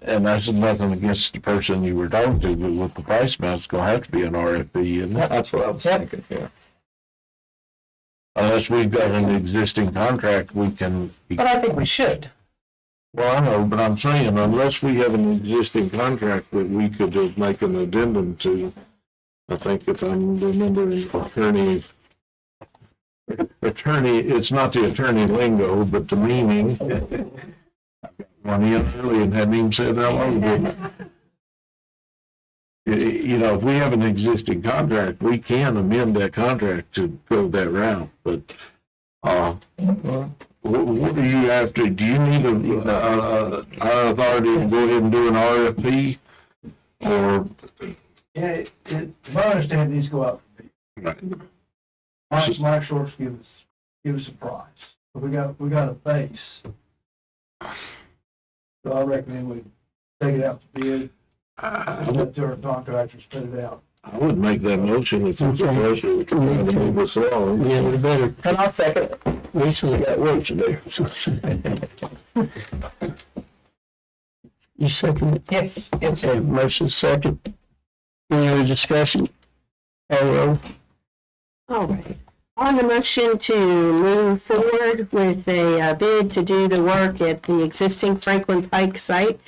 And that's nothing against the person you were talking to, but with the price match, it's gonna have to be an RFP, isn't it? That's what I was thinking, yeah. Unless we've got an existing contract, we can. But I think we should. Well, I know, but I'm saying unless we have an existing contract that we could just make an addendum to, I think if I'm remembering attorney, it's not the attorney lingo, but the meaning. One in early and hadn't even said that long, didn't it? You know, if we have an existing contract, we can amend that contract to go that route, but, what do you have to, do you need our authority to go ahead and do an RFP? Or? Yeah, my understanding needs to go out. Right. Mike Shorts give us a price. We got a base. So I recommend we take it out to bid. Let our contractors put it out. I would make that motion if it's a motion to move us along. Yeah, we better. And I'll second it. We still got work to do. You second it? Yes. Yes. Okay, motion second. Any other discussion? All right. On the motion to move forward with a bid to do the work at the existing Franklin Pike site,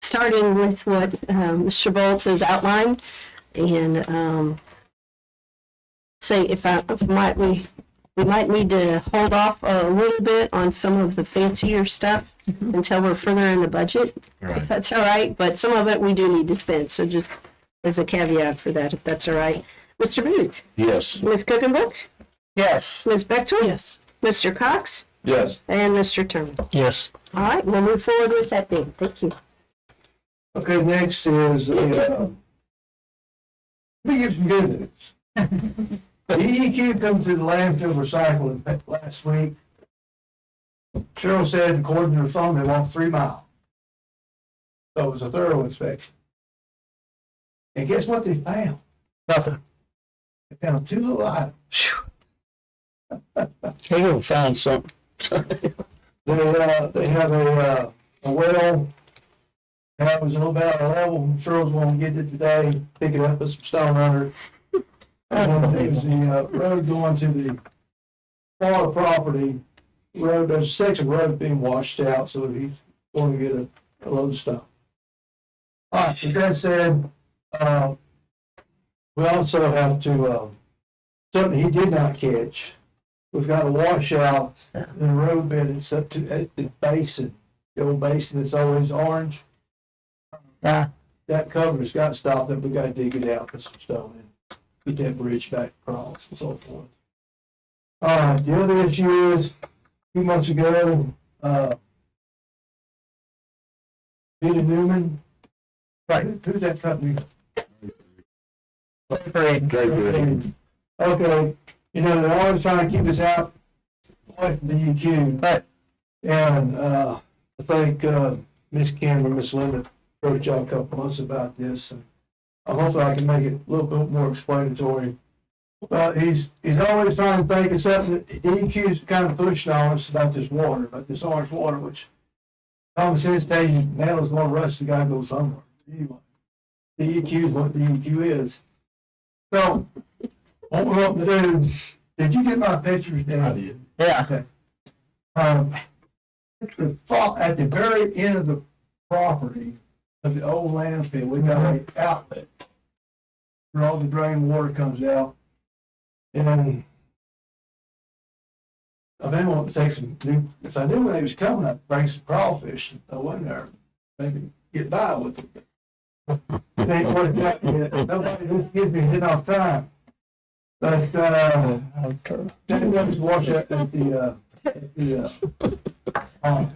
starting with what Mr. Bolt has outlined, and say we might need to hold off a little bit on some of the fancier stuff until we're further in the budget. Right. If that's all right, but some of it we do need to spend, so just as a caveat for that, if that's all right. Mr. Booth? Yes. Ms. Cookenbook? Yes. Ms. Bechtel? Yes. Mr. Cox? Yes. And Mr. Turner? Yes. All right, we'll move forward with that bid. Thank you. Okay, next is let me give some good news. DEQ comes to the landfill recycling last week. Cheryl said, according to her phone, they walked 3 miles. So it was a thorough inspection. And guess what they found? Nothing. They found 2 little items. They're gonna find something. They have a well that was a little bit out of level. Cheryl's going to get it today, pick it up, put some stone under it. And then there's the road going to the Florida property road. There's a section of road being washed out, so he's going to get a load of stuff. All right, with that said, we also have to, something he did not catch. We've got a washout in the road bed. It's up to at the basin, the old basin that's always orange. That cover's got stopped up. We got to dig it out, put some stone in, get that bridge back across and so forth. The other issue is, a few months ago, Peter Newman, right? Who's that company? Okay, you know, they're always trying to keep us out away from the EQ. Right. And I think Miss Cameron, Miss Linda wrote y'all a couple months about this. And hopefully I can make it a little bit more explanatory. But he's always trying to think of something that the EQ is kind of pushing on us about this water, about this orange water, which common sense tells you metal's going to rust, the guy goes somewhere. Anyway, the EQ is what the EQ is. So, what we're hoping to do, did you get my pictures down? I did. Yeah. Okay. At the very end of the property of the old landfill, we got an outlet where all the drain water comes out. And I've been wanting to take some new, if I knew when they was coming, I'd bring some crawfish and throw in there, maybe get by with it. It ain't worked out yet. Nobody just gives me a hit off time. But then let us wash that at the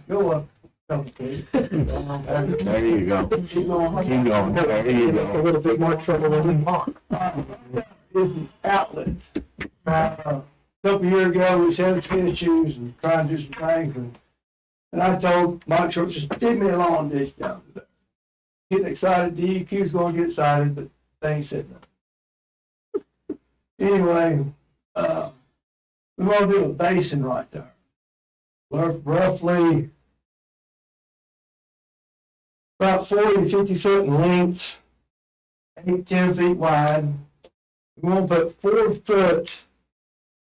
go up a couple feet. There you go. Keep going. Keep going. There you A go. little bit more trouble than we want. Is the outlet. A couple years ago, we was having some issues and trying to do some things, and I told Mike Short, just dig me a lawn ditch down there. Getting excited, DEQ's going to get excited, but they ain't said nothing. Anyway, we're going to do a basin right there. We're roughly about 40 to 50 foot in length, 8, 10 feet wide. We want to put 4 foot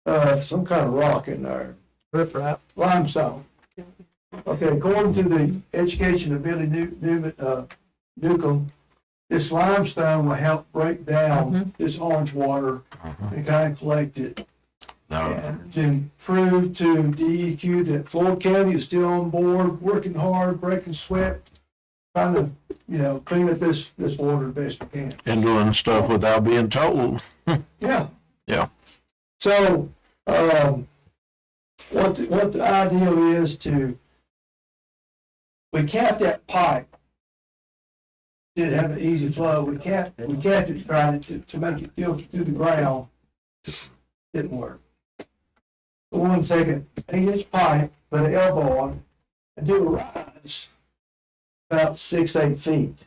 of some kind of rock in there. Riprap. Limestone. Okay, according to the education of Billy Newcomb, this limestone will help break down this orange water and kind of collect it. And to prove to DEQ that Floyd County is still on board, working hard, breaking sweat, trying to, clean up this water the best we can. And doing stuff without being told. Yeah. Yeah. So, what the ideal is we cap that pipe. Did have an easy flow. We capped it trying to make it filter through the ground. Didn't work. So 1 second, 8-inch pipe, put an elbow on it, and do a rise about 6-8 feet.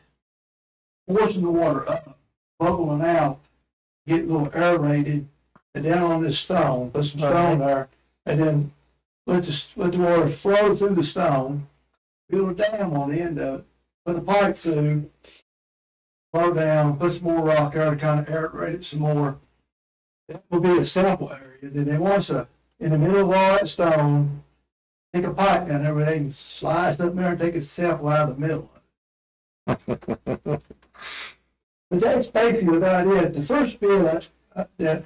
Forcing the water up, bubbling out, get a little aerated, and down on this stone, put some stone there, and then let the water flow through the stone, build a dam on the end of it, put a pipe through, flow down, put some more rock there to kind of aerate it some more. That will be a sample area. Then they want us in the middle of all that stone, take a pipe down there where they can slice it up there and take a sample out of the middle of it. But that's basically about it. The first bill that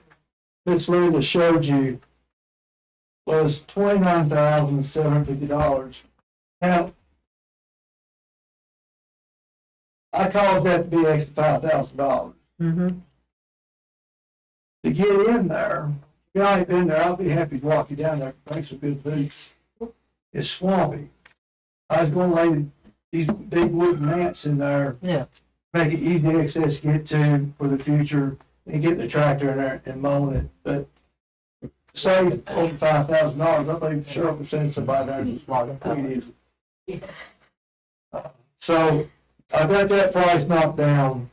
Ms. Linda showed you was $29,750. Now, I caused that to be extra $5,000. To get in there, if you ain't been there, I'll be happy to walk you down there, bring some good boots. It's swampy. I was going to lay these big wooden mats in there. Yeah. Make it easy access to get to for the future and get the tractor in there and mowing it. But save over $5,000, I believe sure we'll send somebody there and clean it. So I got that price knocked down.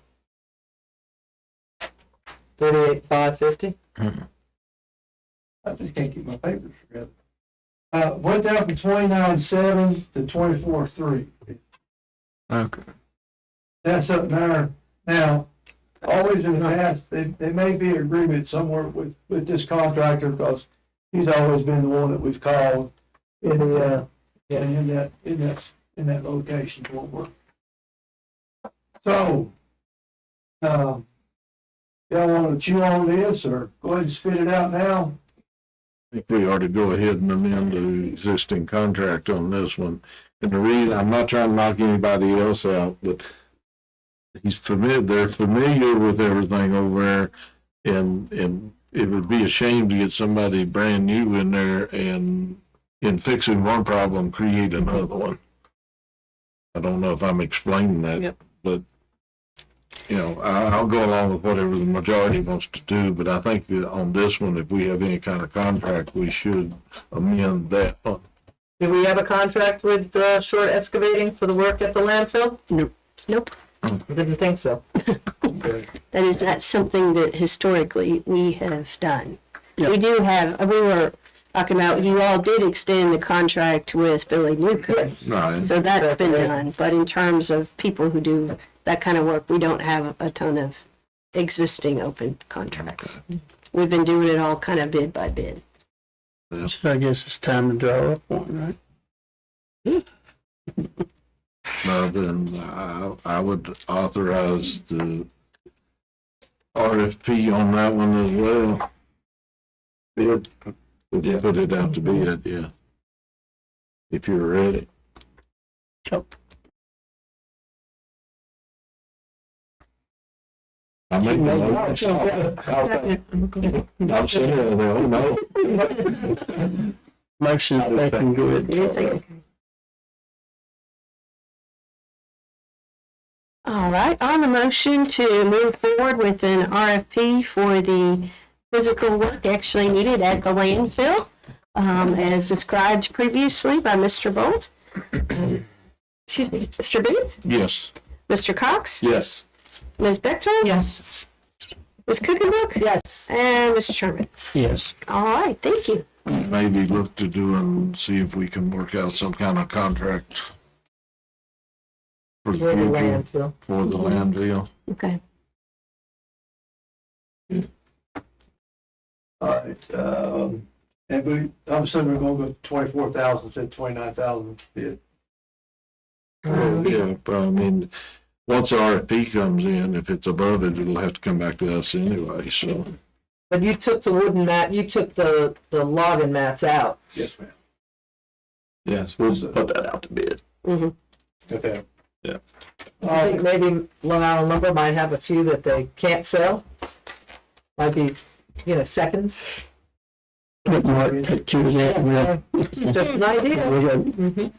38,550. I just can't keep my papers together. Went down from 29.7 to 24.3. Okay. That's something there. Now, always in the past, they may be in agreement somewhere with this contractor because he's always been the one that we've called in that location for work. So, y'all want to chew on this or go ahead and spit it out now? I think we ought to go ahead and amend the existing contract on this one. And the reason, I'm not trying to knock anybody else out, but they're familiar with everything over there, and it would be a shame to get somebody brand new in there and in fixing one problem, create another one. I don't know if I'm explaining that, but I'll go along with whatever the majority wants to do, but I think that on this one, if we have any kind of contract, we should amend that one. Do we have a contract with Short Excavating for the work at the landfill? Nope. Didn't think so. That is not something that historically we have done. Yep. We do have, we were talking about, you all did extend the contract with Billy Newcomb. Yes. Right. So that's been done, but in terms of people who do that kind of work, we don't have a ton of existing open contracts. We've been doing it all kind of bid by bid. So I guess it's time to draw up one, right? Then I would authorize the RFP on that one as well. Bid, put it out to bid, yeah. If you're ready. Yep. I make a motion. I'm saying, oh no. Motion second, go ahead. All right, on the motion to move forward with an RFP for the physical work actually needed at the landfill, as described previously by Mr. Bolt. Excuse me, Mr. Booth, Yes. Mr. Cox, Yes. Ms. Bechtel, Yes. Ms. Cookenbook, Yes. and Mr. Sherman. Yes. All right, thank you. Maybe look to do and see if we can work out some kind of contract For the For the future, landfill. for the landfill. Okay. All right, and I'm assuming we're gonna go 24,000 instead of 29,000 bid. Yeah, but I mean, once the RFP comes in, if it's above it, it'll have to come back to us anyway, so. But you took the wooden mat, you took the logging mats out. Yes, ma'am. Yes, we'll put that out to bid. Okay. I think maybe Long Island Lumber might have a few that they can't sell. Might be, seconds. Let Mark take care of that. We'll- Just an idea. we'll-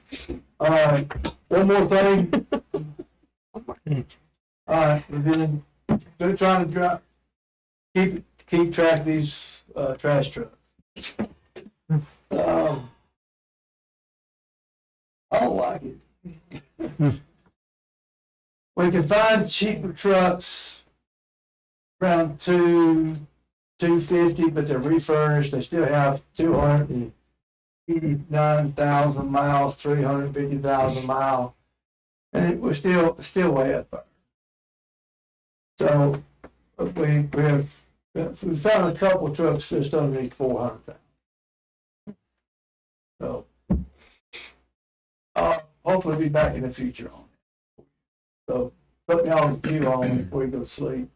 All right, one more thing. All right, we've been trying to keep track of these, trash trucks. I don't like it. We can find cheaper trucks around $250, but they're refurnished. They still have 289,000 miles, 350,000 miles, and we're still way up there. So we found a couple of trucks just underneath 400,000. So hopefully be back in the future on it. So put me on the queue on before you go to sleep.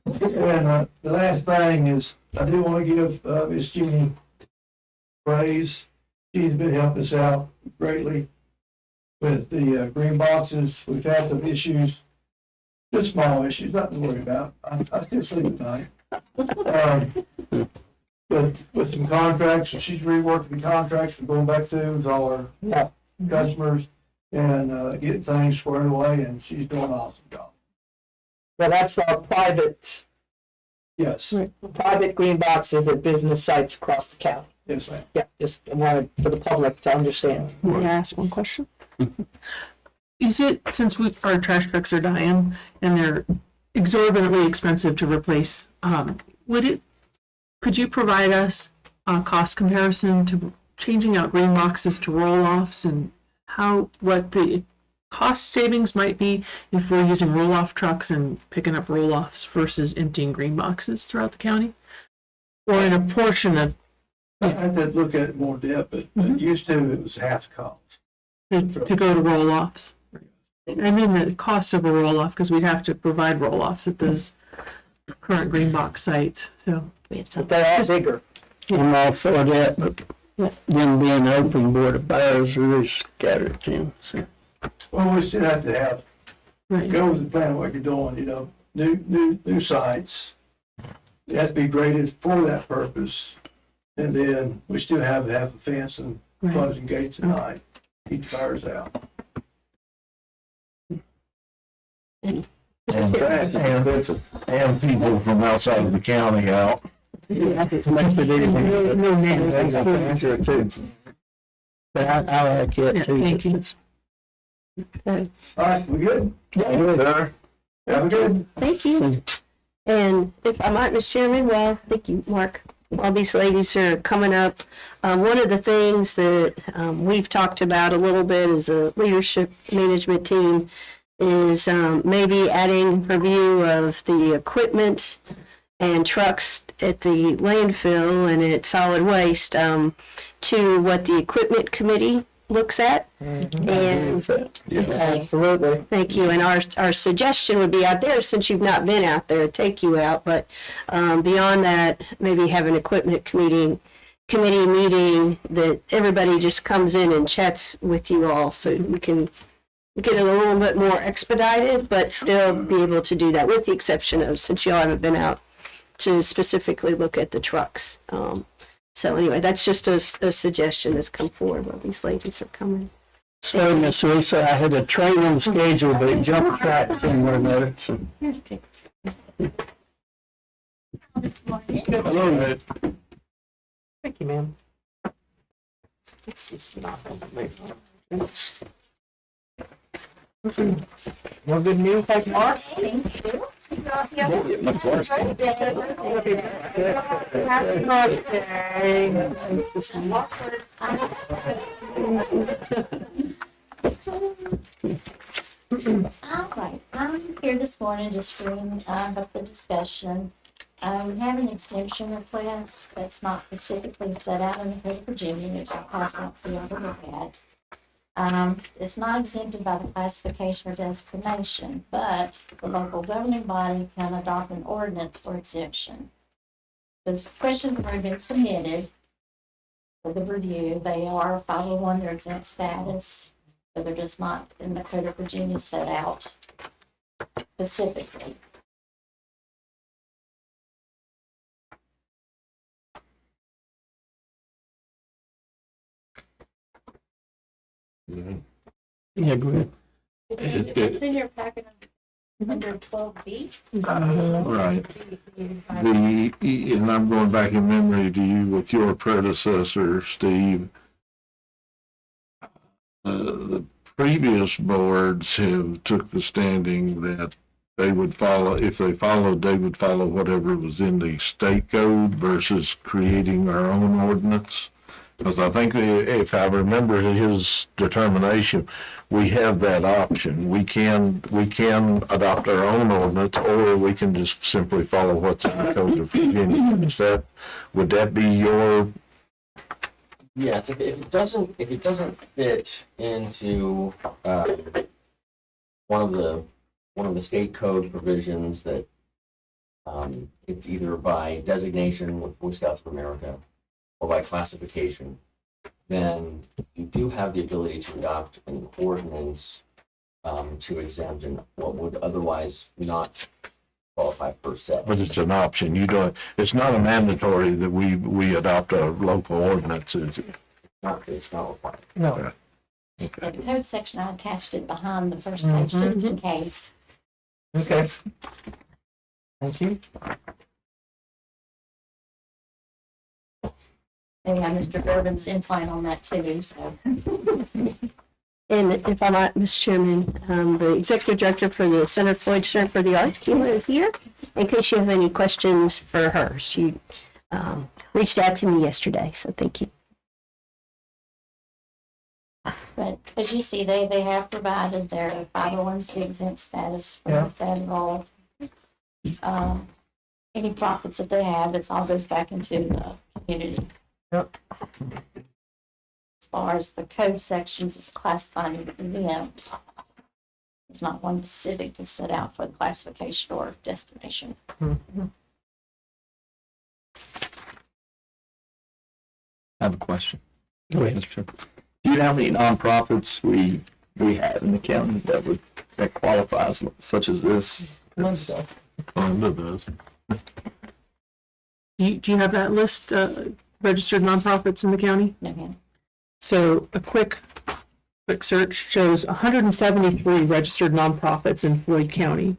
And the last thing is, I do want to give Miss Jeannie praise. She's been helping us out greatly with the green boxes. We've had some issues, just small issues, nothing to worry about. I still sleep at night. But with some contracts, and she's reworking the contracts, we're going back through with all our customers and getting things squared away, and she's doing an awesome job. But that's our private green boxes at business sites across the county. Yes, ma'am. Yeah, just wanted for the public to understand. May I ask one question? Is it, since our trash trucks are dying and they're exorbitantly expensive to replace, could you provide us a cost comparison to changing out green boxes to roll-offs and what the cost savings might be if we're using roll-off trucks and picking up roll-offs versus emptying green boxes throughout the county? Or in a portion of, I had to look at it more depth, but used to it was half the cost. to go to roll-offs? And then the cost of a roll-off, because we'd have to provide roll-offs at those current green box sites, so. But they're all bigger. I'm all for that, but them being open board of buyers really scattered thin, so. Well, we still have to have, Right. go with the plan of what you're doing, new sites. It has to be graded for that purpose. And then we still have to have a fence and closing gates at night, keep the buyers out. And people from outside of the county out. It's makes it easy. But I like it Yeah, too. thank you. Okay. All right, we good? Yeah. Have a good. Thank you. And if I might, Ms. Chairman, well, thank you, Mark. All these ladies are coming up. One of the things that we've talked about a little bit as a leadership management team is maybe adding review of the equipment and trucks at the landfill and at solid waste to what the equipment committee looks at. And Absolutely. thank you. And our suggestion would be out there, since you've not been out there, take you out. But beyond that, maybe have an equipment committee meeting that everybody just comes in and chats with you all, so we can get it a little bit more expedited, but still be able to do that, with the exception of, since y'all haven't been out to specifically look at the trucks. So anyway, that's just a suggestion that's come forward while these ladies are coming. So, Miss Lisa, I had a train on schedule, but it jumped tracks somewhere there, so. Hello. Thank you, ma'am. More good news like Mark? Happy birthday. All right, I'm here this morning just bringing up the discussion. We have an exemption request that's not specifically set out in the Code of Virginia, which I'll pass out for you to look at. It's not exempted by the classification or designation, but the local governing body can adopt an ordinance for exemption. The questions have already been submitted for the review. They are 501, they're exempt status. So they're just not in the Code of Virginia set out specifically. Yeah, go ahead. It's in your packet under 12B. Right. And I'm going back in memory to you with your predecessor, Steve. The previous boards have took the standing that they would follow, if they followed, they would follow whatever was in the state code versus creating our own ordinance. Because I think if I remember his determination, we have that option. We can adopt our own ordinance, or we can just simply follow what's in the Code of Virginia. Would that be your? Yes, if it doesn't fit into one of the state code provisions that it's either by designation with Boy Scouts of America or by classification, then you do have the ability to adopt an ordinance to exempt and what would otherwise not qualify per se. But it's an option. You don't. It's not a mandatory that we adopt a local ordinance. Is it? It's not required. No. The code section, I attached it behind the first page just in case. Okay. Thank you. And yeah, Mr. Durbin's in fine on that too, so. And if I might, Mr. Chairman, the Executive Director for the Center Floyd Center for the Arts, Keela, is here. In case you have any questions for her, she reached out to me yesterday, so thank you. But as you see, they have provided their 501c exempt status for federal. Any profits that they have, it all goes back into the community. Yep. As far as the code sections is classified as exempt, there's not one specific to set out for the classification or destination. I have a question. Go ahead. Mr. Chairman. Do you know how many nonprofits we have in the county that qualifies such as this? Under this. Do you have that list, registered nonprofits in the county? No, ma'am. So a quick search shows 173 registered nonprofits in Floyd County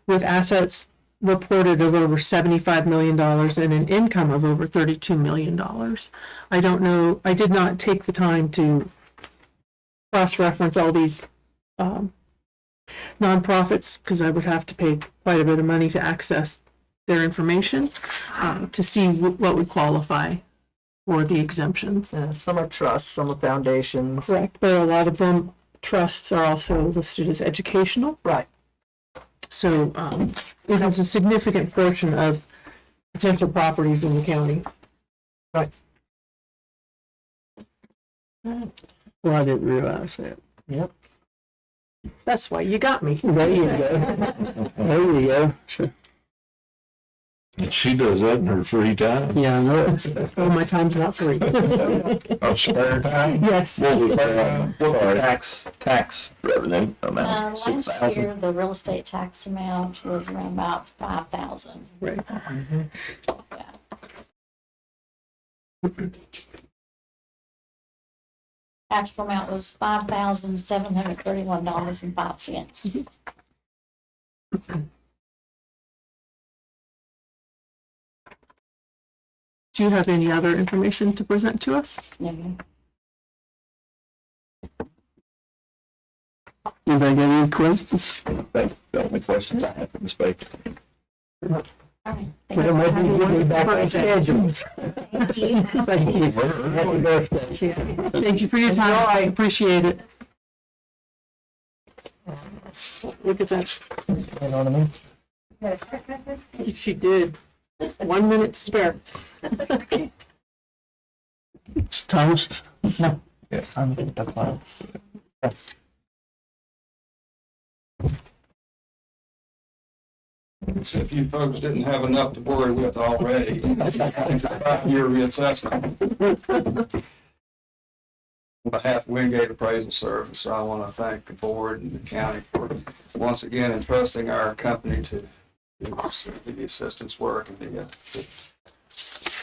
with assets reported of over $75 million and an income of over $32 million. I don't know, I did not take the time to cross-reference all these nonprofits because I would have to pay quite a bit of money to access their information to see what would qualify for the exemptions. Some are trusts, some are foundations. Correct, but a lot of them, trusts are also listed as educational. Right. So it has a significant portion of potential properties in the county. Right. Well, I didn't realize that. Yep. That's why you got me. There you go. There you go. Sure. And she does that in her free time. Yeah, I know it. Oh, my time's not free. Our spare time. Yes. What was the tax revenue amount? Last 6,000? year, the real estate tax amount was around about 5,000. Right. Actual amount was $5,731.05. Do you have any other information to present to us? No, Anybody got any questions? That's the only questions I have for Ms. Baker. all right. Well, maybe we'll be back on schedules. Thank you. Thank you. Happy birthday. Thank you for your time. I appreciate it. Look at that. You know what I mean? She did. 1 minute to spare. Mr. Thomas? No. Yeah, I'm good. That's fine. That's. So if you folks didn't have enough to worry with already, your reassessment. On behalf of Wingate Appraisal Service, I want to thank the board and the county for once again entrusting our company to do the assistance work and the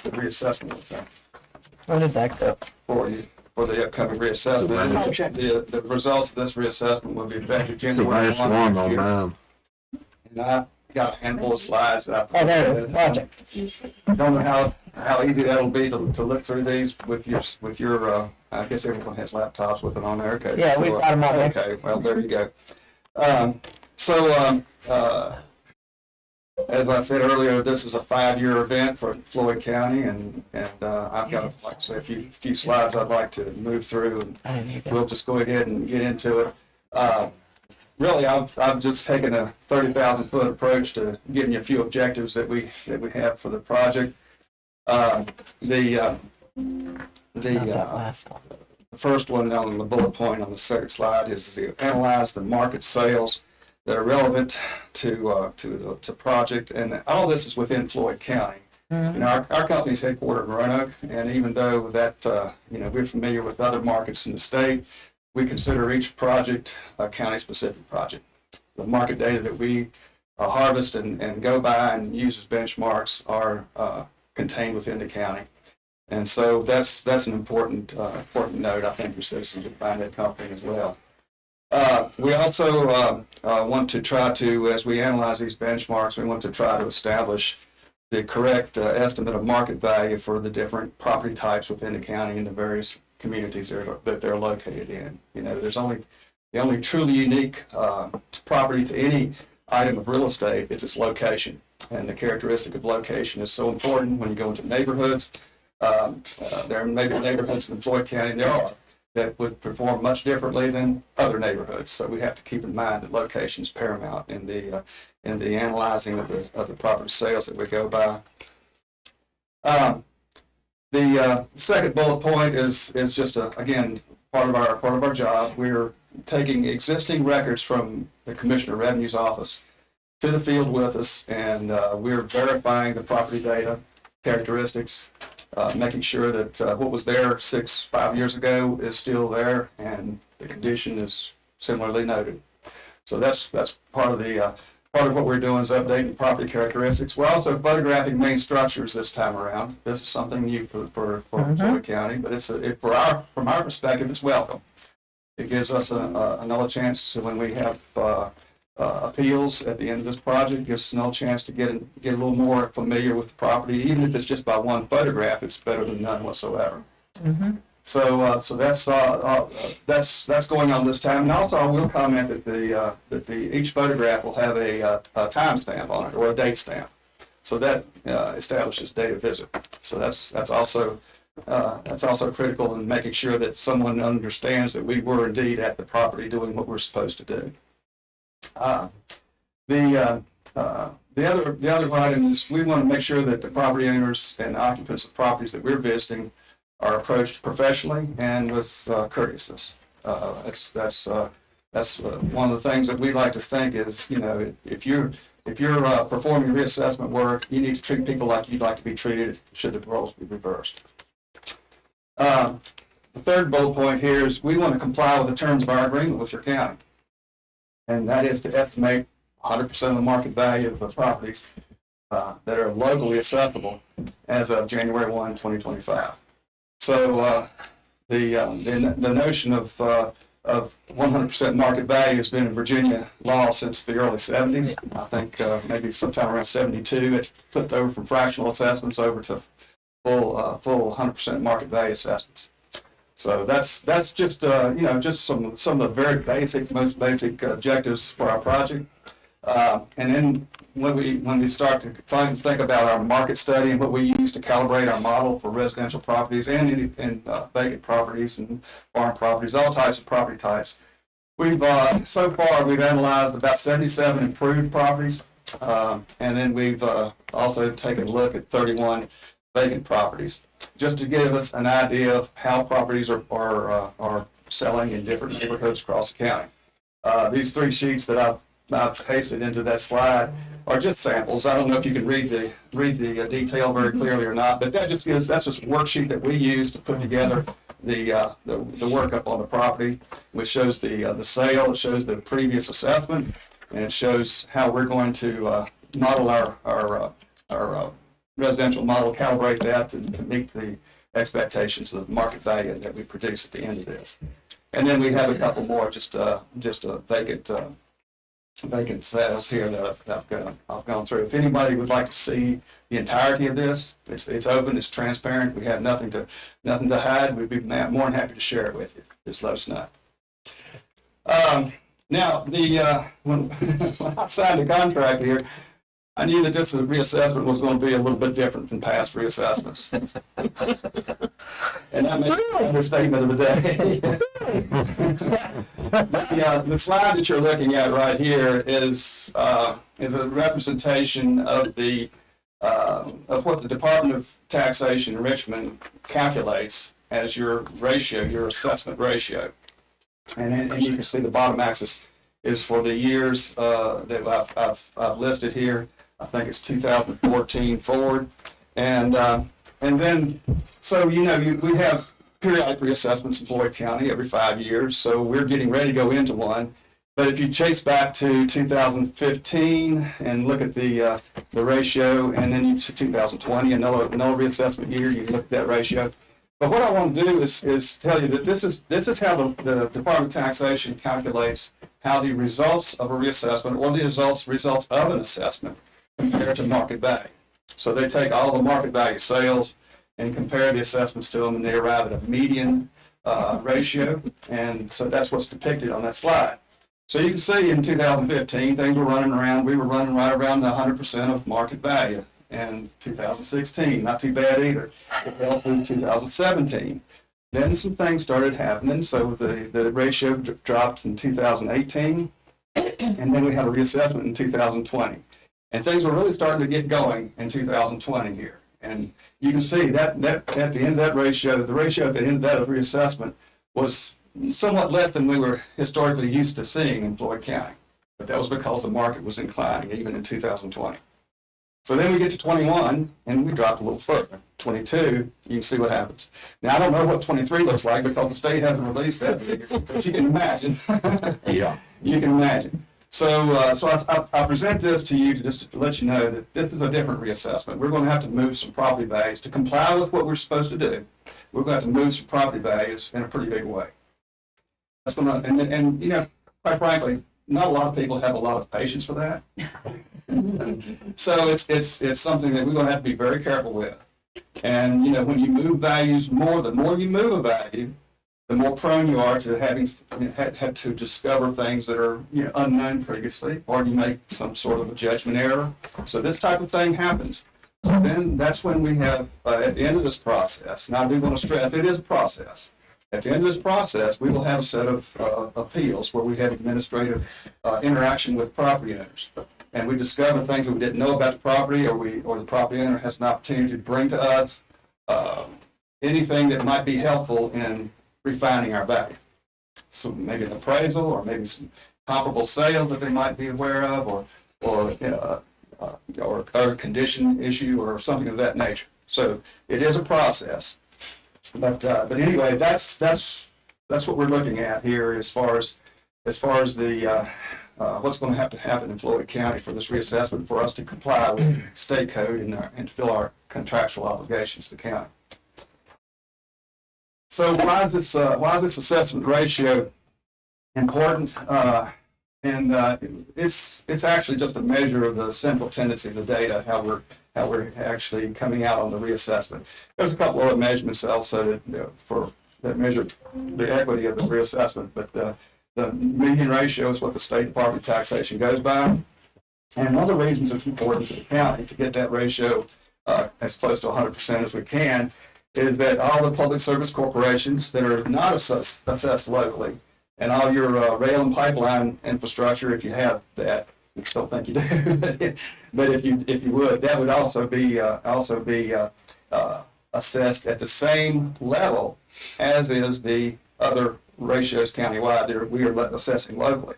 reassessment of them Where did that go? for you, for the upcoming reassessment. The results of this reassessment will be effective The January last 1 one next on year. mine. And I got a handful of slides that I. Oh, there it is, project. Don't know how easy that'll be to look through these with your, I guess everyone has laptops with it on there, okay? Yeah, we've got 'em on there. Okay, well, there you go. As I said earlier, this is a 5-year event for Floyd County, and I've got, like I say, a few slides I'd like to move through, and we'll just go ahead and get into it. Really, I've just taken a 30,000-foot approach to giving you a few objectives that we have for the project. The last one. first one on the bullet point on the second slide is to analyze the market sales that are relevant to the project, and all this is within Floyd County. You know, our company's headquartered in Roanoke, and even though that we're familiar with other markets in the state, we consider each project a county-specific project. The market data that we harvest and go by and use as benchmarks are contained within the county. And so that's an important note. I think your citizens will find that comforting as well. We also want to try to, as we analyze these benchmarks, we want to try to establish the correct estimate of market value for the different property types within the county and the various communities that they're located in. You know, the only truly unique property to any item of real estate is its location. And the characteristic of location is so important when you go into neighborhoods. There may be neighborhoods in Floyd County, there are, that would perform much differently than other neighborhoods. So we have to keep in mind that location is paramount in the analyzing of the property sales that we go by. The second bullet point is just again part of our job. We're taking existing records from the Commissioner of Revenue's office to the field with us, and we're verifying the property data characteristics, making sure that what was there 5 years ago is still there and the condition is similarly noted. So that's part of what we're doing is updating property characteristics. We're also photographing main structures this time around. This is something new for Floyd County, but from our perspective, it's welcome. It gives us another chance to, when we have appeals at the end of this project, gives us another chance to get a little more familiar with the property. Even if it's just by one photograph, it's better than none whatsoever. So that's going on this time. And also, I will comment that each photograph will have a timestamp on it or a date stamp, so that establishes date of visit. So that's also critical in making sure that someone understands that we were indeed at the property doing what we're supposed to do. The other item is we want to make sure that the property owners and occupants of properties that we're visiting are approached professionally and with courteousness. That's one of the things that we like to think is, you know, if you're performing reassessment work, you need to treat people like you'd like to be treated should the roles be reversed. The third bullet point here is we want to comply with the terms of our agreement with your county, and that is to estimate 100% of the market value of the properties that are locally accessible as of January 1, 2025. So the notion of 100% market value has been in Virginia law since the early 70s. I think maybe sometime around 72, it flipped over from fractional assessments over to full 100% market value assessments. So that's just just some of the very most basic objectives for our project. And then when we start to think about our market study and what we use to calibrate our model for residential properties and vacant properties and farm properties, all types of property types, We've, so far, we've analyzed about 77 improved properties. And then we've also taken a look at 31 vacant properties, just to give us an idea of how properties are selling in different neighborhoods across the county. These 3 sheets that I've pasted into that slide are just samples. I don't know if you can read the detail very clearly or not, but that's just a worksheet that we use to put together the workup on the property, which shows the sale, it shows the previous assessment, and it shows how we're going to model our residential model, calibrate that to meet the expectations of the market value that we produce at the end of this. And then we have a couple more just vacant sales here that I've gone through. If anybody would like to see the entirety of this, it's open, it's transparent. We have nothing to hide. We'd be more than happy to share it with you. Just let us know. Now, when I signed the contract here, I knew that this reassessment was going to be a little bit different than past reassessments. And that may be an understatement of the day. The slide that you're looking at right here is a representation of of what the Department of Taxation in Richmond calculates as your ratio, your assessment ratio. And you can see the bottom axis is for the years that I've listed here. I think it's 2014 forward. And then, so, we have periodic reassessments in Floyd County every 5 years. So we're getting ready to go into one. But if you chase back to 2015 and look at the ratio, and then to 2020, another reassessment year, you look at that ratio. But what I want to do is tell you that this is how the Department of Taxation calculates how the results of a reassessment or the results of an assessment compare to market value. So they take all the market value sales and compare the assessments to them, and they arrive at a median ratio. And so that's what's depicted on that slide. So you can see in 2015, we were running right around the 100% of market value. And 2016, not too bad either. It fell through 2017. Then some things started happening. So the ratio dropped in 2018, and then we had a reassessment in 2020. And things were really starting to get going in 2020 here. And you can see that at the end of that ratio, the ratio at the end of that reassessment was somewhat less than we were historically used to seeing in Floyd County. But that was because the market was inclining even in 2020. So then we get to 21, and we dropped a little further. 22, you can see what happens. Now, I don't know what 23 looks like because the state hasn't released that figure, but you can imagine. Yeah. You can imagine. So I present this to you just to let you know that this is a different reassessment. We're going to have to move some property values to comply with what we're supposed to do. We're going to have to move some property values in a pretty big way. That's going to, and quite frankly, not a lot of people have a lot of patience for that. So it's something that we're going to have to be very careful with. And when you move values the more you move a value, the more prone you are to having had to discover things that are unknown previously, or you make some sort of a judgment error. So this type of thing happens. So then that's when we have at the end of this process. Now I do want to stress it is a process. At the end of this process, we will have a set of appeals where we have administrative interaction with property owners. And we discover things that we didn't know about the property, or the property owner has an opportunity to bring to us anything that might be helpful in refining our value. So maybe an appraisal, or maybe some comparable sales that they might be aware of, or a condition issue, or something of that nature. So it is a process. But anyway, that's what we're looking at here as far as the what's going to have to happen in Floyd County for this reassessment for us to comply with state code and fill our contractual obligations to the county. So why is this assessment ratio important? It's actually just a measure of the central tendency of the data, how we're actually coming out on the reassessment. There's a couple other measurements also that measure the equity of the reassessment, but the median ratio is what the State Department of Taxation goes by. And one of the reasons it's important to the county to get that ratio as close to 100% as we can is that all the public service corporations that are not assessed locally and all your rail and pipeline infrastructure, if you have that. I don't think you do, but if you would, that would also be assessed at the same level as is the other ratios countywide. We are assessing locally.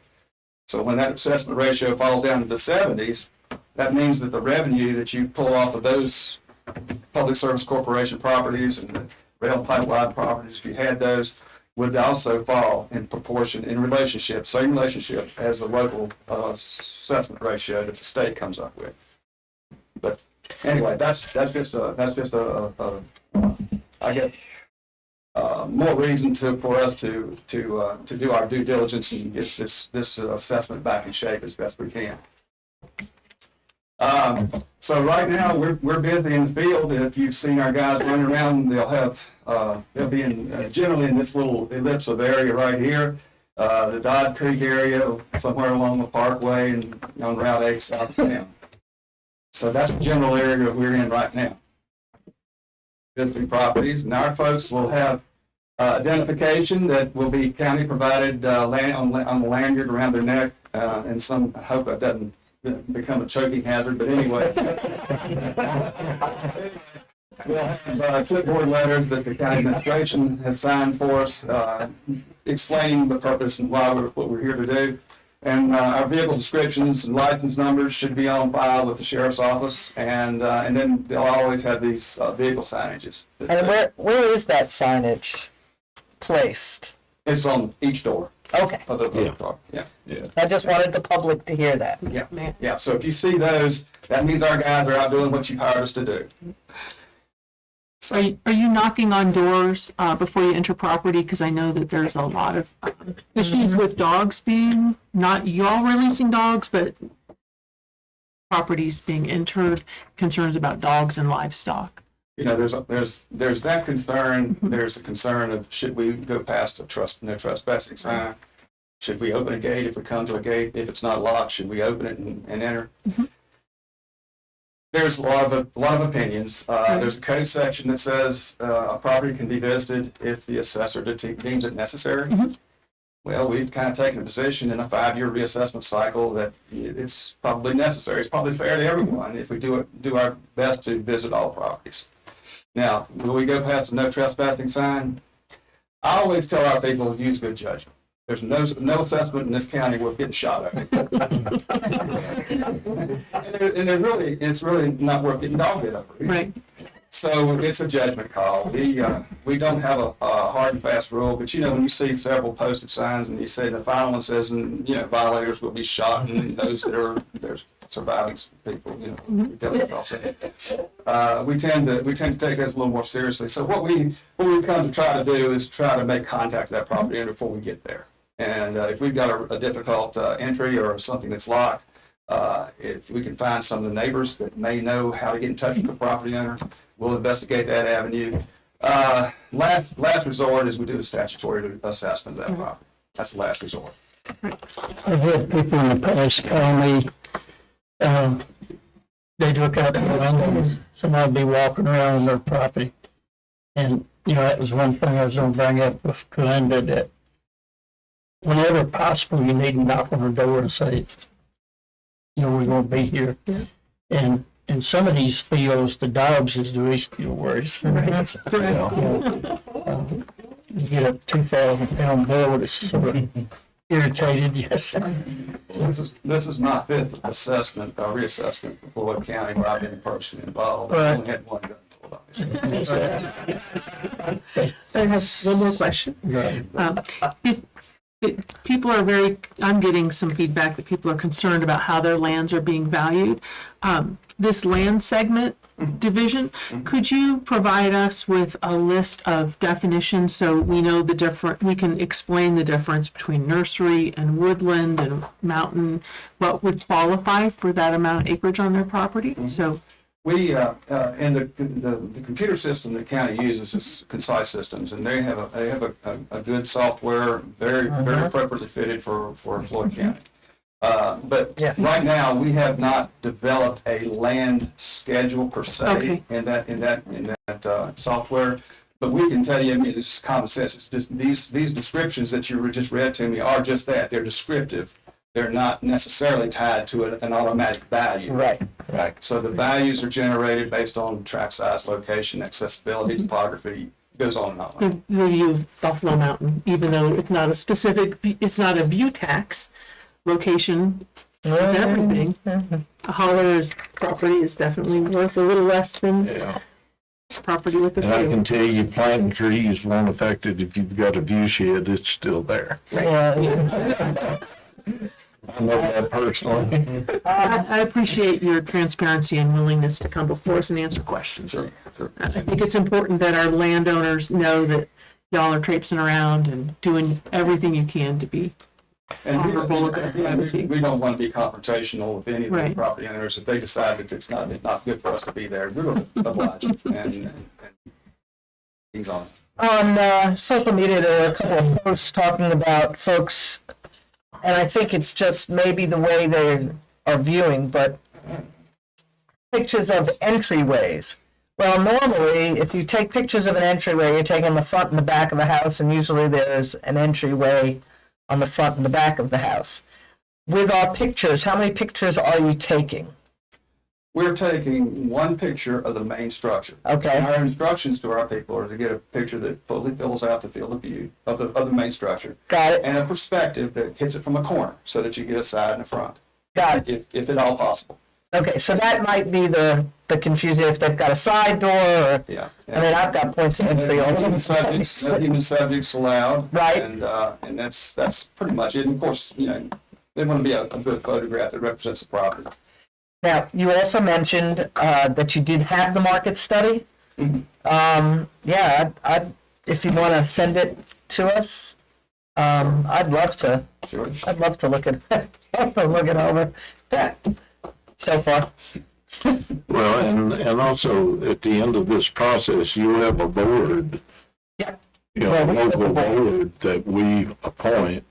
So when that assessment ratio falls down to the 70s, that means that the revenue that you pull off of those public service corporation properties and the rail and pipeline properties, if you had those, would also fall in proportion, in relationship, same relationship as the local assessment ratio that the state comes up with. But anyway, that's just I guess more reason for us to do our due diligence and get this assessment back in shape as best we can. So right now we're busy in the field. If you've seen our guys running around, they'll be generally in this little ellipse of area right here, the Dodd Creek area, somewhere along the Parkway and on Route 8 south of town. So that's the general area that we're in right now. Visiting properties, and our folks will have identification that will be county provided land on the lanyard around their neck, and some, I hope that doesn't become a choking hazard, but anyway. We'll have clipboard letters that the county administration has signed for us, explaining the purpose and what we're here to do. And our vehicle descriptions and license numbers should be on file with the sheriff's office, and then they'll always have these vehicle signages. And where is that signage placed? It's on each door Okay, of the car. Yeah. I just wanted the public to hear that. Yeah. So if you see those, that means our guys are out doing what you've hired us to do. Are you knocking on doors before you enter property? Because I know that there's a lot of issues with dogs being, not y'all releasing dogs, but properties being entered, concerns about dogs and livestock. You know, there's that concern. There's a concern of, should we go past a no trespassing sign? Should we open a gate if we come to a gate? If it's not locked, should we open it and enter? Mm-hmm. There's a lot of opinions. There's a code section that says a property can be visited if the assessor deems it necessary. Mm-hmm. Well, we've kind of taken a position in a 5-year reassessment cycle that it's probably necessary. It's probably fair to everyone if we do our best to visit all properties. Now, will we go past a no trespassing sign? I always tell our people to use good judgment. There's no assessment in this county worth getting shot at. and it's really not worth getting dog hit over. Right. So it's a judgment call. We don't have a hard and fast rule, but when you see several posted signs and you say the final one says, violators will be shot, and those that are surviving people, we tend to take this a little more seriously. So what we come to try to do is try to make contact with that property owner before we get there. And if we've got a difficult entry or something that's locked, if we can find some of the neighbors that may know how to get in touch with the property owner, we'll investigate that avenue. Last resort is we do a statutory assessment of that property. That's the last resort. I've had people in the past call me, they look out the window and somebody be walking around on their property. And, that was one thing I was going to bring up with Kalinda, that whenever possible, you need to knock on the door and say, we're going to be here. Yeah. And in some of these fields, the dogs is the least of your worries. Right. You get a 2,000-pound bull that's sort of irritated, yes. This is my 5th assessment, reassessment for Floyd County where I've been personally involved. I only had one gun pulled on me. I have one more question. Right. People are I'm getting some feedback that people are concerned about how their lands are being valued. This land segment division, could you provide us with a list of definitions so we know we can explain the difference between nursery and woodland and mountain, what would qualify for that amount of acreage on their property? So We, and the computer system the county uses is Concise Systems, and they have a good software, very appropriately fitted for Floyd County. But right now, we have not developed a land schedule per se in that software. But we can tell you, I mean, it's just common sense. It's just these descriptions that you just read to me are just that. They're descriptive. They're not necessarily tied to an automatic value. Right. Right. So the values are generated based on track size, location, accessibility, topography, goes on and on. The view of Buffalo Mountain, even though it's not a specific, it's not a view tax, location is everything. A Holler's property is definitely worth a little less than Yeah. property with the And I view. can tell you, planting trees won't affect it. If you've got a view shed, it's still there. I know that personally. I appreciate your transparency and willingness to come before us and answer questions. Sure. I think it's important that our landowners know that y'all are traipsing around and doing everything you can to be And honorable with their privacy. we don't want to be confrontational with any of the Right. property owners. If they decide that it's not good for us to be there, we're going to oblige them and things on. On social media, there were a couple of posts talking about folks, and I think it's just maybe the way they are viewing, but pictures of entryways. Well, normally, if you take pictures of an entryway, you're taking the front and the back of the house, and usually there's an entryway on the front and the back of the house. With our pictures, how many pictures are you taking? We're taking one picture of the main structure. Okay. And our instructions to our people are to get a picture that fully fills out the field of view of the main structure Got it. and a perspective that hits it from a corner so that you get a side and a front, Got it. if at all possible. Okay, so that might be the confusion if they've got a side door or, Yeah. I mean, I've got points of entry all No over human the subjects, place. no human subjects allowed. Right. And that's pretty much it. And of course, you know, they want to be a good photograph that represents the property. Now, you also mentioned that you did have the market study. Yeah, I'd if you want to send it to us, I'd love to. Sure. I'd love to look at love to look it over. Yeah. So far, Well, and also at the end of this process, you have a board. Yeah. You know, Well, a we have a local board. board that we appoint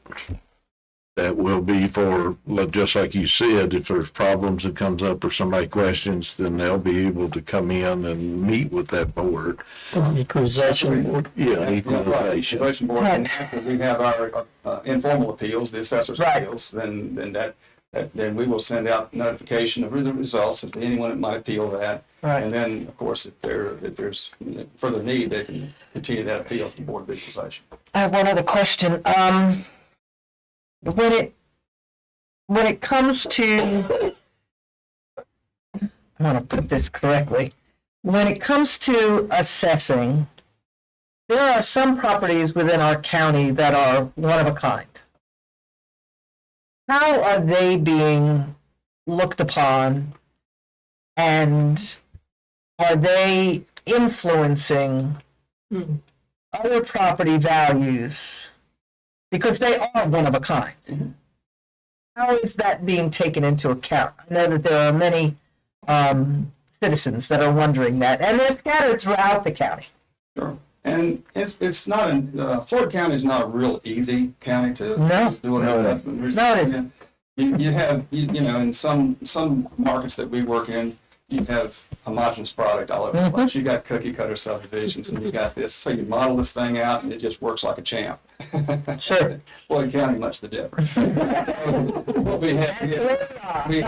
that will be for, like, just like you said, if there's problems that comes up or somebody questions, then they'll be able to come in and meet with that board. Equalization board. Yeah, That's right. equalization. Equalization board. And after we have our informal appeals, the assessor's Right. appeals, then we will send out notification of the results of anyone that might appeal that. Right. And then, of course, if there's further need, they can continue that appeal to the Board of Equalization. I have one other question. When it comes to, I want to put this correctly. When it comes to assessing, there are some properties within our county that are one of a kind. How are they being looked upon, and are they influencing other property values? Because they are one of a kind. How is that being taken into account? I know that there are many citizens that are wondering that, and they're scattered throughout the county. Sure. And it's not, Floyd County is not a real easy county to No. do an assessment. No, it isn't. You have, you know, in some markets that we work in, you have homogeneous product all over the place. You got cookie cutter subdivisions and you got this. So you model this thing out and it just works like a champ. Sure. Floyd County, much the difference. What we have, you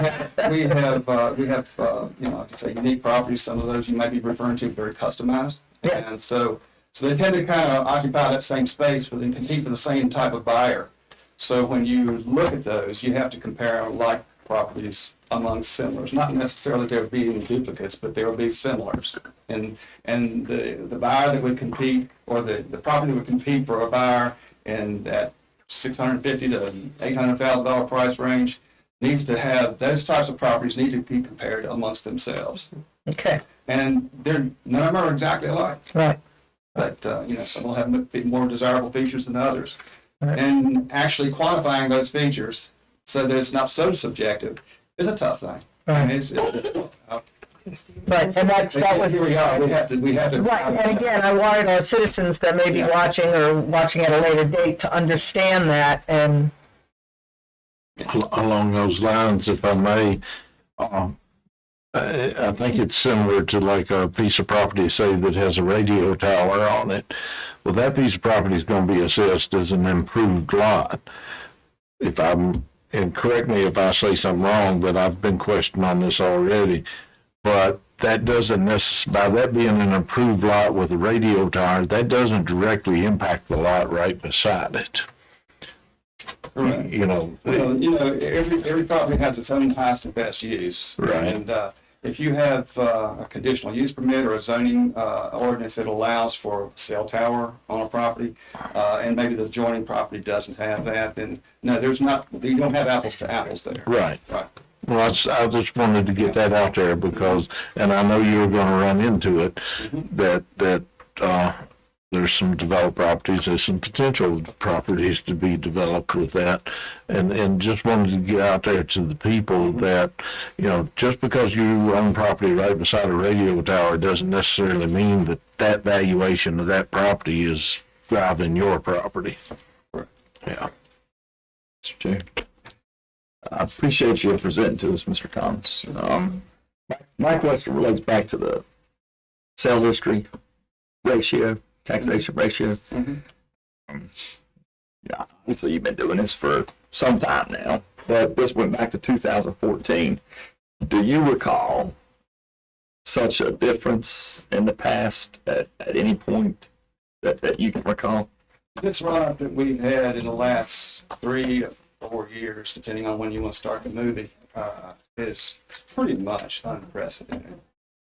know, like I say, unique properties. Some of those you might be referring to very customized. Yes. And so they tend to kind of occupy that same space for them, compete for the same type of buyer. So when you look at those, you have to compare like properties among similars. Not necessarily there will be any duplicates, but there will be similars. And the buyer that would compete, or the property that would compete for a buyer in that $650,000 to $800,000 price range needs to have, those types of properties need to be compared amongst themselves. Okay. And none of them are exactly alike. Right. But, you know, some will have more desirable features than others. Right. And actually quantifying those features so that it's not so subjective is a tough thing. Right. And it's Right, and that was. here we are. We have to. Right, and again, I wanted our citizens that may be Yeah. watching or watching at a later date to understand that, and Along those lines, if I may, I think it's similar to like a piece of property, say, that has a radio tower on it. Well, that piece of property is going to be assessed as an improved lot. And correct me if I say something wrong, but I've been questioned on this already. But that doesn't necessarily, by that being an improved lot with a radio tower, that doesn't directly impact the lot right beside it. Correct. You know, Well, every property has its own highest and best use. Right. And if you have a conditional use permit or a zoning ordinance that allows for a cell tower on a property, and maybe the adjoining property doesn't have that, then no, you don't have apples to apples there. right. Right. Well, I just wanted to get that out there because, and I know you were going to run into it, that there's some developed properties, there's some potential properties to be developed with that. And just wanted to get out there to the people that, you know, just because you own property right beside a radio tower doesn't necessarily mean that that valuation of that property is driving your property. Right. Yeah. Mr. Chair. I appreciate you presenting to us, Mr. Thomas. My question relates back to the sale history ratio, taxation ratio. Yeah, obviously you've been doing this for some time now, but this went back to 2014. Do you recall such a difference in the past at any point that you can recall? This run-up that we've had in the last 3 to 4 years, depending on when you want to start the movie, is pretty much unprecedented.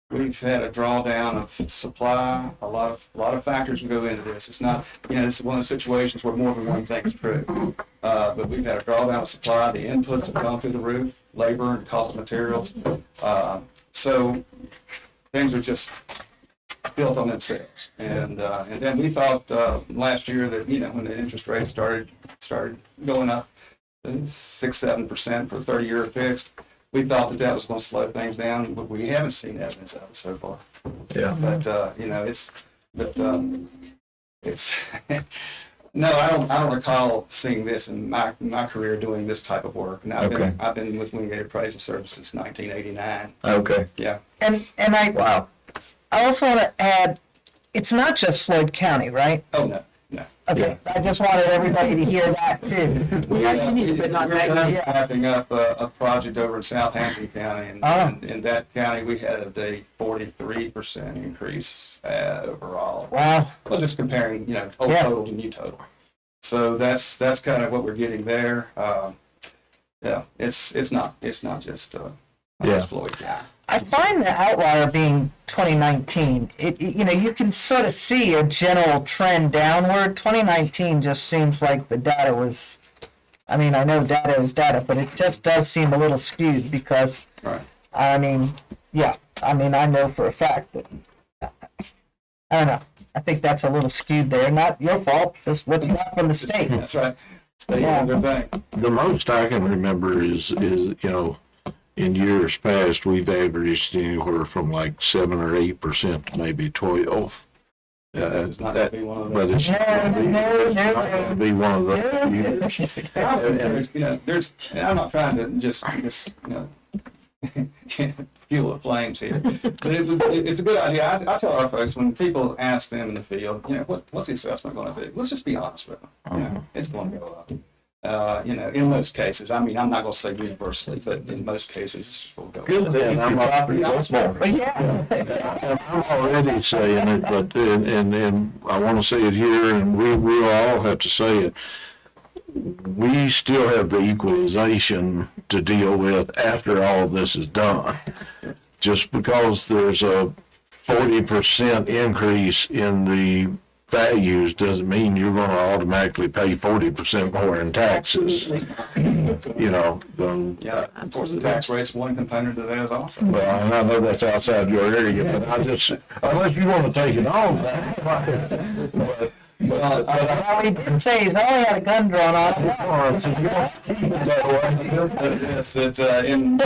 We've had a drawdown of supply. A lot of factors go into this. It's not, this is one of the situations where more than one thing is true. But we've had a drawdown of supply. The inputs have gone through the roof, labor and cost of materials. So things are just built on themselves. And then we thought last year that, when the interest rates started going up 6-7% for 30-year fixed, we thought that was going to slow things down, but we haven't seen evidence of it so far. Yeah. But it's no, I don't recall seeing this in my career doing this type of work. And I've been with Wingate Appraisal Service since 1989. Okay. Yeah. And I also want to add, it's not just Floyd County, right? Oh no. Okay, I just wanted everybody to hear that too. We're but not wrapping up a project over in Southampton County, and in that county we had a 43% increase overall. Wow. Well, just comparing, old total to new total. So that's kind of what we're getting there. It's not just Floyd County. I find the outlier being 2019. You can sort of see a general trend downward. 2019 just seems like the data was, I know data is data, but it just does seem a little skewed because, Right. I know for a fact that, I don't know. I think that's a little skewed there. Not your fault, just what you got from the state. That's right. State does their thing. The most I can remember is in years past, we've averaged anywhere from like 7 or 8% to maybe 12. This is not going to be one of them. But it's not going to be one of those years. And I'm not trying to just fuel the flames here, but it's a good idea. I tell our folks when people ask them in the field, what's the assessment going to be? Let's just be honest with them. It's going to go up. In most cases, I'm not going to say universally, but in most cases, it will go up. Good then, I'm already saying it, but and I want to say it here, and we'll all have to say it. We still have the equalization to deal with after all of this is done. Just because there's a 40% increase in the values doesn't mean you're going to automatically pay 40% more in taxes. Yeah, of course, the tax rate's one component of that also. Well, and I know that's outside your area, but unless you want to take it on, Well, he did say he's only had a gun drawn on him. Yes, in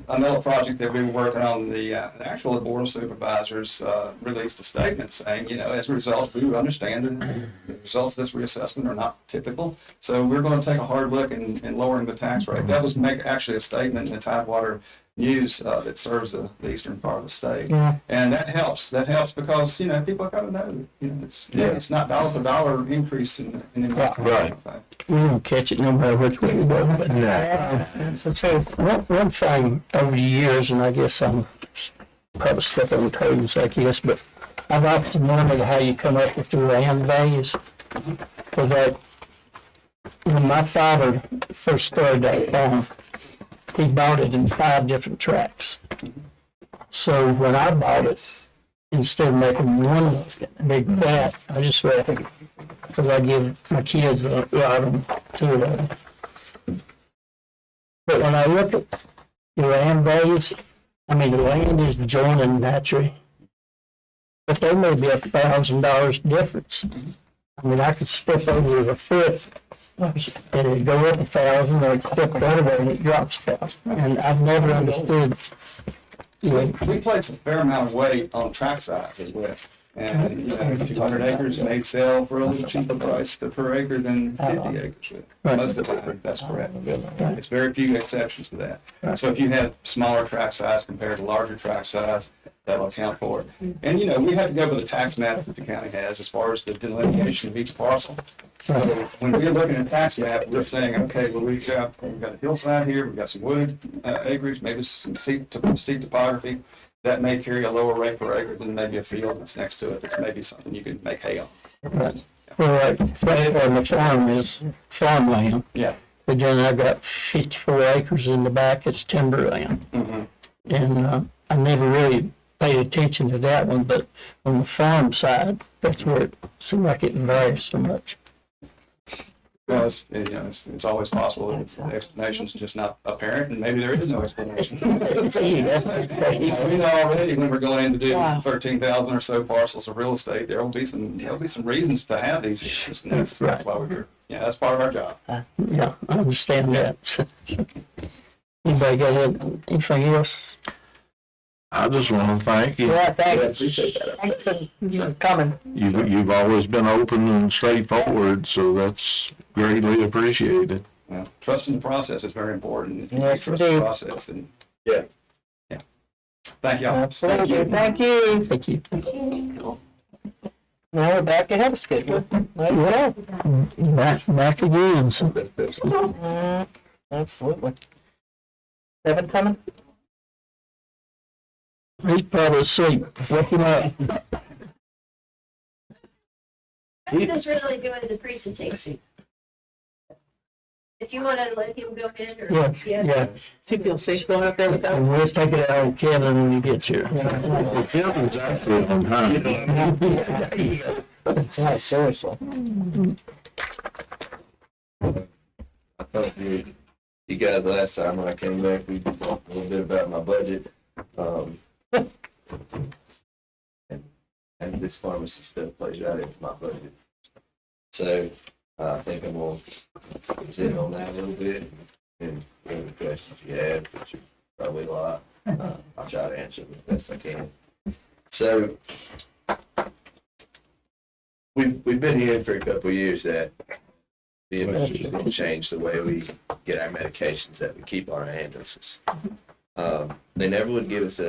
another project that we were working on, the actual Board of Supervisors released a statement saying, as a result, we understand the results of this reassessment are not typical, so we're going to take a hard look in lowering the tax rate. That was actually a statement in the Tidewater news that serves the eastern part of the state. Yeah. And that helps because, people gotta know that, it's not dollar for dollar increase in the Right. We don't catch it no matter which way we go, but. That's the truth. One thing over the years, and I guess I'm probably stepping on toes, I guess, but I've often wondered how you come up with the land values. Because when my father first started that farm, he bought it in 5 different tracts. So when I bought it, instead of making one big plat, I just read it, because I give my kids a lot of them, 2 of them. But when I look at the land values, I mean, the land is joining naturally, but there may be $1,000 difference. I mean, I could step over a foot and it go up 1,000, or step the other way and it drops 1,000. And I've never understood, We place a fair amount of weight on tract size as well. And, 200 acres may sell for a little cheaper price per acre than 50 acres. Most of the time, that's correct. It's very few exceptions to that. So if you have smaller tract size compared to larger tract size, that'll account for it. And, we have to go by the tax maps that the county has as far as the delineation of each parcel. So when we're looking at a tax map, we're saying, okay, well, we've got a hillside here, we've got some wooded acreage, maybe some steep topography. That may carry a lower rate per acre than maybe a field that's next to it. That's maybe something you can make hay on. well, like, the farm is farmland. Yeah. But then I've got 54 acres in the back, it's timberland. And I never really paid attention to that one, but on the farm side, that's where it seems like it varies so much. Well, it's always possible that the explanation's just not apparent, and maybe there is no explanation. We know already when we're going in to do 13,000 or so parcels of real estate, there'll be some reasons to have these issues, and that's why we're here. Yeah, that's part of our job. Yeah, I understand that. Anybody got anything else? I just want to thank you. Yeah, thanks. Thanks for coming. You've always been open and straightforward, so that's greatly appreciated. Well, trust in the process is very important. If you Yes, trust the indeed. process, then Yeah. thank y'all. Absolutely. Thank you. Thank you. Now we're back ahead of schedule. Yeah, back again. Absolutely. Evan coming? He's probably asleep. Wake him up. I'm just really doing the presentation. If you want to let him go ahead or. Yeah. So you feel safe going up there without? And we'll take it out of Kevin when he gets here. Kevin's actually on time. Yeah, seriously. I told you guys last time when I came back, we talked a little bit about my budget. And this pharmacy stuff plays right into my budget. So I think I'm going to sit on that a little bit, and any questions you have, which are probably a lot, I'll try to answer them the best I can. So we've been hearing for a couple of years that the industry is going to change the way we get our medications that we keep on our ambulances. They never would give us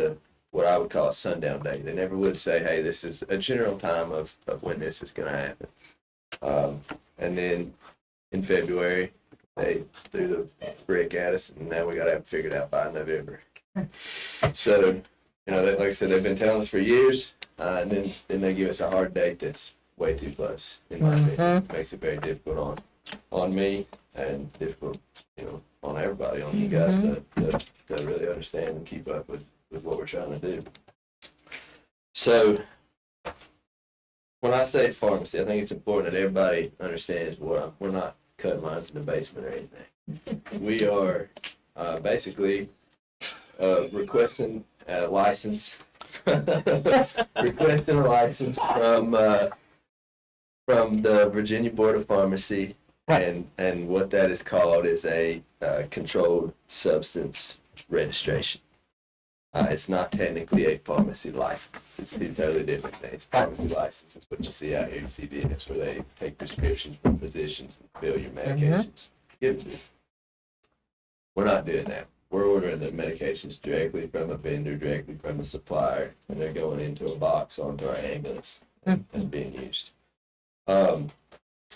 what I would call a sundown date. They never would say, hey, this is a general time of when this is going to happen. And then in February, they threw the brick at us, and now we got to have it figured out by November. So, like I said, they've been telling us for years, and then they give us a hard date that's way too close, in my opinion. It makes it very difficult on me and difficult, on everybody, on you guys to really understand and keep up with what we're trying to do. So when I say pharmacy, I think it's important that everybody understands we're not cutting lines in the basement or anything. We are basically requesting a license from the Virginia Board of Pharmacy, and what that is called is a controlled substance registration. It's not technically a pharmacy license. It's two totally different things. Pharmacy license is what you see out here. You see it's where they take prescriptions from physicians and fill your medications. Give it to you. We're not doing that. We're ordering the medications directly from a vendor, directly from the supplier, and they're going into a box onto our ambulance and being used.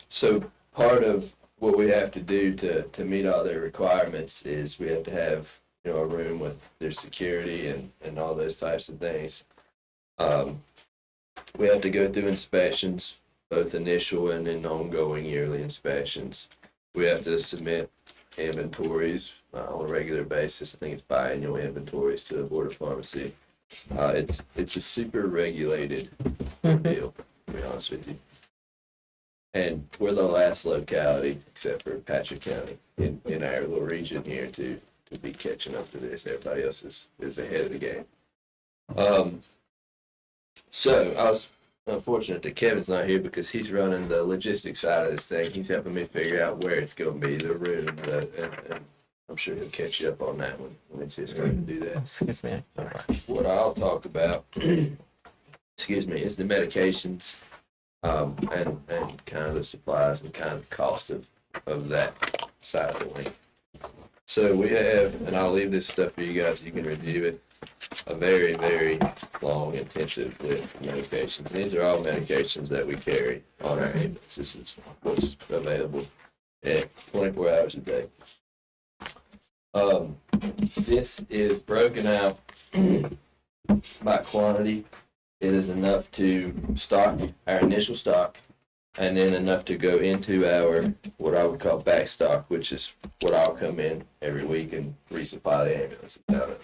So part of what we have to do to meet all their requirements is we have to have, you know, a room with their security and all those types of things. We have to go through inspections, both initial and then ongoing yearly inspections. We have to submit inventories on a regular basis. I think it's biannual inventories to the Board of Pharmacy. It's a super regulated deal, to be honest with you. And we're the last locality, except for Patrick County, in our little region here to be catching up to this. Everybody else is ahead of the game. So I was unfortunate that Kevin's not here because he's running the logistics side of this thing. He's helping me figure out where it's going to be, the room, and I'm sure he'll catch you up on that when it's his turn to do that. Excuse me. What I'll talk about, excuse me, is the medications, and kind of the supplies and kind of cost of that side of the link. So we have, and I'll leave this stuff for you guys, you can review it, a very, very long, intensive list of medications. These are all medications that we carry on our ambulance. This is what's available at 24 hours a day. This is broken out by quantity. It is enough to stock our initial stock, and then enough to go into our, what I would call back stock, which is what I'll come in every week and resupply the ambulances out of.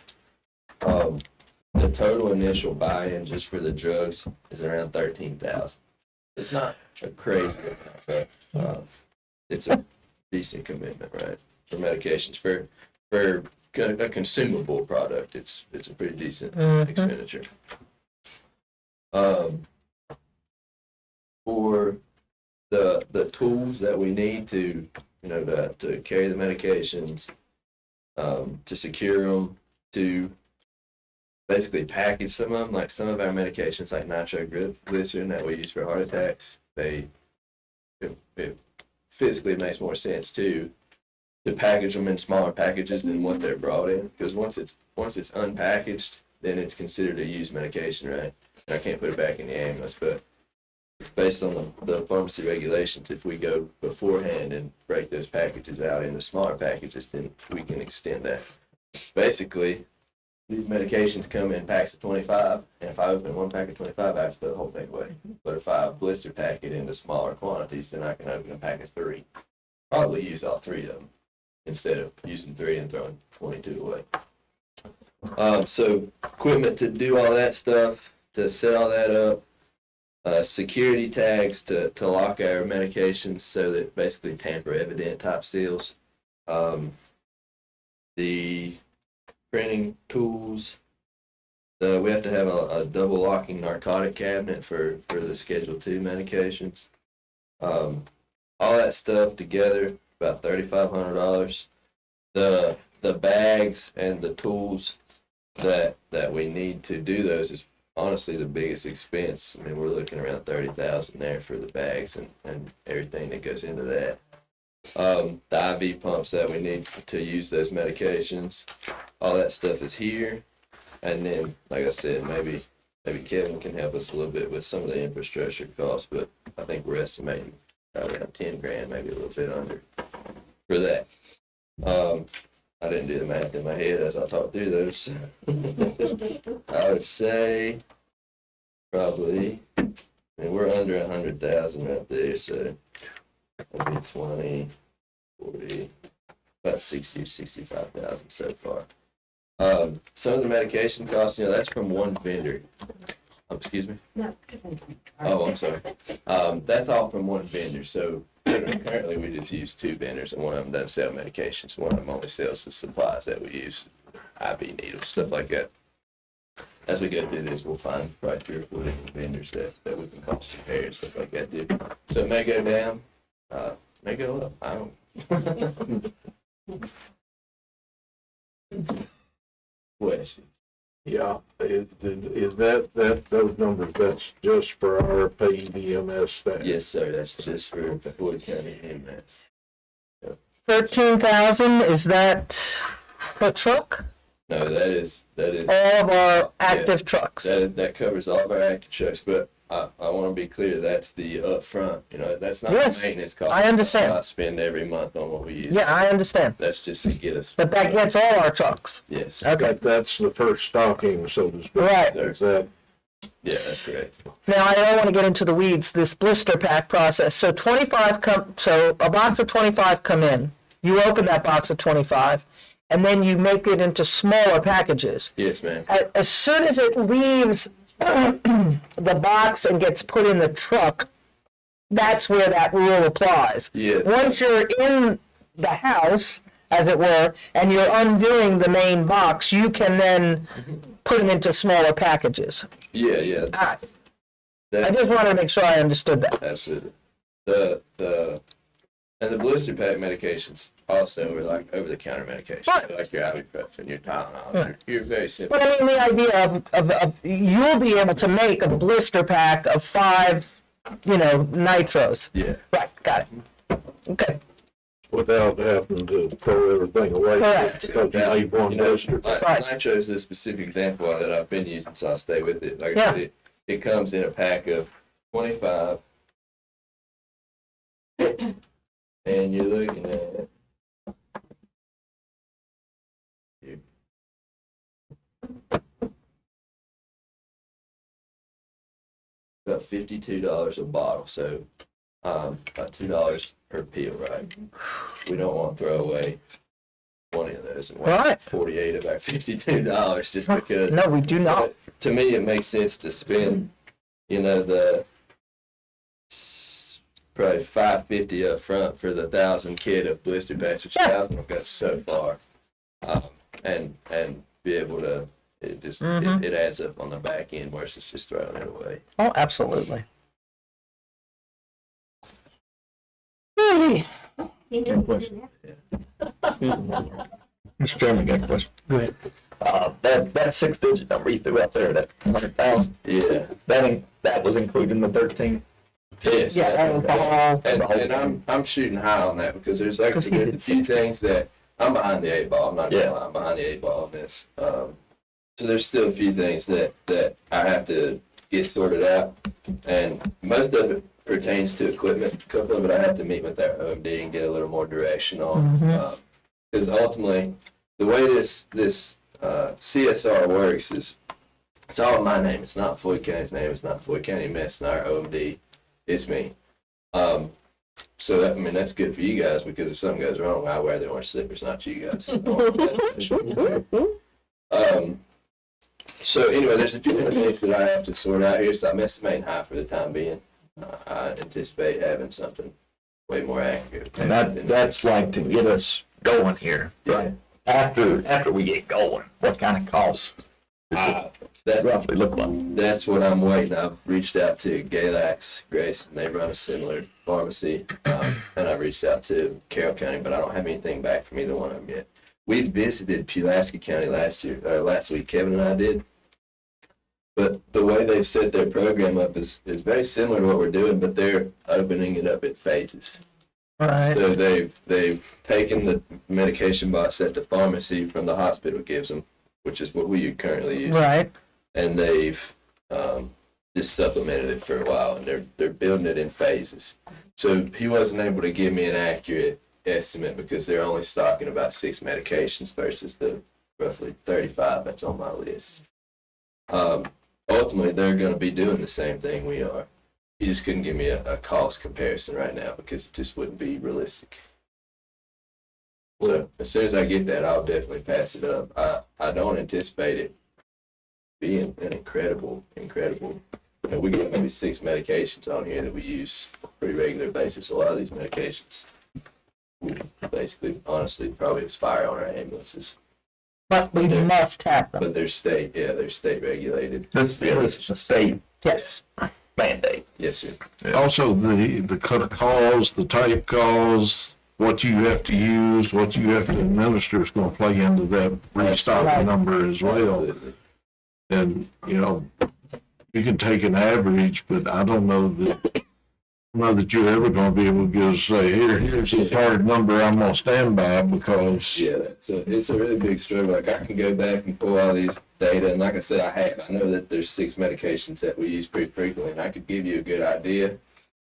The total initial buy-in just for the drugs is around $13,000. It's not a crazy amount, but it's a decent commitment, right? For medications, for a consumable product, it's a pretty decent expenditure. For the tools that we need to, you know, to carry the medications, to secure them, to basically package some of them, like some of our medications, like nitroglycerin that we use for heart attacks, it physically makes more sense to package them in smaller packages than what they're brought in, because once it's unpackaged, then it's considered a used medication, right? And I can't put it back in the ambulance, but based on the pharmacy regulations, if we go beforehand and break those packages out into smaller packages, then we can extend that. Basically, these medications come in packs of 25, and if I open one pack of 25, I have to throw the whole thing away. But if I blister pack it into smaller quantities, then I can open a pack of 3. Probably use all 3 of them instead of using 3 and throwing 22 away. So equipment to do all that stuff, to set all that up, security tags to lock our medications so that basically tamper evident type seals. The printing tools. We have to have a double locking narcotic cabinet for the Schedule II medications. All that stuff together, about $3,500. The bags and the tools that we need to do those is honestly the biggest expense. I mean, we're looking around $30,000 there for the bags and everything that goes into that. The IV pumps that we need to use those medications, all that stuff is here. And then, like I said, maybe Kevin can help us a little bit with some of the infrastructure costs, but I think we're estimating probably around $10,000, maybe a little bit under for that. I didn't do the math in my head as I talked through those. I would say probably, I mean, we're under 100,000 right there, so that'd be 20, 40, about 60 or 65,000 so far. Some of the medication costs, you know, that's from one vendor. Excuse me? No. Oh, I'm sorry. That's all from one vendor. So currently we just use 2 vendors, and one of them doesn't sell medications. One of them only sells the supplies that we use, IV needles, stuff like that. As we go through this, we'll find probably 3 or 4 different vendors that we can cost compare and stuff like that too. So it may go down, may go up. I don't. Question. Yeah, is that those numbers, that's just for our paid EMS staff? Yes, sir. That's just for Floyd County EMS. 13,000, is that per truck? No, that is All of our active trucks. that covers all of our active trucks. But I want to be clear. That's the upfront. You know, that's not Yes, the maintenance cost. I understand. I spend every month on what we use. Yeah, I understand. That's just to get us. But that gets all our trucks. Yes. Okay. That's the first stocking, so to speak. Right. Is that, Yeah, that's correct. Now, I don't want to get into the weeds, this blister pack process. So so a box of 25 come in. You open that box of 25, and then you make it into smaller packages. Yes, ma'am. As soon as it leaves the box and gets put in the truck, that's where that rule applies. Yeah. Once you're in the house, as it were, and you're undoing the main box, you can then put them into smaller packages. Yeah, yeah. I That, just wanted to make sure I understood that. absolutely. And the blister pack medications also are like over the counter medications, Right. like your ibuprofen, your Tylenol. Right. You're very simple. But I mean, the idea of you'll be able to make a blister pack of 5, nitros. Yeah. Right, got it. Okay. without having to throw everything away. Correct. Because you need one blister. Right. Nitro is a specific example that I've been using, so I'll stay with it. Like I Yeah. said, it comes in a pack of 25. And you're looking at about $52 a bottle, so about $2 per pill, right? We don't want to throw away 20 of those and waste Right. 48 of our $52 just because. No, we do not. To me, it makes sense to spend, the probably $550 up front for the 1,000 kit of blister packs, which Yeah. 1,000 will go so far, and be able to. It just Mhm. it adds up on the back end versus just throwing it away. Oh, absolutely. Mr. Chairman, got a question. Go ahead. That 6-digit number you threw out there, that 100,000, Yeah. that was included in the 13? Yes. Yeah, that was the whole. And I'm shooting high on that because there's Because actually he there's a did few 60. things that I'm behind the 8 ball. I'm not Yeah. gonna lie, I'm behind the 8 ball on this. So there's still a few things that I have to get sorted out, and most of it pertains to equipment. A couple of it I have to meet with our OMD and get a little more direction on. Because ultimately, the way this CSR works is it's all in my name. It's not Floyd County's name. It's not Floyd County Mess. It's not our OMD. It's me. So that's good for you guys because if something goes wrong, I wear the orange slippers, not you guys. So anyway, there's a few different things that I have to sort out here. So I'm estimating high for the time being. I anticipate having something way more accurate. And that's like to get us going here. Yeah. After we get going, what kind of costs does it That's roughly look like? That's what I'm waiting. I've reached out to Galax Grace, and they run a similar pharmacy. And I've reached out to Carroll County, but I don't have anything back from either one of them yet. We visited Pulaski County last week. Kevin and I did. But the way they've set their program up is very similar to what we're doing, but they're opening it up in phases. Right. So they've taken the medication box that the pharmacy from the hospital gives them, which is what we currently use, Right. and they've just supplemented it for a while, and they're building it in phases. So he wasn't able to give me an accurate estimate because they're only stocking about 6 medications versus the roughly 35 that's on my list. Ultimately, they're going to be doing the same thing we are. He just couldn't give me a cost comparison right now because it just wouldn't be realistic. So as soon as I get that, I'll definitely pass it up. I don't anticipate it being an incredible. We got maybe 6 medications on here that we use on a pretty regular basis. A lot of these medications will basically, honestly, probably expire on our ambulances. But we must have them. But they're state regulated. This is a state Yes. mandate. Yes, sir. Also, the cut calls, the type calls, what you have to use, what you have to administer is going to play into that restock Right. number as well. Absolutely. And, you can take an average, but I don't know that know that you're ever gonna be able to just say, here's a hard number I'm gonna stand by, because Yeah, it's a really big struggle. Like I can go back and pull all these data, and like I said, I know that there's 6 medications that we use pretty frequently, and I could give you a good idea.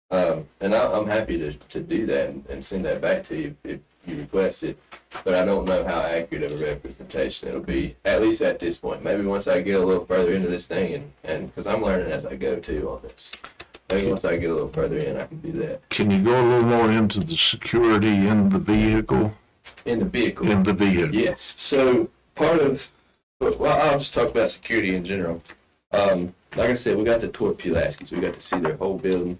And I'm happy to do that and send that back to you if you request it. But I don't know how accurate of a representation it'll be, at least at this point. Maybe once I get a little further into this thing, and because I'm learning as I go too on this. Maybe once I get a little further in, I can do that. can you go a little more into the security in the vehicle? In the vehicle. In the vehicle. Yes. So part of, well, I'll just talk about security in general. Like I said, we got the tour Pulaski's. We got to see their whole building,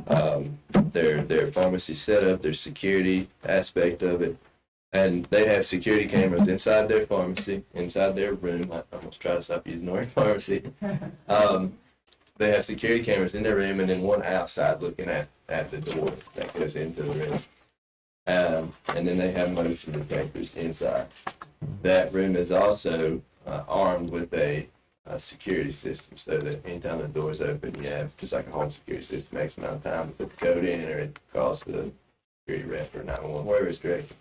their pharmacy setup, their security aspect of it, and they have security cameras inside their pharmacy, inside their room. I almost try to stop using the word pharmacy. They have security cameras in their room, and then one outside looking at the door that goes into the room. And then they have motion detectors inside. That room is also armed with a security system, so that anytime the door's open, you have just like a home security system, X amount of time to put the code in, or it calls the security rep or 911, wherever it's directed.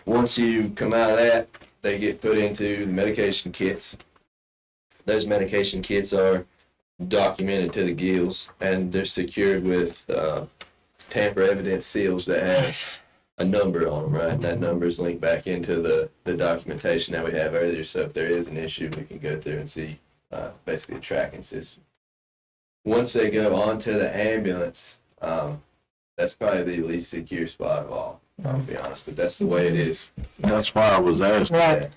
Once you come out of that, they get put into the medication kits. Those medication kits are documented to the gills, and they're secured with tamper evidence seals that have a number on them, right? And that number is linked back into the documentation that we have earlier. So if there is an issue, we can go through and see basically a tracking system. Once they go onto the ambulance, that's probably the least secure spot of all, I'll be honest, but that's the way it is. That's why I was asking. Right.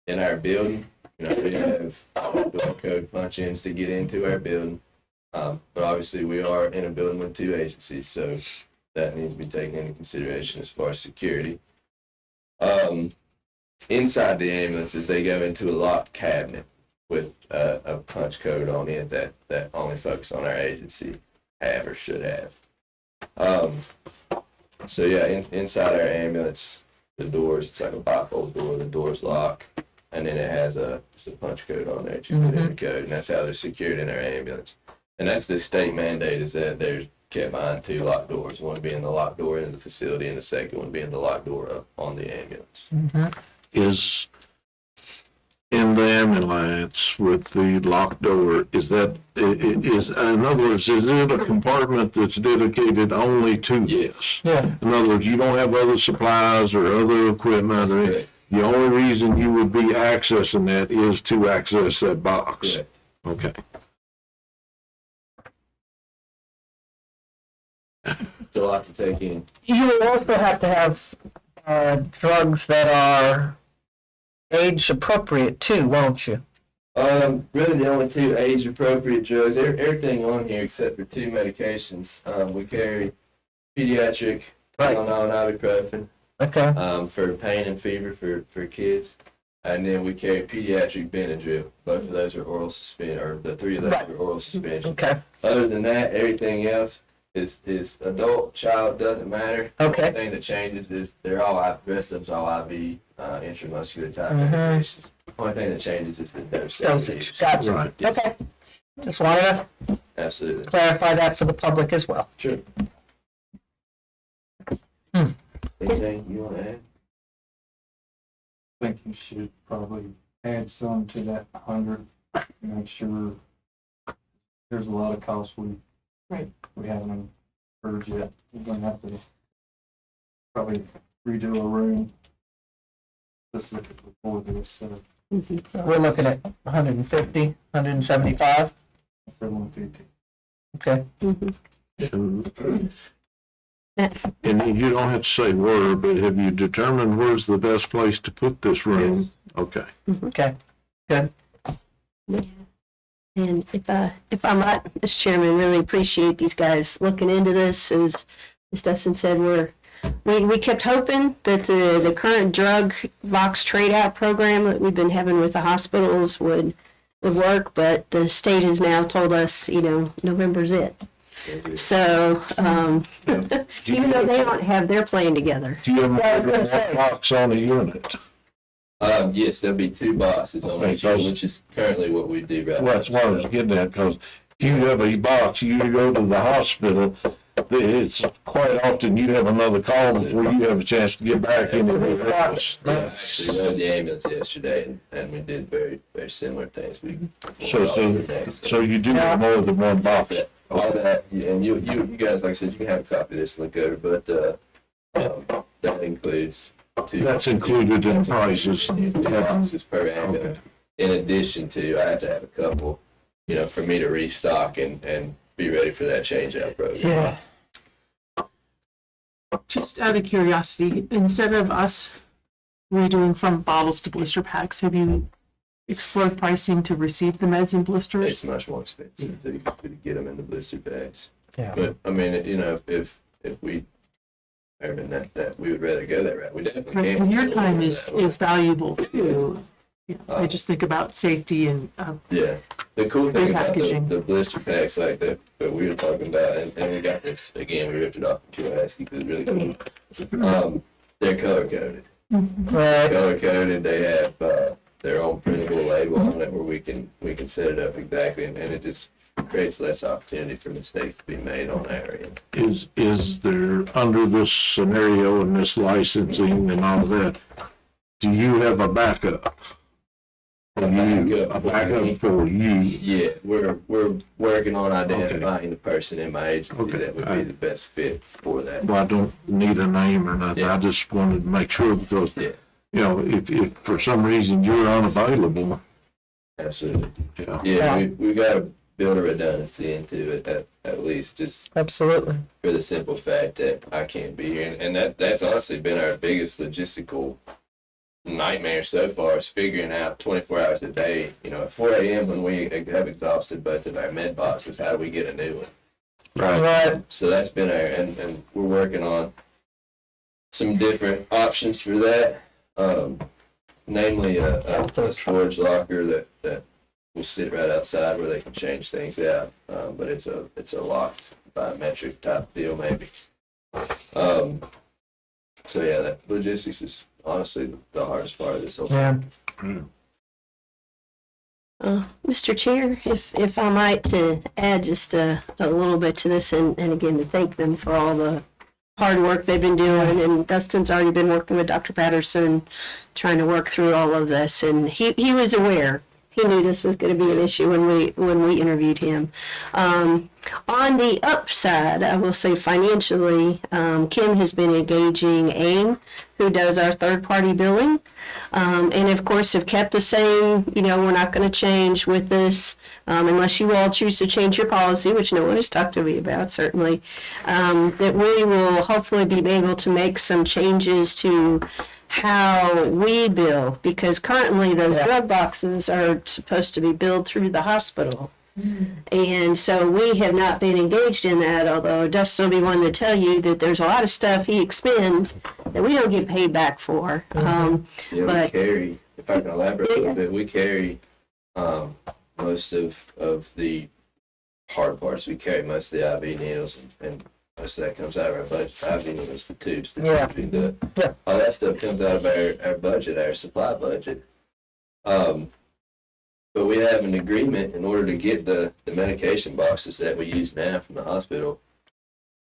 In our building, we have door code punch-ins to get into our building. But obviously we are in a building with 2 agencies, so that needs to be taken into consideration as far as security. Inside the ambulances, they go into a locked cabinet with a punch code on it that only folks on our agency have or should have. So yeah, inside our ambulance, the doors, it's like a bifold door, the door's locked, and then it has a punch code on there that you put in the code, and that's how they're secured in our ambulance. And that's the state mandate, is that they're kept behind 2 locked doors, one being the locked door into the facility and the second one being the locked door up on the ambulance. Is in the ambulance with the locked door, is that, is, in other words, is it a compartment that's dedicated only to this? Yeah. In other words, you don't have other supplies or other equipment or anything? Correct. The only reason you would be accessing that is to access that box? Correct. Okay. It's a lot to take in. You will also have to have drugs that are age appropriate too, won't you? Really the only 2 age appropriate drugs, everything on here except for 2 medications. We carry pediatric Tylenol and ibuprofen Okay. for pain and fever for kids. And then we carry pediatric Benadryl. Both of those are oral suspension, or the 3 of those are oral suspension. Okay. Other than that, everything else is adult, child, doesn't matter. Okay. The only thing that changes is they're all, the rest of them's all IV, intramuscular type medications. Only thing that changes is the Dosage. Gotcha. Right. Okay. Just wanted to Absolutely. clarify that for the public as well. Sure. Anything you want to add? I think you should probably add some to that 100. Make sure there's a lot of costs we haven't incurred yet. We're gonna have to probably redo a room specifically for this. So So we're looking at 150, 175. 150. Okay. And you don't have to say where, but have you determined where's the best place to put this room? Okay. Okay. Good. And if I might, Mr. Chairman, really appreciate these guys looking into this. As Dustin said, we kept hoping that the current drug box trade out program that we've been having with the hospitals would work, but the state has now told us, November's it. So, even though they don't have their plan together. Do you I was gonna have say. a box on a unit? Yes, there'll be 2 boxes on each, which is currently what we do right now. Well, that's what I was getting at, because you have a box, you go to the hospital, it's quite often you have another call before you have a chance to get back into the office. Yeah, actually rode the ambulance yesterday, and we did very, very similar things. So you do have more than one box. All that, and you guys, like I said, you can have a copy of this to look over, but that includes two. That's included in prices. Two boxes per ambulance. In addition to, I have to have a couple, for me to restock and be ready for that change out program. Yeah. Just out of curiosity, instead of us redoing from bottles to blister packs, have you explored pricing to receive the meds in blisters? It's much more expensive to get them in the blister bags. Yeah. But I mean, if we, I mean that we would rather go that route. We definitely Right, can. and your time go is that way. valuable too. I just think about safety and Yeah, the cool thing about Repackaging. the blister packs like that we were talking about, and we got this again. We ripped it off from QSC because it's really cool. They're color coded. Right. Color coded. They have their own printable label on it where we can set it up exactly, and it just creates less opportunity for mistakes to be made on our end. Is there, under this scenario and this licensing and all that, do you have a backup? A backup for you? Yeah, we're working on identifying the person in my agency that would be the best fit for that. Well, I don't need a name or nothing. I just wanted to make sure because, Yeah. If for some reason you're unavailable, Absolutely. yeah. Yeah, we got to build a redundancy into it at least, just Absolutely. for the simple fact that I can't be here, and that's honestly been our biggest logistical nightmare so far, is figuring out 24 hours a day. At 4 a.m. when we have exhausted both of our med boxes, how do we get a new one? Right. So that's been our, and we're working on some different options for that. Namely a storage locker that will sit right outside where they can change things out. But it's a locked biometric type deal maybe. So yeah, that logistics is honestly the hardest part of this whole thing. Yeah. Mr. Chair, if I might to add just a little bit to this, and again, to thank them for all the hard work they've been doing, and Dustin's already been working with Dr. Patterson, trying to work through all of this, and he was aware. He knew this was going to be an issue when we interviewed him. On the upside, I will say financially, Kim has been engaging AIM, who does our third-party billing, and of course have kept the same, we're not going to change with this unless you all choose to change your policy, which no one has talked to me about, certainly, that we will hopefully be able to make some changes to how we bill, because currently those drug boxes are supposed to be billed through the hospital. And so we have not been engaged in that, although Dustin will be one to tell you that there's a lot of stuff he expends that we don't get paid back for. Yeah, we But- carry, if I can elaborate a little bit, we carry most of the hard parts. We carry most of the IV needles, and most of that comes out of our budget. IV needles, the tubes, all that stuff comes out of our budget, our supply budget. But we have an agreement in order to get the medication boxes that we use now from the hospital.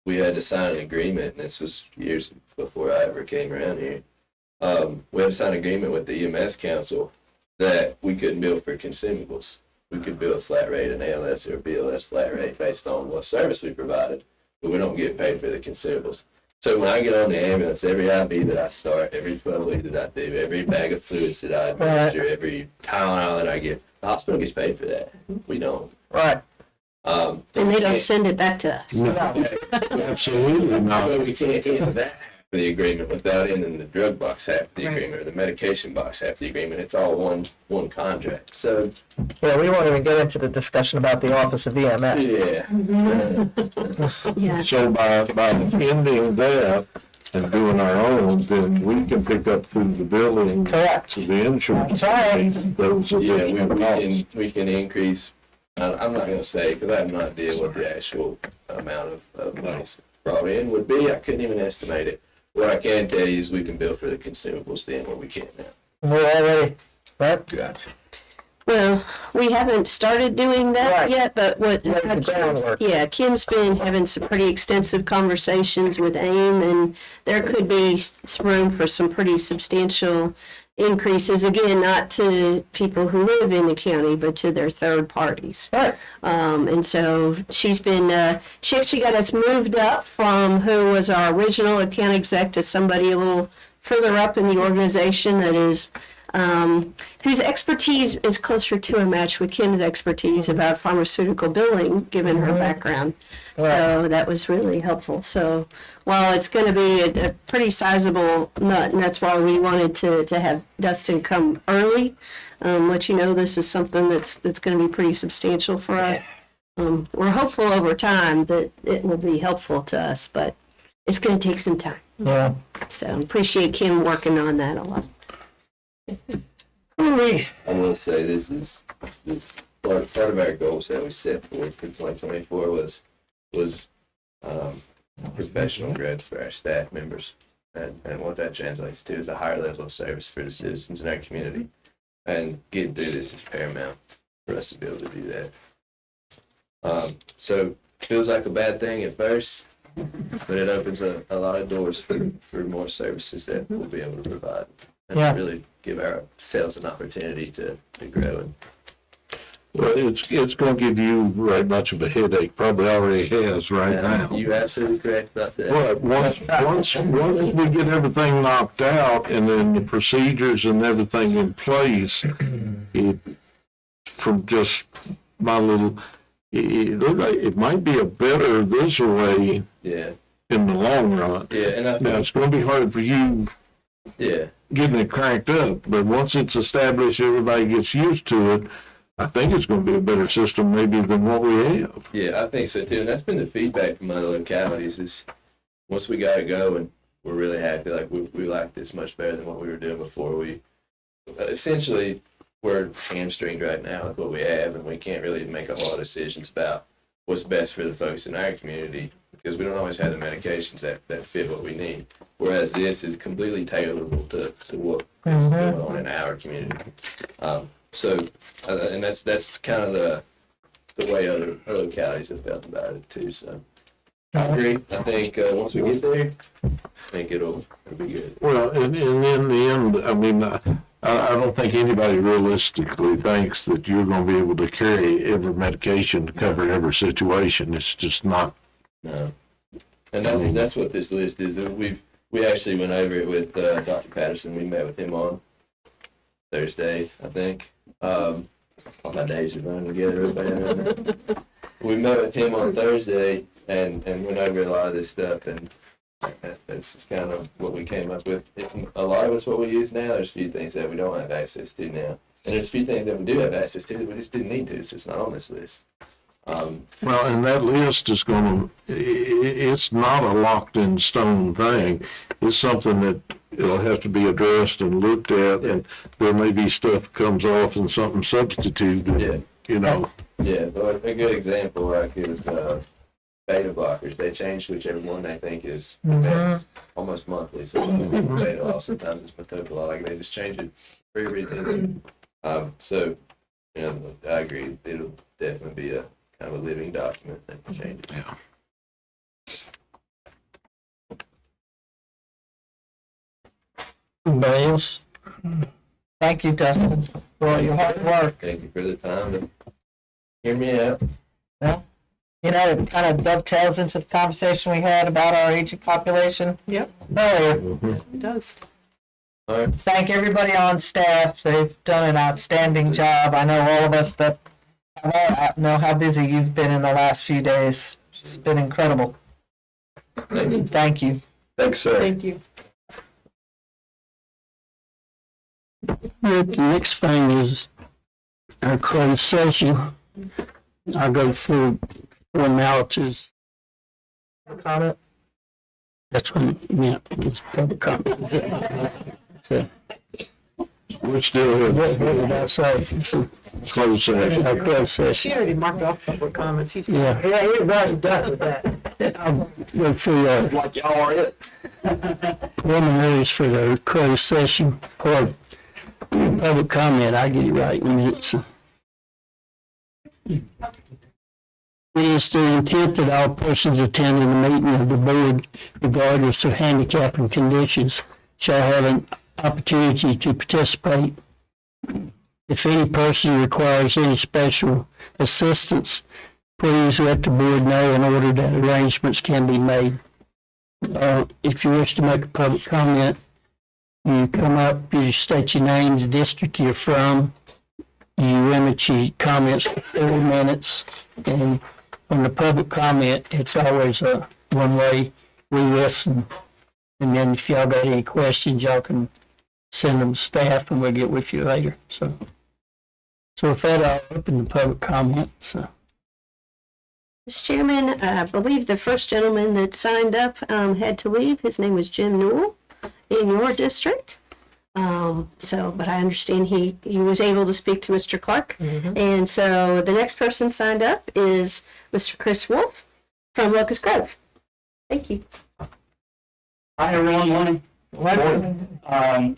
We had to sign an agreement, and this was years before I ever came around here. We had to sign an agreement with the EMS council that we couldn't bill for consumables. We could bill a flat rate, an ALS or a BLS flat rate based on what service we provided, but we don't get paid for the consumables. So when I get on the ambulance, every IV that I start, every 12 lead that I do, every bag of fluids that I administer, every Tylenol that I get, the hospital gets paid for that. We don't. Right. And they don't send it back to us. Absolutely not. But we can't end that for the agreement without ending the drug box half the agreement or the medication box half the agreement. It's all one contract. So Yeah, we won't even get into the discussion about the Office of EMS. yeah. Yeah. So by ending that and doing our own, then we can pick up through the billing Correct. to the insurance. That's right. company, those Yeah, additional costs. we can increase. I'm not going to say because I have no idea what the actual amount of money brought in would be. I couldn't even estimate it. What I can tell you is we can bill for the consumables being where we can now. We're already, right? Gotcha. Well, we haven't started doing that Right. yet, but what, Lay the groundwork. yeah, Kim's been having some pretty extensive conversations with AIM, and there could be room for some pretty substantial increases, again, not to people who live in the county, but to their third parties. Right. And so she's been, she actually got us moved up from who was our original account exec to somebody a little further up in the organization that is, whose expertise is closer to a match with Kim's expertise about pharmaceutical billing, given her background. So that was really helpful. So while it's going to be a pretty sizable nut, and that's why we wanted to have Dustin come early, let you know this is something that's going to be pretty substantial for us. We're hopeful over time that it will be helpful to us, but it's going to take some time. Yeah. So appreciate Kim working on that a lot. I will say this part of our goals that we set for 2024 was professional growth for our staff members, and what that translates to is a higher level of service for the citizens in our community, and getting through this is paramount for us to be able to do that. So feels like a bad thing at first, but it opens a lot of doors for more services that we'll be able to provide, and Yeah. really give ourselves an opportunity to grow. And Well, it's going to give you right much of a headache, probably already has right now. you're absolutely correct about that. But once we get everything knocked out and then the procedures and everything in place, from just my little, it looked like it might be a better this way Yeah, in the long run. yeah, and Now, it's going to be hard for you yeah, getting it cranked up, but once it's established, everybody gets used to it, I think it's going to be a better system maybe than what we have. yeah, I think so too. And that's been the feedback from other localities is once we got it going, we're really happy. Like we like this much better than what we were doing before. We essentially we're hamstringed right now with what we have, and we can't really make a lot of decisions about what's best for the folks in our community because we don't always have the medications that fit what we need. Whereas this is completely tailorable to what is going on in our community. And that's kind of the way other localities have felt about it too. So I agree. I think once we get there, I think it'll be good. Well, and in the end, I mean, I don't think anybody realistically thinks that you're going to be able to carry every medication to cover every situation. It's just not. No, and that's what this list is. We actually went over it with Dr. Patterson. We met with him on Thursday, I think. My days are running together. We met with him on Thursday and went over a lot of this stuff, and that's kind of what we came up with. A lot of it's what we use now. There's a few things that we don't have access to now, and there's a few things that we do have access to that we just didn't need to. So it's not on this list. Well, and that list is going to, it's not a locked in stone thing. It's something that it'll have to be addressed and looked at, and there may be stuff comes off and something substituted, Yeah. you know. Yeah, but a good example like is beta blockers. They change whichever one they think is the best almost monthly. So it's beta law, sometimes it's metoprolol. Like they just change it very routinely. So you know, I agree. It'll definitely be a kind of a living document that changes. Yeah. Anybody else? Thank you, Dustin, for all your hard work. Thank you for the time to hear me out. You know, it kind of dovetails into the conversation we had about our aging population Yep, earlier. it does. All right. Thank everybody on staff. They've done an outstanding job. I know all of us that know how busy you've been in the last few days. It's been incredible. Thank you. Thanks, sir. Thank you. The next thing is our closed session. I'll go through formalities. Comment? That's what it meant. It's public comment. So, We still what have did I say? It's a closed session. closed She session. already marked off public comments. He's Yeah. Yeah, you're right, done with that. I'll go through Like y'all are it. preliminaries for the closed session or public comment. I'll get it right in a minute. So, It is the intent that all persons attending the meeting of the board, regardless of handicap and conditions, shall have an opportunity to participate. If any person requires any special assistance, please let the board know in order that arrangements can be made. If you wish to make a public comment, you come up, you state your name, the district you're from, you limit your comments to 4 minutes, and on the public comment, it's always a one-way. We listen, and then if y'all got any questions, y'all can send them to staff, and we'll get with you later. So with that, I'll open the public comment. So. Mr. Chairman, I believe the first gentleman that signed up had to leave. His name was Jim Newell in your district. But I understand he was able to speak to Mr. Clark. And so the next person signed up is Mr. Chris Wolf from Locust Grove. Thank you. Hi, everyone. Morning.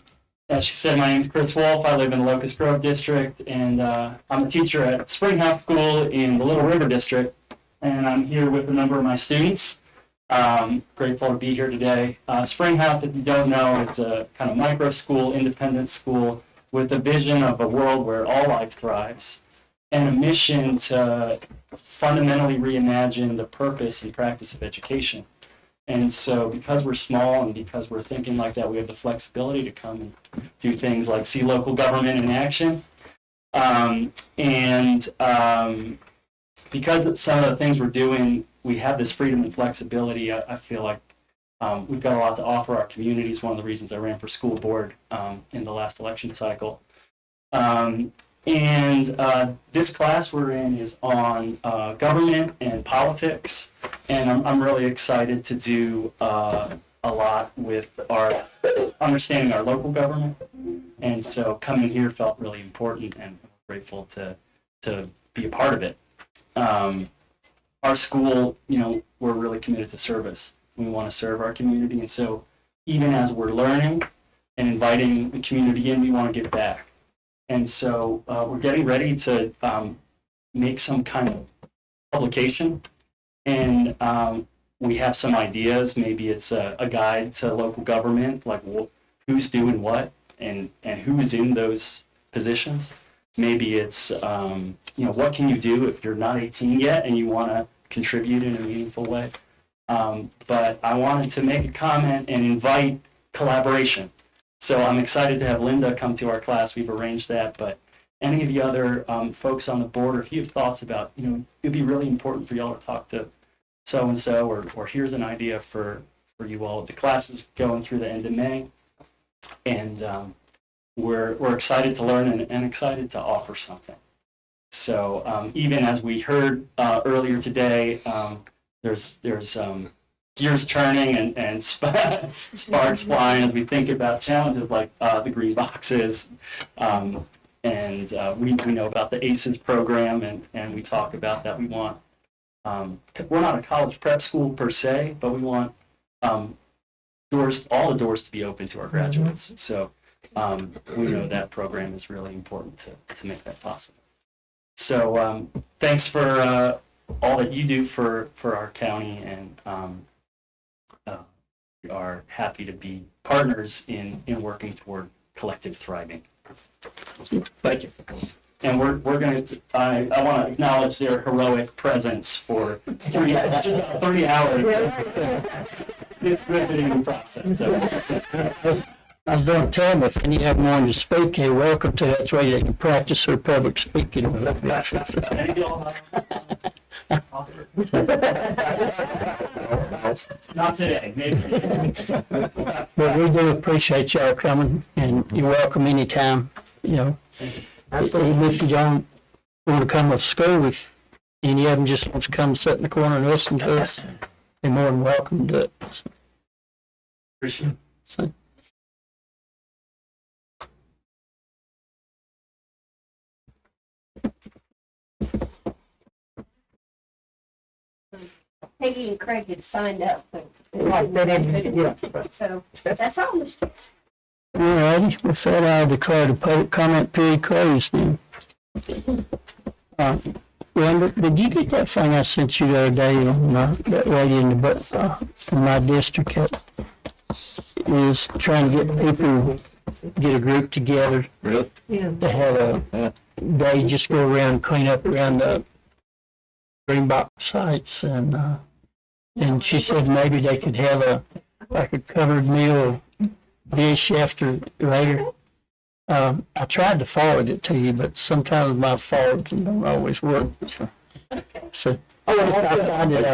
As she said, my name is Chris Wolf. I live in the Locust Grove district, and I'm a teacher at Springhouse School in the Little River district, and I'm here with a number of my students. Grateful to be here today. Springhouse, if you don't know, is a kind of micro school, independent school with a vision of a world where all life thrives and a mission to fundamentally reimagine the purpose and practice of education. And so because we're small and because we're thinking like that, we have the flexibility to come and do things like see local government in action. Because of some of the things we're doing, we have this freedom and flexibility. I feel like we've got a lot to offer our communities. One of the reasons I ran for school board in the last election cycle. This class we're in is on government and politics, and I'm really excited to do a lot with our understanding our local government. And so coming here felt really important, and I'm grateful to be a part of it. Our school, we're really committed to service. We want to serve our community, and so even as we're learning and inviting the community in, we want to give back. And so we're getting ready to make some kind of publication, and we have some ideas. Maybe it's a guide to local government, like who's doing what and who's in those positions. Maybe it's, what can you do if you're not 18 yet and you want to contribute in a meaningful way. But I wanted to make a comment and invite collaboration. So I'm excited to have Linda come to our class. We've arranged that, but any of the other folks on the board, or if you have thoughts about, it'd be really important for y'all to talk to so-and-so, or here's an idea for you all. The class is going through the end of May, and we're excited to learn and excited to offer something. So even as we heard earlier today, there's gears turning and sparks flying as we think about challenges like the green boxes. We know about the ACES program, and we talk about that. We want, we're not a college prep school per se, but we want all the doors to be open to our graduates. So we know that program is really important to make that possible. So thanks for all that you do for our county, and we are happy to be partners in working toward collective thriving. Thank you. And we're going to, I want to acknowledge their heroic presence for 30 hours. This riveting process. So. I was going to tell them if any of them wanted to speak, they're welcome to. That's why they can practice their public speaking. Not today, maybe. But we do appreciate y'all coming, and you're welcome anytime. Absolutely. Even if you don't want to come to school, if any of them just want to come sit in the corner and listen to us, they're more than welcome to do it. So. Appreciate it. So. Peggy and Craig had signed up. So that's all. All righty, with that, I'll declare the public comment period closed then. Well, did you get that thing I sent you the other day on that lady in my district that is trying to get people, get a group together Really? to have they just go around and clean up around the green box sites and she said maybe they could have like a covered meal dish after later. I tried to forward it to you, but sometimes my forwards don't always work. So if I find it,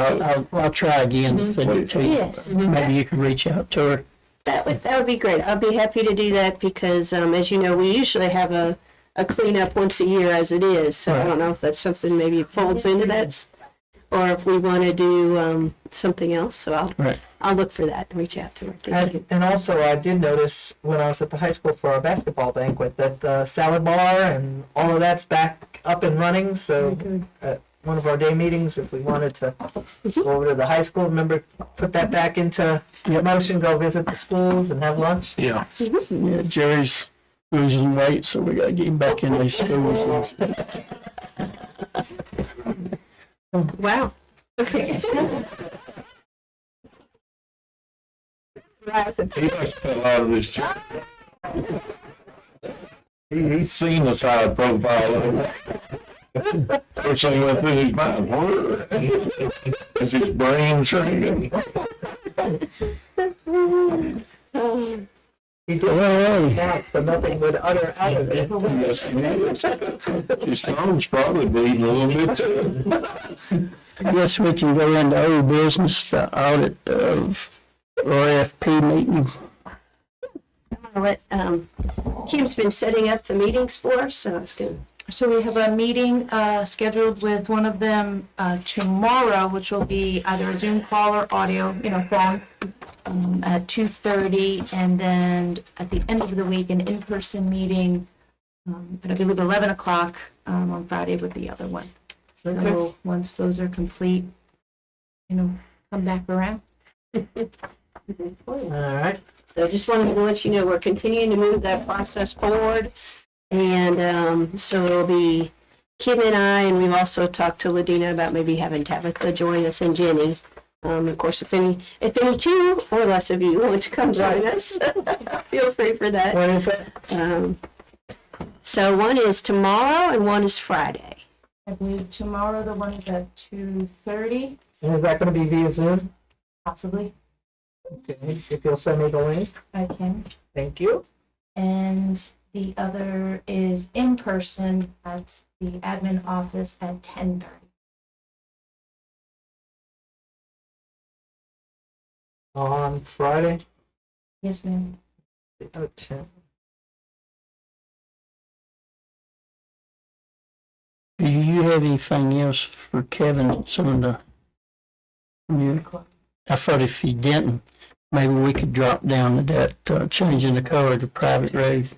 I'll try again to send it to you. Yes. Maybe you can reach out to her. That would be great. I'll be happy to do that because, as you know, we usually have a cleanup once a year as it is. So I don't know if that's something maybe folds into that, or if we want to do something else. So I'll look for that and reach out to her. Thank you. And also, I did notice when I was at the high school for our basketball banquet that the salad bar and all of that's back up and running. So at one of our day meetings, if we wanted to go over to the high school, remember, put that back into motion, go visit the schools and have lunch. Yeah. Yeah, Jerry's losing weight, so we got to get him back in these schools. Wow. Okay. He likes to put a lot of his chicken. He's seen the side profile of it. First thing went through his mind, what? Is his brain shrinking? He did that, so nothing would utter out of it. Yes, he is. His thumb's probably bleeding a little bit too. I guess we can go into old business, the audit of RFP meeting. I'll let, Kim's been setting up the meetings for us, so it's good. So we have a meeting scheduled with one of them tomorrow, which will be either a Zoom call or audio, phone, at 2:30, and then at the end of the week, an in-person meeting at, I believe, 11 o'clock on Friday with the other one. So once those are complete, come back around. All right. So just wanted to let you know we're continuing to move that process forward. And so it'll be Kim and I, and we've also talked to Ladina about maybe having Tabitha join us and Jenny. Of course, if any two or less of you want to come join us, feel free for that. When is it? So one is tomorrow and one is Friday. I believe tomorrow the one is at 2:30, And is that going to be via Zoom? possibly. Okay. If you'll send me the link. I can. Thank you. And the other is in person at the admin office at 10:30. On Friday. Yes, ma'am. Oh, 10. Do you have anything else for Kevin that's on the I thought if he didn't, maybe we could drop down to that changing the color to private roads.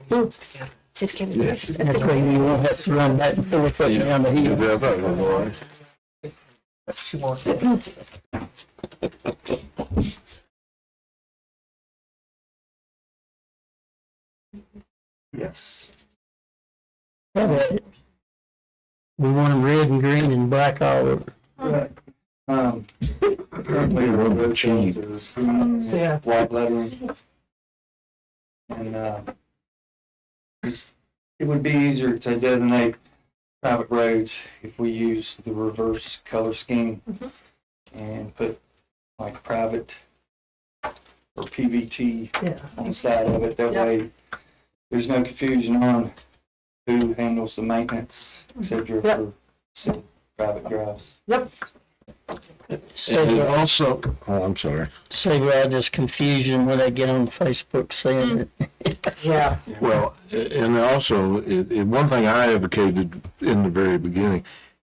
Since Kim. Yes. That way you won't have to run back and forth up and down the hill. Yeah, that was all right. She wants Yes. Have at it. We want them red and green and black all over. Right. Currently, You're we're cheap. Yeah. white lettering. And, it would be easier to designate private roads if we use the reverse color scheme and put like private or PVT on the side of it. That way, there's no confusion on who handles the maintenance, etc. for city private drives. Yep. And Save it also, I'm sorry. all this confusion when they get on Facebook saying it. Yeah. Well, and also, one thing I advocated in the very beginning,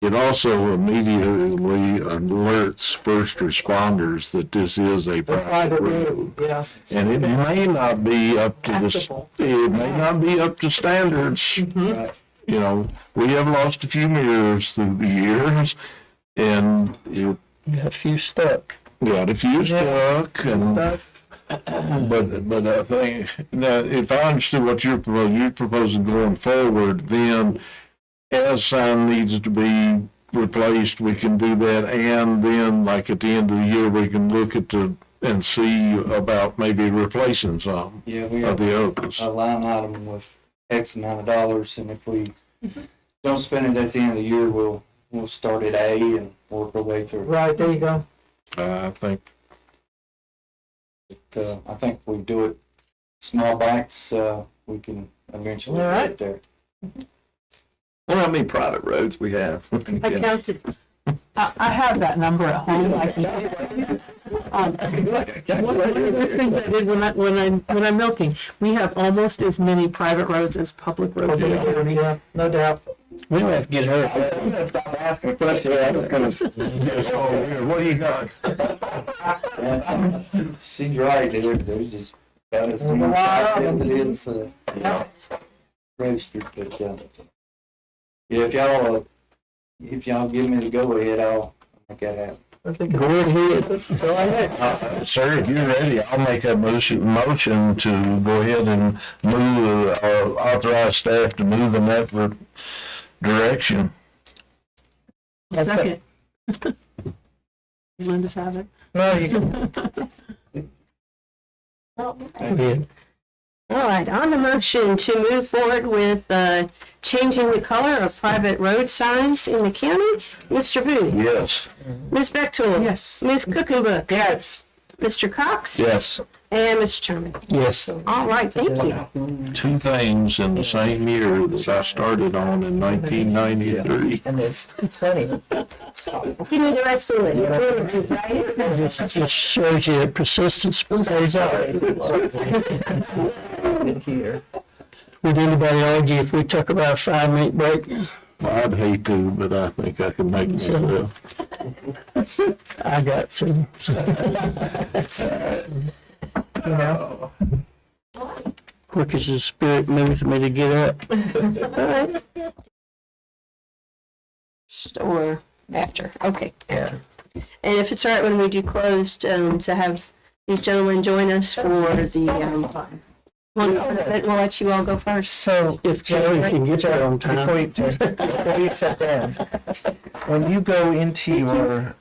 it also immediately alerts first responders that this is a private road. Yeah. And it may not be up to Acceptable. it may not be up to standards. Right. You know, we have lost a few mirrors through the years, and you Got a few stuck. got a few stuck, and but I think that if I understood what you're proposing going forward, then as sign needs to be replaced, we can do that. And then like at the end of the year, we can look at and see about maybe replacing some Yeah, we of have the others. a line item with X amount of dollars, and if we don't spend it at the end of the year, we'll start at A and work our way through. Right, there you go. I think, I think if we do it small bites, we can eventually All right. get there. I wonder how many private roads we have. I counted. I have that number at home. I can. One of the things I did when I'm milking, we have almost as many private roads as public roads. Yeah, no doubt. We don't have to get hurt. I'm gonna stop asking a question. I'm just gonna. what do you got? She's right, they're just about as many lot of as it is registered, but yeah, if y'all give me the go ahead, I'll make that happen. Go ahead. Go ahead. Sir, if you're ready, I'll make a motion to go ahead and move, or authorize staff to move in that direction. Second. You want to have it? No, you can. All right, on the motion to move forward with changing the color of private road signs in the county, Mr. Booth, Yes. Ms. Bechtold, Yes. Ms. Cookenbook, Yes. Mr. Cox, Yes. and Mr. Chairman. Yes. All right, thank you. Two things in the same year that I started on in 1993. And there's plenty. Give me the rest of it, right? It just shows you that persistence pays off. In here. Would anybody argue if we took about a 5-minute break? I'd hate to, but I think I can make it well. I got to. You know? Quick as the spirit moves me to get up. All right. Or after, okay. Yeah. And if it's all right when we do closed, to have these gentlemen join us for the, we'll let you all go first. So, If Jerry can get there on time. before you shut down, when you go into your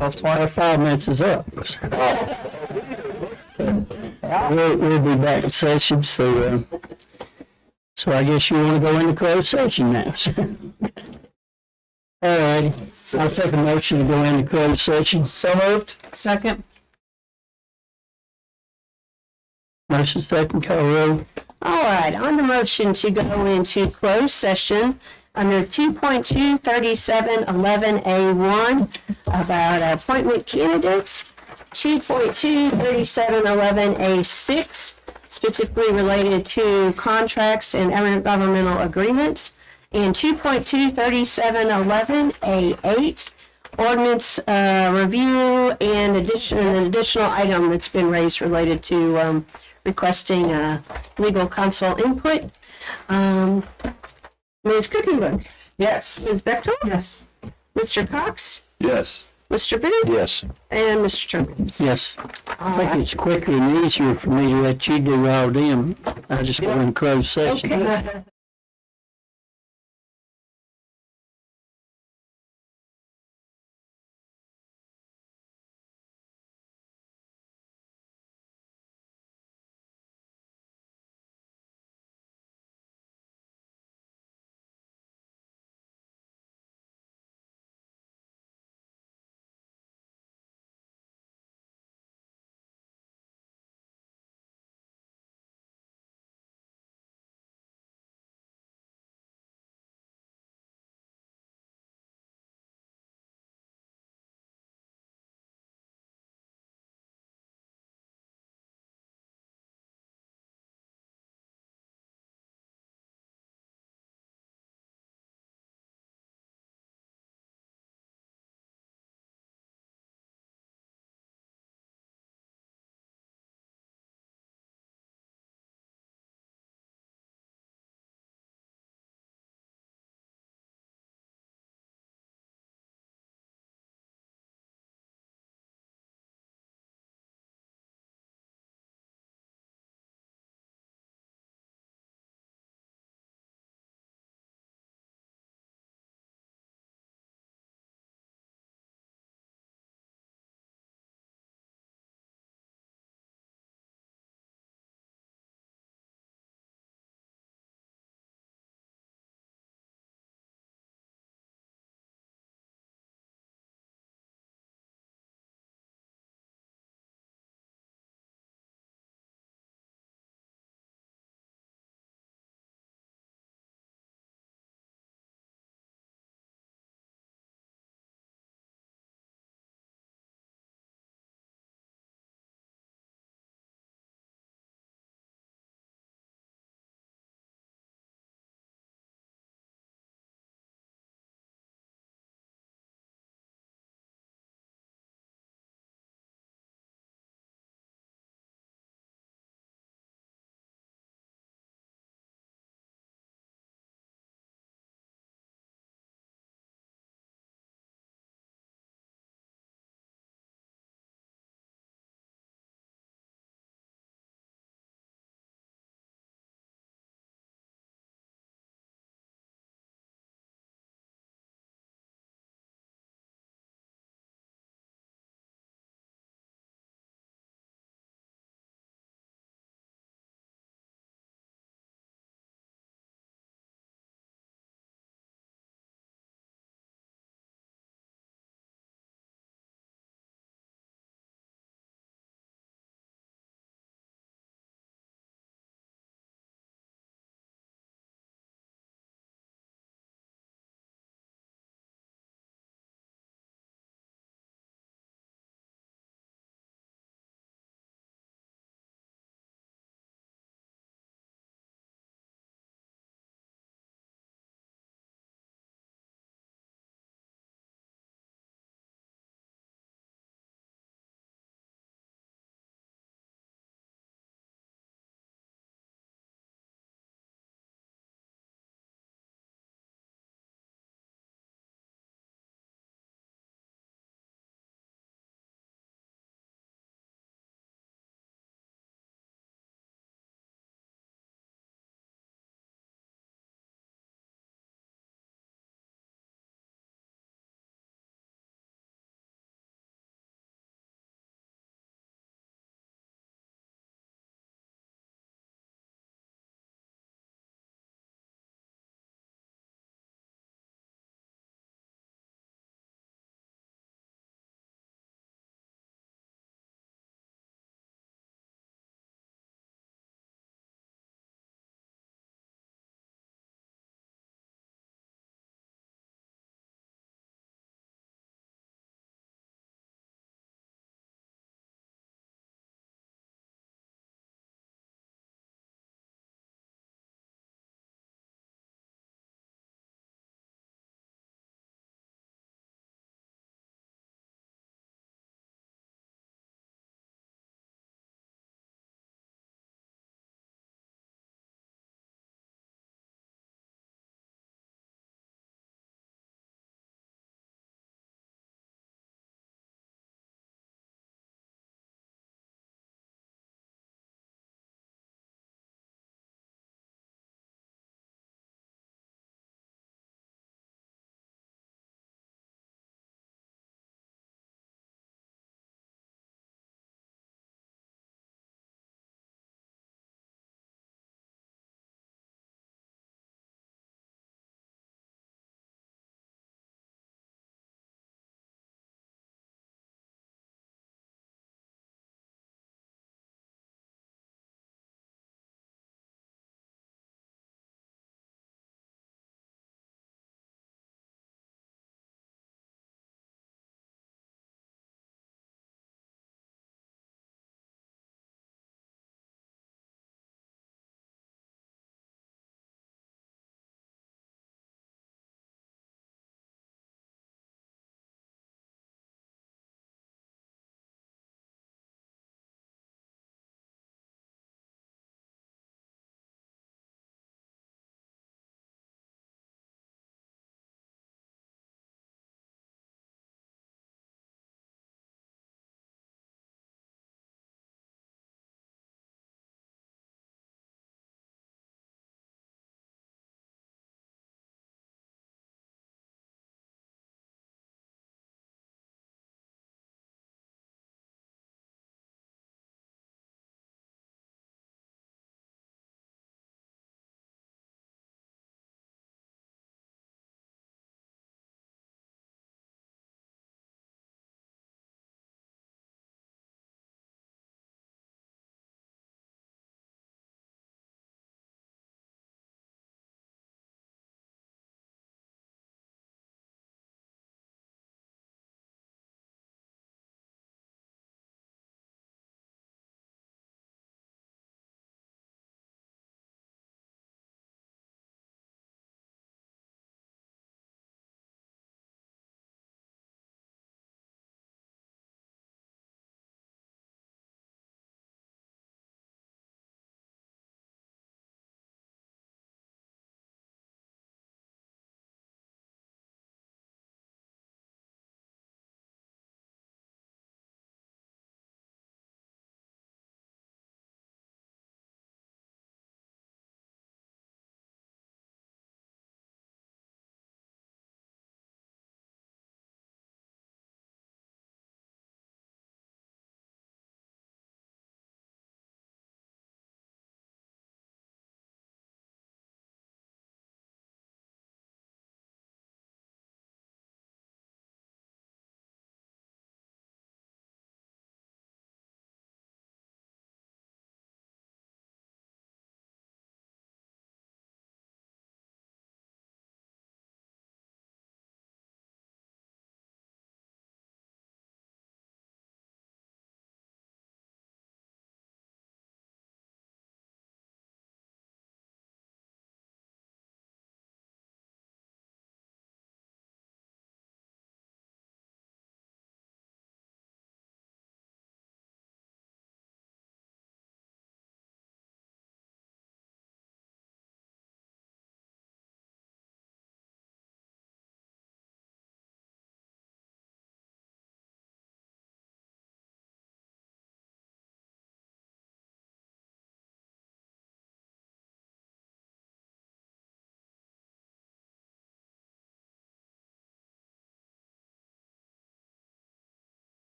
Our 5 minutes is up. We'll be back in session, so I guess you want to go into closed session now. All righty, I'll take a motion to go into closed session. So moved. Second. Motion second, call roll. All right, on the motion to go into closed session under 2.23711A1 about appointment candidates, 2.23711A6 specifically related to contracts and intergovernmental agreements, and 2.23711A8 ordinance review and an additional item that's been raised related to requesting legal counsel input. Ms. Cookenberg, Yes. Ms. Bechtel, Yes. Mr. Cox, Yes. Mr. Booth, Yes. and Mr. Sherman. Yes. I think it's quicker and easier for me to let you do all them. I just go in closed session. Okay.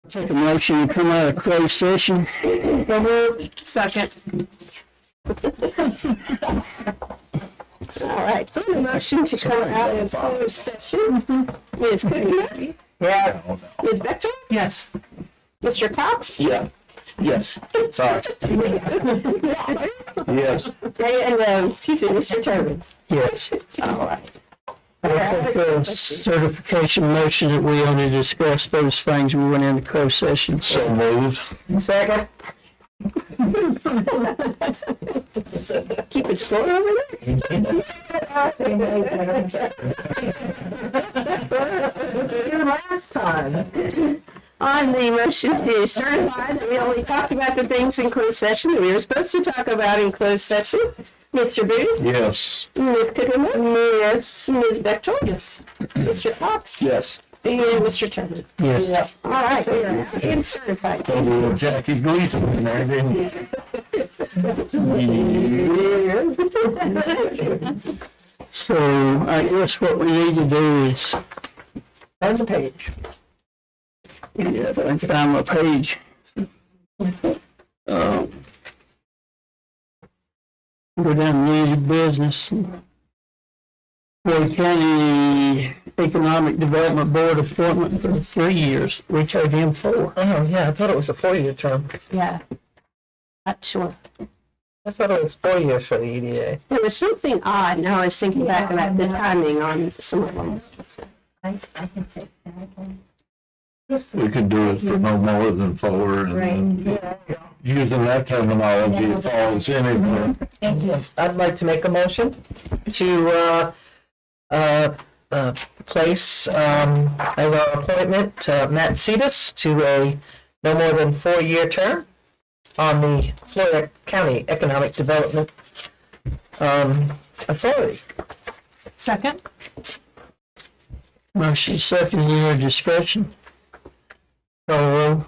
Take a motion to come out of closed session. Second. All right, so the motion to come out of closed session. Ms. Cookie? Yes. Ms. Bechtel? Yes. Mr. Cox? Yeah. Yes. Sorry. Yes. And, excuse me, Mr. Turbin? Yes. All right. I take a certification motion that we only discussed those things we went into closed session. So moved. Second. Keeping score over Last time. On the motion to certify that we only talked about the things in closed session that we were supposed to talk about in closed session. Mr. Booth? Yes. Ms. Cookerman? Yes. Ms. Bechtel? Yes. Mr. Cox? Yes. And Mr. Turner? Yes. All right, we are out and certified. Jackie Gleason in there, didn't you? So I guess what we need to do is, Turn the page. yeah, I found my page. Go down to new business. Floyd County Economic Development Board appointment for 3 years. We chose him 4. Oh, yeah, I thought it was a 4-year term. Yeah. Not sure. I thought it was 4 years for the EDA. There was something odd. Now I was thinking back about the timing on some of them. I can take that. We can do it for no more than 4, and using that terminology, it's always anywhere. Thank you. I'd like to make a motion to place as our appointment Matt Cetus to a no more than 4-year term on the Floyd County Economic Development Authority. Second? Motion second, any discussion? Call roll.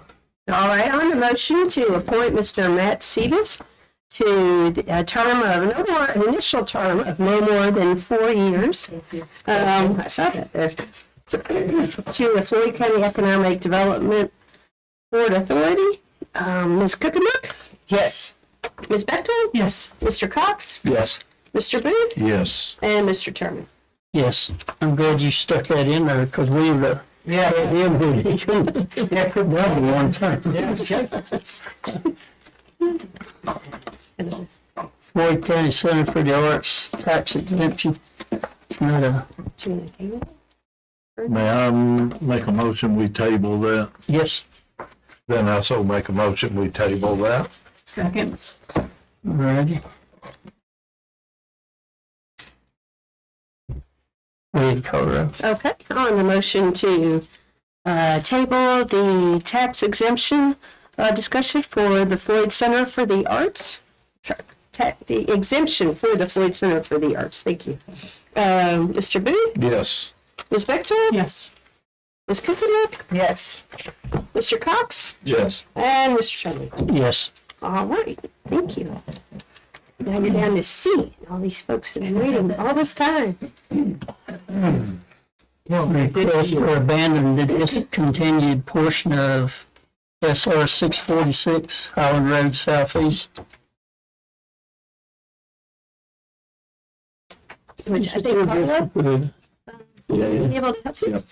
All right, on the motion to appoint Mr. Matt Cetus to a term of no more, an initial term of no more than 4 years. I saw that there. To the Floyd County Economic Development Board Authority. Ms. Cookerman? Yes. Ms. Bechtel? Yes. Mr. Cox? Yes. Mr. Booth? Yes. And Mr. Turner? Yes, I'm glad you stuck that in there because we were, Yeah. that could double one time. Floyd County Center for the Arts tax exemption. Not a, May I make a motion, we table that? yes, Then I so make a motion, we table that. Second? alrighty. We call Okay, on the motion to table the tax exemption discussion for the Floyd Center for the Arts. The exemption for the Floyd Center for the Arts, thank you. Mr. Booth? Yes. Ms. Bechtel? Yes. Ms. Cooperman? Yes. Mr. Cox? Yes. And Mr. Turner? yes. All right, thank you. Now you're down to C. All these folks have been waiting all this time. Request for abandon the discontinued portion of SR 646 Highland Road Southeast. Which I think Carla Good. will be able to help you.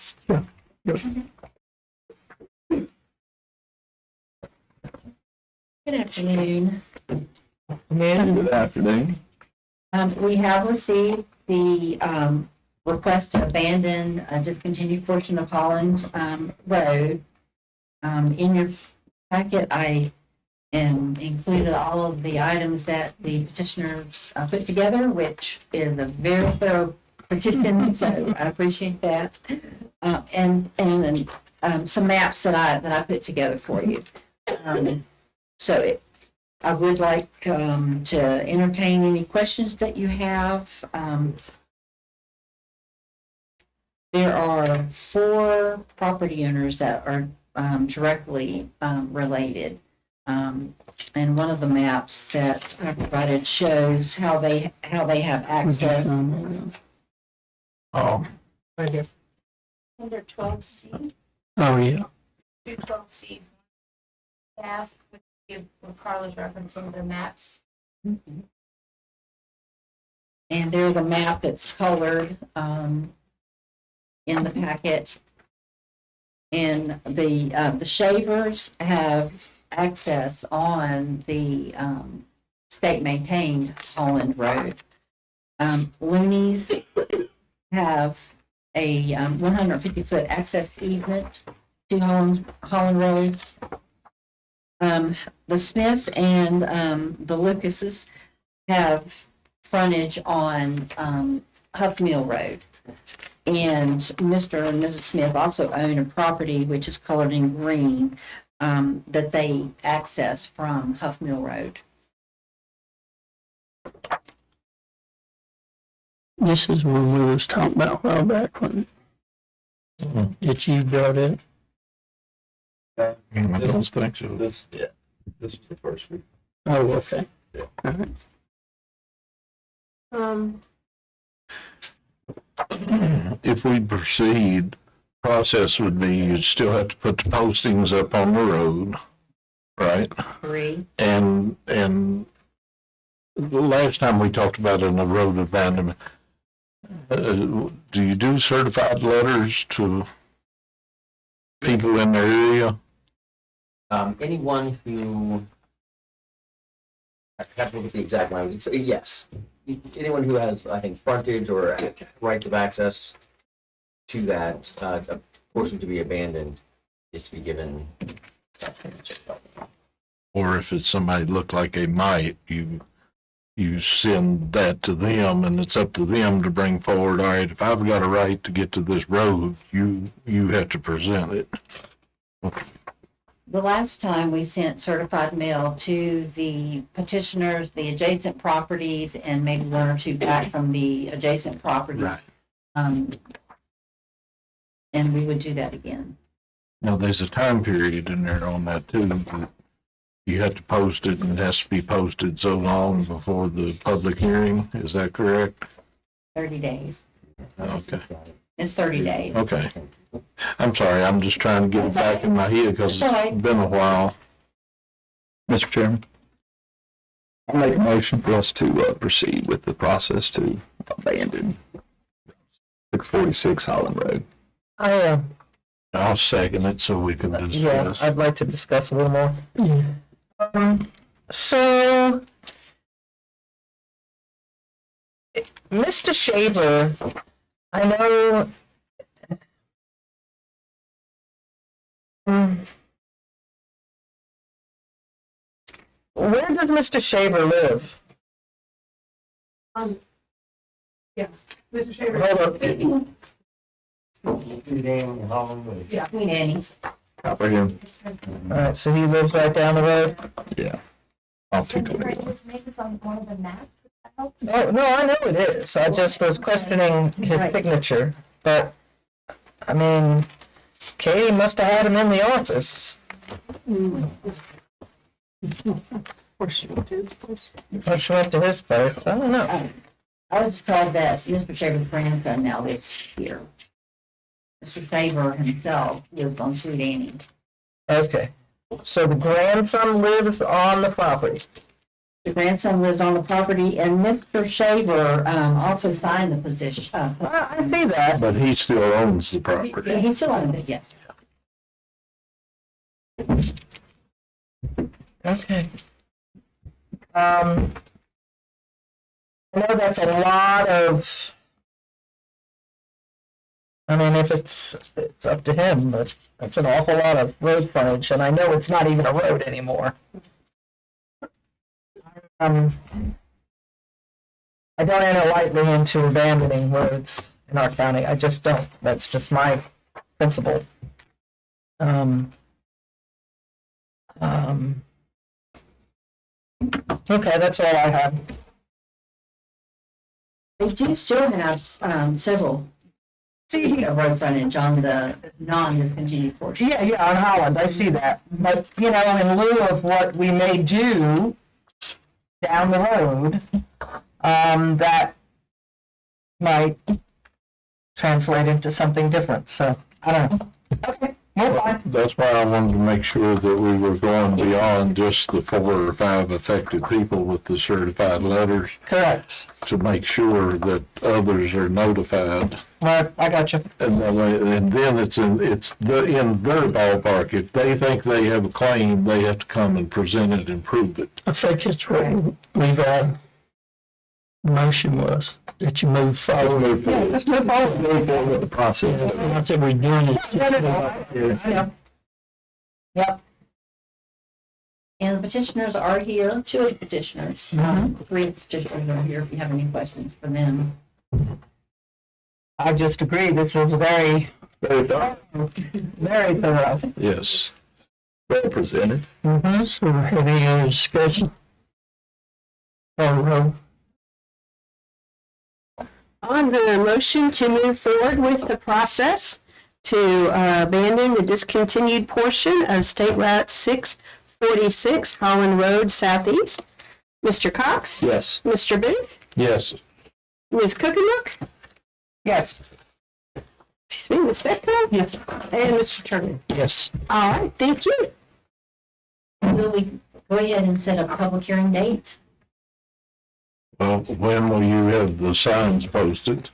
Good afternoon. Good afternoon. We have received the request to abandon a discontinued portion of Holland Road. In your packet, I included all of the items that the petitioners put together, which is a very thorough petition, so I appreciate that. And then some maps that I put together for you. I would like to entertain any questions that you have. There are 4 property owners that are directly related. And one of the maps that I provided shows how they have access. Oh, Right here. Under 12C. oh, yeah. 212C staff, which give what Carla's referencing the maps. And there's a map that's colored in the packet. And the shavers have access on the state maintained Holland Road. Loonies have a 150-foot access easement to Holland Road. The Smiths and the Lucases have frontage on Huff Mill Road. And Mr. and Mrs. Smith also own a property which is colored in green that they access from Huff Mill Road. This is when we was talking about a while back when that you brought it. I don't think so. This was the first week. Oh, okay. All right. If we proceed, process would be you'd still have to put the postings up on the road, right? 3. And the last time we talked about in a road abandonment, do you do certified letters to people in their area? Anyone who, I have to look at the exact language, yes. Anyone who has, I think, frontage or rights of access to that, a portion to be abandoned is to be given. Or if it's somebody looked like they might, you send that to them, and it's up to them to bring forward, all right, if I've got a right to get to this road, you have to present it. The last time we sent certified mail to the petitioners, the adjacent properties, and maybe 1 or 2 back from the adjacent properties. Right. And we would do that again. Now, there's a time period in there on that too, that you have to post it, and it has to be posted so long before the public hearing, is that correct? 30 days. Okay, It's 30 days. okay. I'm sorry, I'm just trying to get it back in my head because It's all right. it's been a while. Mr. Chairman, I make a motion for us to proceed with the process to abandon 646 Holland Road. I'll second it so we can Yeah, discuss. I'd like to discuss a little more. Yeah. So, Mr. Shaver, I know. Where does Mr. Shaver live? Mr. Shaver. Hold on. Yeah, Queen Anne's. Copper here. All right, so he lives right down the road. Yeah. Off Can you 221. write his name on one of the maps? If that helps? Oh, no, I know it is. I just was questioning his signature. But, I mean, Katie must have had him in the office. Or she went to his place. Or she went to his place. I don't know. I was told that Mr. Shaver's grandson now lives here. Mr. Shaver himself lives on Sweet Annie. Okay. So the grandson lives on the property. The grandson lives on the property, and Mr. Shaver also signed the position. I see that. But he still owns the property. He still owns it, yes. Okay. I know that's a lot of, I mean, if it's up to him, but that's an awful lot of road frontage, and I know it's not even a road anymore. I don't enter lightly into abandoning roads in our county. I just don't. That's just my principle. Okay, that's all I have. They do still have several road frontage on the non-discontinued portion. Yeah, on Holland, I see that. But, you know, in lieu of what we may do down the road, that might translate into something different. So, I don't know. Okay, That's why I wanted to make sure that we were going beyond just the 4 or 5 affected people with the certified letters Correct. to make sure that others are notified. Right, I got you. And that way, and then in their ballpark. If they think they have a claim, they have to come and present it and prove it. I think it's what we've, motion was, that you move forward. Yeah, let's move forward. Move forward with the process. Not that we're doing it. Yeah. Yep. And the petitioners are here, 2 of the petitioners. 3 of the petitioners are here if you have any questions for them. I just agree, this is very thorough. Yes. Well presented. So have any discussion? Call the roll. On the motion to move forward with the process to abandon the discontinued portion of State Route 646 Holland Road Southeast, Mr. Cox? Yes. Mr. Booth? Yes. Ms. Cookenlook? Yes. Excuse me, Ms. Bechtel? Yes. And Mr. Turner? Yes. All right, thank you. Will we go ahead and set a public hearing date? Well, when will you have the signs posted?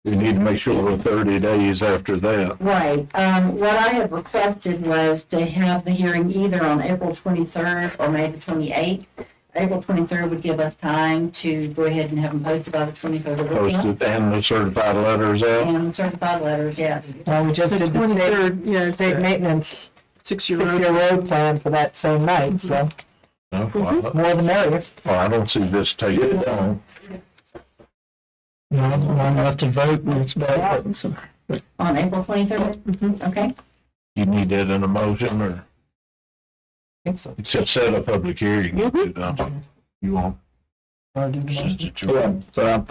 We need to make sure we're 30 days after that. Right. What I had requested was to have the hearing either on April 23rd or May the 28th. April 23rd would give us time to go ahead and have them posted by the 23rd of this month. Posted and the certified letters out. And the certified letters, yes. Well, we just did the 23rd, yeah, it's state a maintenance 6-year 6-year road. road plan for that same night, so No, well, more the merrier. I don't see this taking long. No, long enough to vote and it's back. So, On April 23rd? Okay. You need that in a motion or So, to set a public hearing? Don't you? You won't? Yeah, so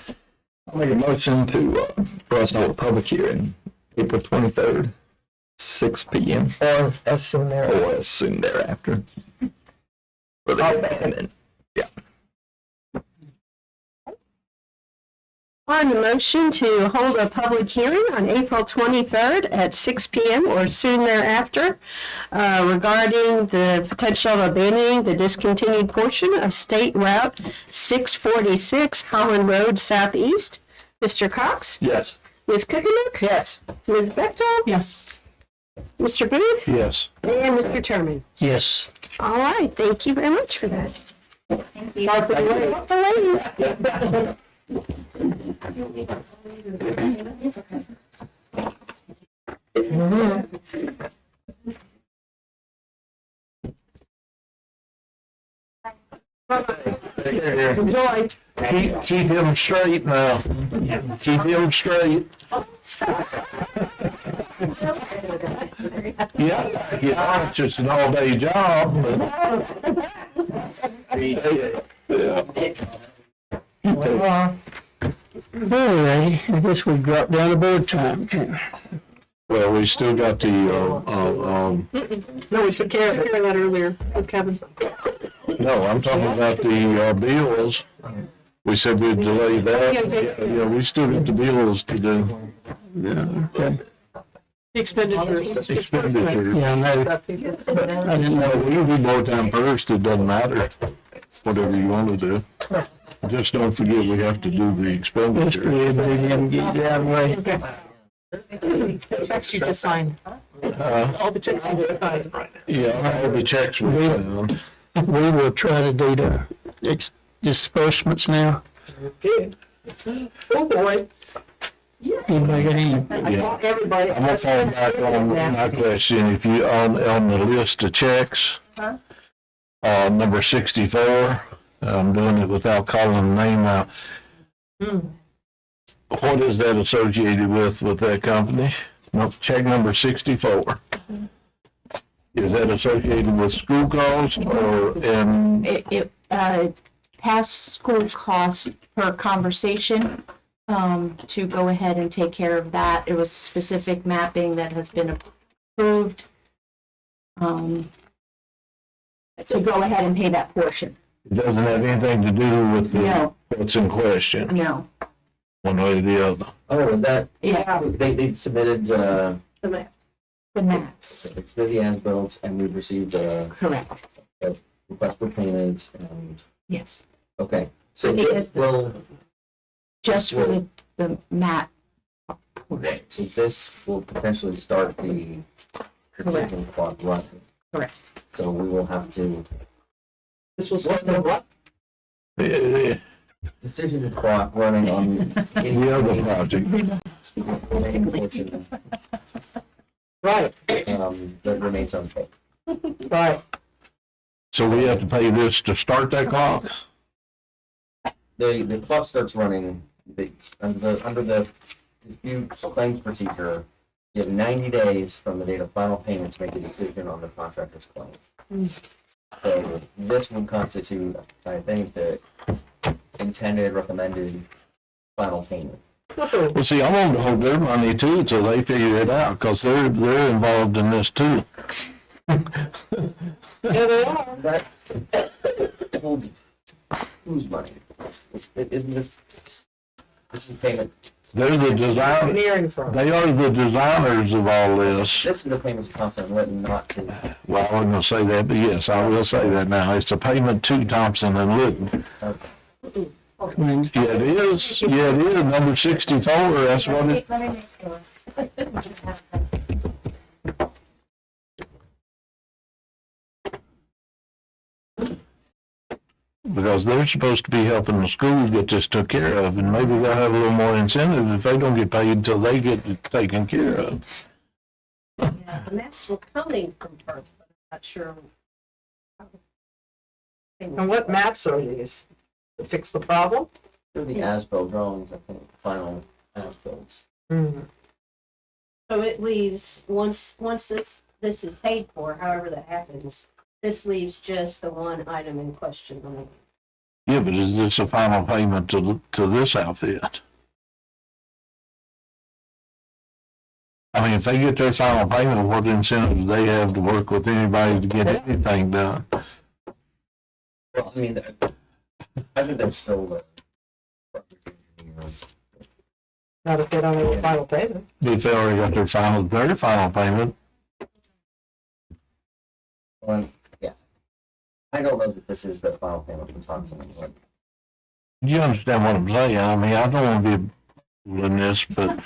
I'll make a motion to, for us to hold a public hearing, April 23rd, 6 p.m. or as soon there. or as soon thereafter. For the abandonment. On the motion to hold a public hearing on April 23rd at 6 p.m. or soon thereafter regarding the potential of abandoning the discontinued portion of State Route 646 Holland Road Southeast. Mr. Cox? Yes. Ms. Cookenlook? Yes. Ms. Bechtel? Yes. Mr. Booth? Yes. And Mr. Turman? yes. All right, thank you very much for that. Thank you. Walk away. Enjoy. Keep him straight now. Keep him straight. Yeah, it's just an all-day job, but. All right, I guess we dropped down to board time, can't we? Well, we still got the, No, we took care of that earlier with Kevin. no, I'm talking about the, bills. We said we'd delay that. Yeah, we still got the bills to do. Yeah, okay. The expenditures. Expenditures. Yeah, I know. I didn't No, know. we can do more time first, it doesn't matter, whatever you want to do. Just don't forget we have to do the Let's expenditure. go ahead and get it out of the way. Checks you just signed. All the checks you just signed right now. Yeah, all the checks were found. We will try to do the disbursements now. Good. Oh, boy. Anybody got any? Yeah. Everybody. I'm gonna fall back on my question, if you, on the list of checks, number 64, I'm doing it without calling the name out. What is that associated with that company? No, check number 64. Is that associated with school cost or, Past school cost per conversation, to go ahead and take care of that. It was specific mapping that has been approved. To go ahead and pay that portion. it doesn't have anything to do with No. what's in question, No. one way or the other? Oh, is that, Yeah. they submitted, The maps, It's for the as-built, and we've received a correct, request for payment, and, yes. okay. So It- this will, Just for the map portion. so this will potentially start the decision clock running. Correct. So we will have to, This was what the what? The decision clock running on any other project. portion, Right, that remains unpaid. right. So we have to pay this to start that clock? The clock starts running, under the dispute claims procedure, you have 90 days from the date of final payment to make a decision on the contractor's claim. So this would constitute, I think, the intended, recommended final payment. Well, see, I want to hold their money too until they figure it out, because they're involved in this too. Yeah, they are. That, whose money? Isn't this is payment, They're the design, Engineering firm. they are the designers of all this. this is the payment to Thompson and Litton, not to, Well, I wasn't gonna say that, but yes, I will say that now. It's a payment to Thompson and Litton. Yeah, it is. Yeah, it is. Number 64, that's what it, Let me make sure. because they're supposed to be helping the schools get this took care of, and maybe they'll have a little more incentive if they don't get paid until they get it taken care of. Yeah, the maps were coming from Perth, but I'm not sure. And what maps are these? To fix the problem? through the as-built drawings, I think, final as-bills. So it leaves, once this is paid for, however that happens, this leaves just the one item in question remaining. Yeah, but is this a final payment to this outfit? I mean, if they get their final payment, what incentive do they have to work with anybody to get anything done? Well, I mean, I think there's still Not if they don't have a final payment. If they already got their final payment, well, yeah. I don't know that this is the final payment from Thompson and Litton. you understand what I'm saying? I mean, I don't want to be in this, but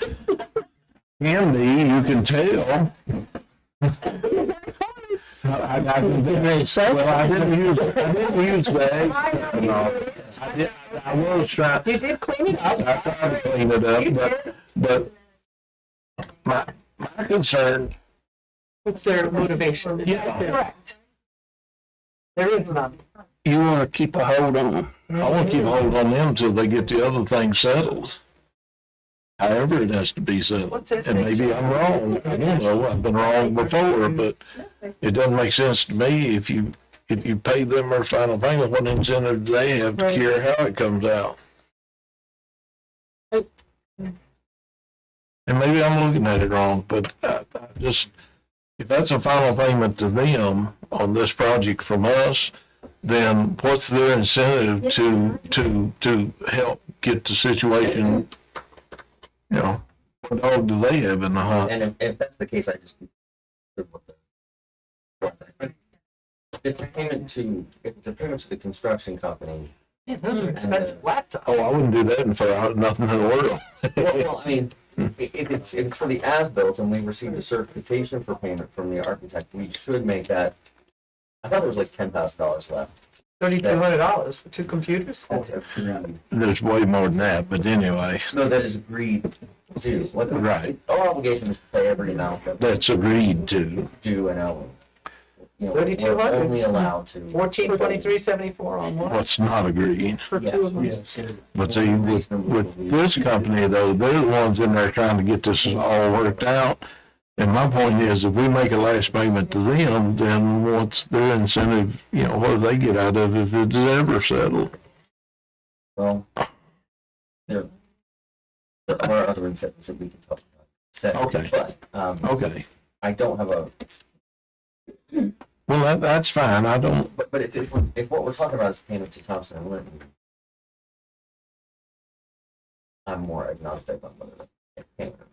Andy, you can tell. I didn't use that. No, I was trying. You did clean it up. I tried to clean it up, but my concern, What's their motivation? Yeah. Correct. There is none. you want to keep a hold on them. I want to keep a hold on them until they get the other thing settled. However it has to be settled. What's his And name? maybe I'm wrong. I don't know. I've been wrong before, but it doesn't make sense to me if you pay them their final payment, what incentive do they have to Right. care how it comes out? And maybe I'm looking at it wrong, but I just, if that's a final payment to them on this project from us, then what's their incentive to help get the situation, you know, what dog do they have in the hunt? And if that's the case, I just. If it's a payment to the construction company, Man, those are expensive laptops. Oh, I wouldn't do that for nothing in the world. well, I mean, if it's for the as-built and we received a certification for payment from the architect, we should make that. I thought there was like $10,000 left. $3,200 for 2 computers? That's agreed. There's way more than that, but anyway, No, that is agreed to. Right. Our obligation is to pay every amount that we that's agreed to. do and owe. You know, 3,200? we're only allowed to. 1423.74 on one. What's not agreed. For 2 of them. Yes, But see, with this company though, they're the ones in there trying to get this all worked out. And my point is, if we make a last payment to them, then what's their incentive, you know, what do they get out of it if it's ever settled? Well, there are other incentives that we can talk about. Okay. But, Okay, I don't have a, well, that's fine, I don't, but if what we're talking about is payment to Thompson and Litton, I'm more agnostic on whether it's payment or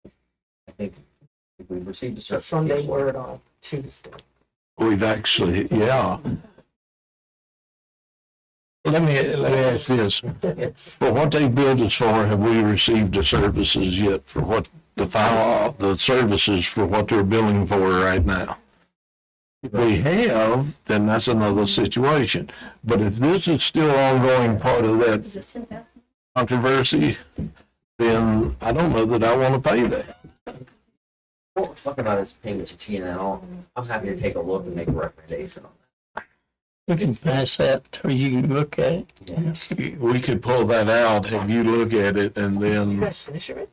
not. I think if we've received a It's a Sunday certification. word on Tuesday. We've actually, yeah. Let me ask this. For what they billed us for, have we received the services yet for what the services for what they're billing for right now? If we have, then that's another situation. But if this is still ongoing part of that controversy, then I don't know that I want to pay that. What we're talking about is payment to TNL. I'm happy to take a look and make a recommendation on that. We can pass that till you can look at it. Yes. We could pull that out, have you look at it, and then. guys finish it?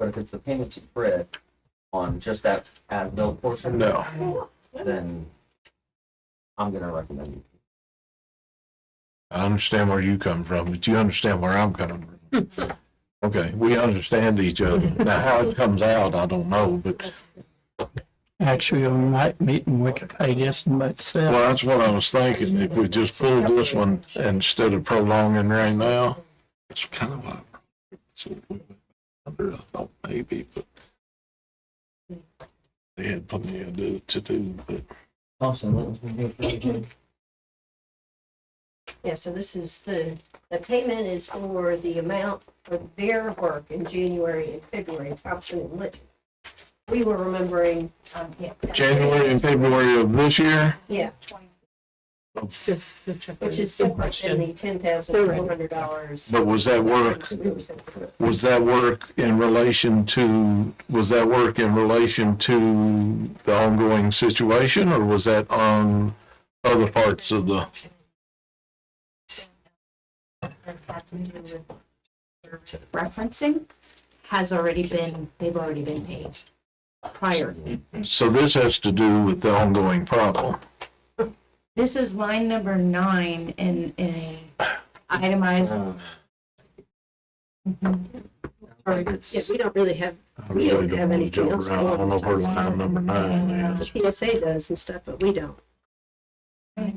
But if it's the payment to Fred on just that as-built portion, No, then I'm gonna recommend you. I understand where you come from, but you understand where I'm coming from. Okay, we understand each other. Now, how it comes out, I don't know, but, Actually, on night meeting, we could pay this and myself. well, that's what I was thinking. If we just pull this one instead of prolonging right now, it's kind of like, I thought maybe, but they had plenty to do, but. Yeah, so this is the payment is for the amount of their work in January and February, Thompson and Litton. We were remembering, yeah. January and February of this year? Yeah, which is separate than the $10,400. But was that work in relation to the ongoing situation, or was that on other parts of the? Referencing they've already been paid prior. So this has to do with the ongoing problem. This is line number 9 in a itemized. Yeah, we don't really have, we don't have anything else. I don't know where line number 9 is. The PSA does and stuff, but we don't. They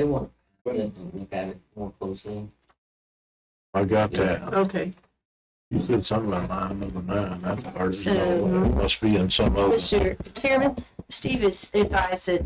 want to look at it more closely. I got that. Okay. You said something about line number 9. That's hard to So- know. It must be in some other. Mr. Chairman, Steve has advised that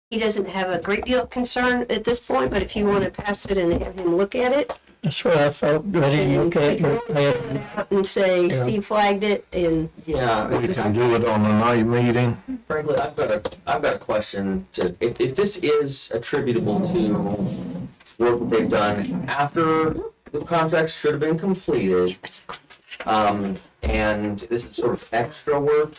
he doesn't have a great deal of concern at this point, but if you want to pass it and have him look at it, That's what I felt, ready to look at it. and say Yeah. Steve flagged it, and Yeah, We can do it on a night meeting. frankly, I've got a question to, if this is attributable to work that they've done after the contract should have been completed, and this is sort of extra work,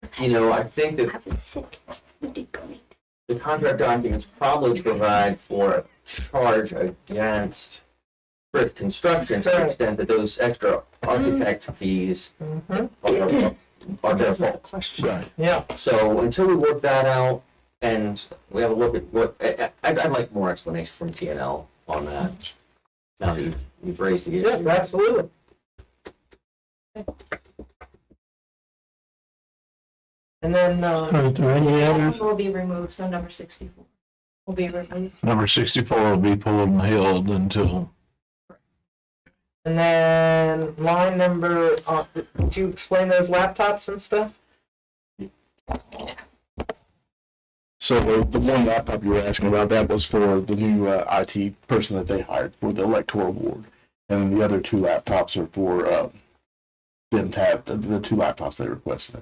I think that I've been sick. We did go eat. the contract documents probably provide for a charge against Frith Construction to the extent that those extra architect fees are their fault. Right. Yeah. So until we work that out and we have a look at what, I'd like more explanation from TNL on that. Now that you've raised the Yes, issue. absolutely. And then, Are there any others? Will be removed, so number 64 will be removed. Number 64 will be pulled and held until. and then line number, did you explain those laptops and stuff? So the one laptop you were asking about, that was for the new IT person that they hired for the electoral board. And the other 2 laptops are for them to have the 2 laptops they requested.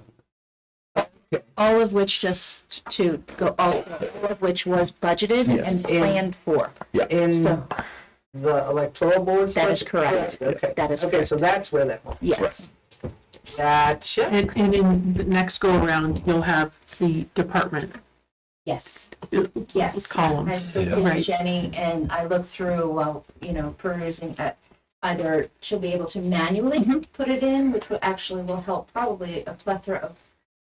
All of which all of which was budgeted Yes. and planned for. In So- the electoral boards? That is correct. Okay. That is Okay, correct. so that's where that one. Yes. Gotcha. And in the next go around, you'll have the department Yes. Yes. column. I spoke Yeah. to Right. Jenny and I looked through, perusing at either she'll be able to manually put it in, which will help probably a plethora of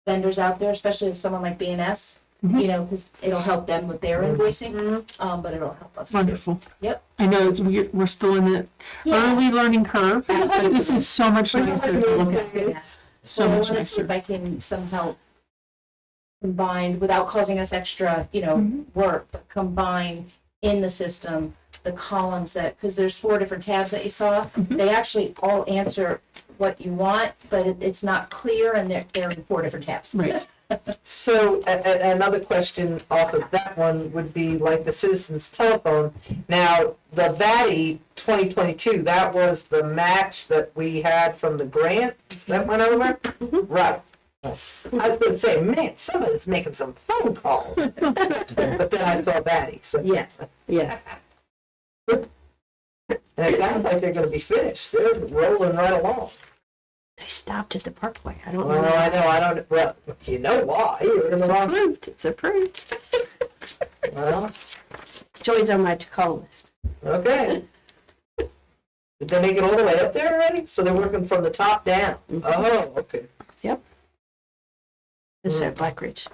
vendors out there, especially someone like BNS, because it'll help them with their invoicing, but it'll help us. Wonderful. Yep. I know we're still in the early learning curve, but this is so much nicer to look at. Yeah. So I much want to see nicer. if I can somehow combine, without causing us extra, work, but combine in the system the columns because there's 4 different tabs that you saw. They actually all answer what you want, but it's not clear and they're in 4 different tabs. Right. So another question off of that one would be like the citizens telephone. Now, the VATI 2022, that was the match that we had from the grant that went over? Right. I was going to say, man, somebody's making some phone calls. But then I saw VATI, so. Yeah, yeah. And it sounds like they're going to be finished. They're rolling right along. They stopped at the Parkway. I don't Well, know. I know, I don't, well, you know why. You're in the wrong. Approved. It's approved. Well, Joey's on my to-call list. okay. Did they make it all the way up there already? So they're working from the top down? Oh, okay. It's at Black Ridge.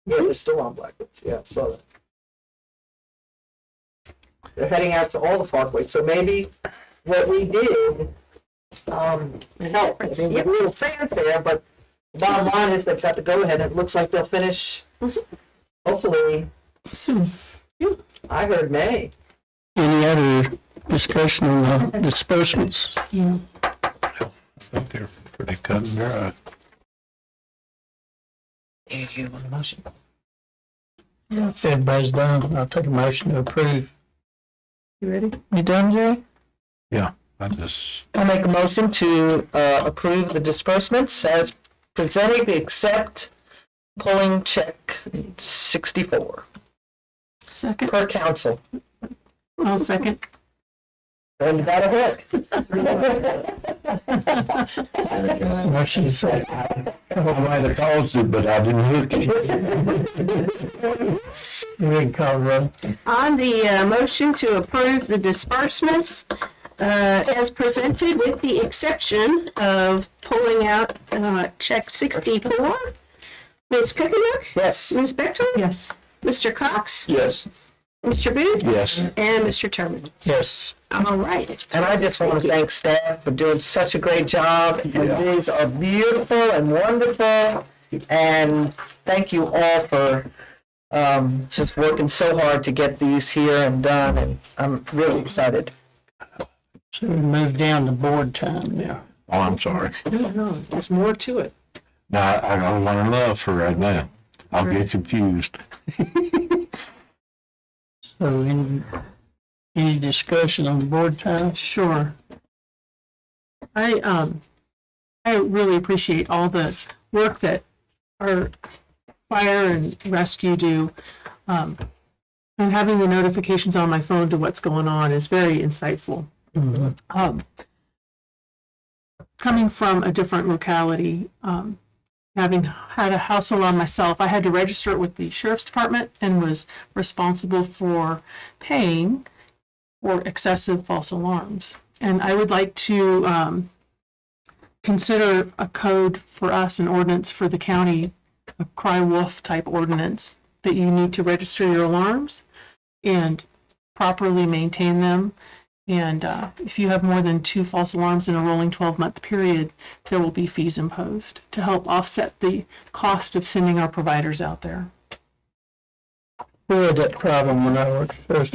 Yeah, they're still on Blackwood. Yeah, I saw that. They're heading out to all the parkways, so maybe what we did, helped. I mean, with a little fanfare, but the bottom line is they've got to go ahead, and it looks like they'll finish, hopefully, Soon. I heard May. Any other discussion on the disbursements? Yeah. I think they're pretty cut and dry. You want a motion? Yeah, if everybody's done, I'll take a motion to approve. You ready? You done, Jay? I just, I'll make a motion to approve the disbursements as presented, except pulling check 64 Second. per council. I'll second. And you got a hook. Motion said. I might have caused it, but I didn't hook it. You didn't call roll. On the motion to approve the disbursements as presented, with the exception of pulling out check 64. Ms. Kuchenberg? Yes. Ms. Bechtel? Yes. Mr. Cox? Yes. Mr. Booth? Yes. And Mr. Turman. Yes. All right. And I just want to thank staff for doing such a great job. And these are beautiful and wonderful. And thank you all for just working so hard to get these here and done. And I'm really excited. So we move down to board time now. Oh, I'm sorry. No, there's more to it. No, I got one enough for right now. I'll get confused. So any discussion on board time? Sure. I really appreciate all the work that our fire and rescue do. And having the notifications on my phone to what's going on is very insightful. Coming from a different locality, having had a house alarm myself, I had to register it with the sheriff's department and was responsible for paying for excessive false alarms. And I would like to consider a code for us, an ordinance for the county, a cry wolf type ordinance, that you need to register your alarms and properly maintain them. And if you have more than 2 false alarms in a rolling 12-month period, there will be fees imposed to help offset the cost of sending our providers out there. We had that problem when I worked first.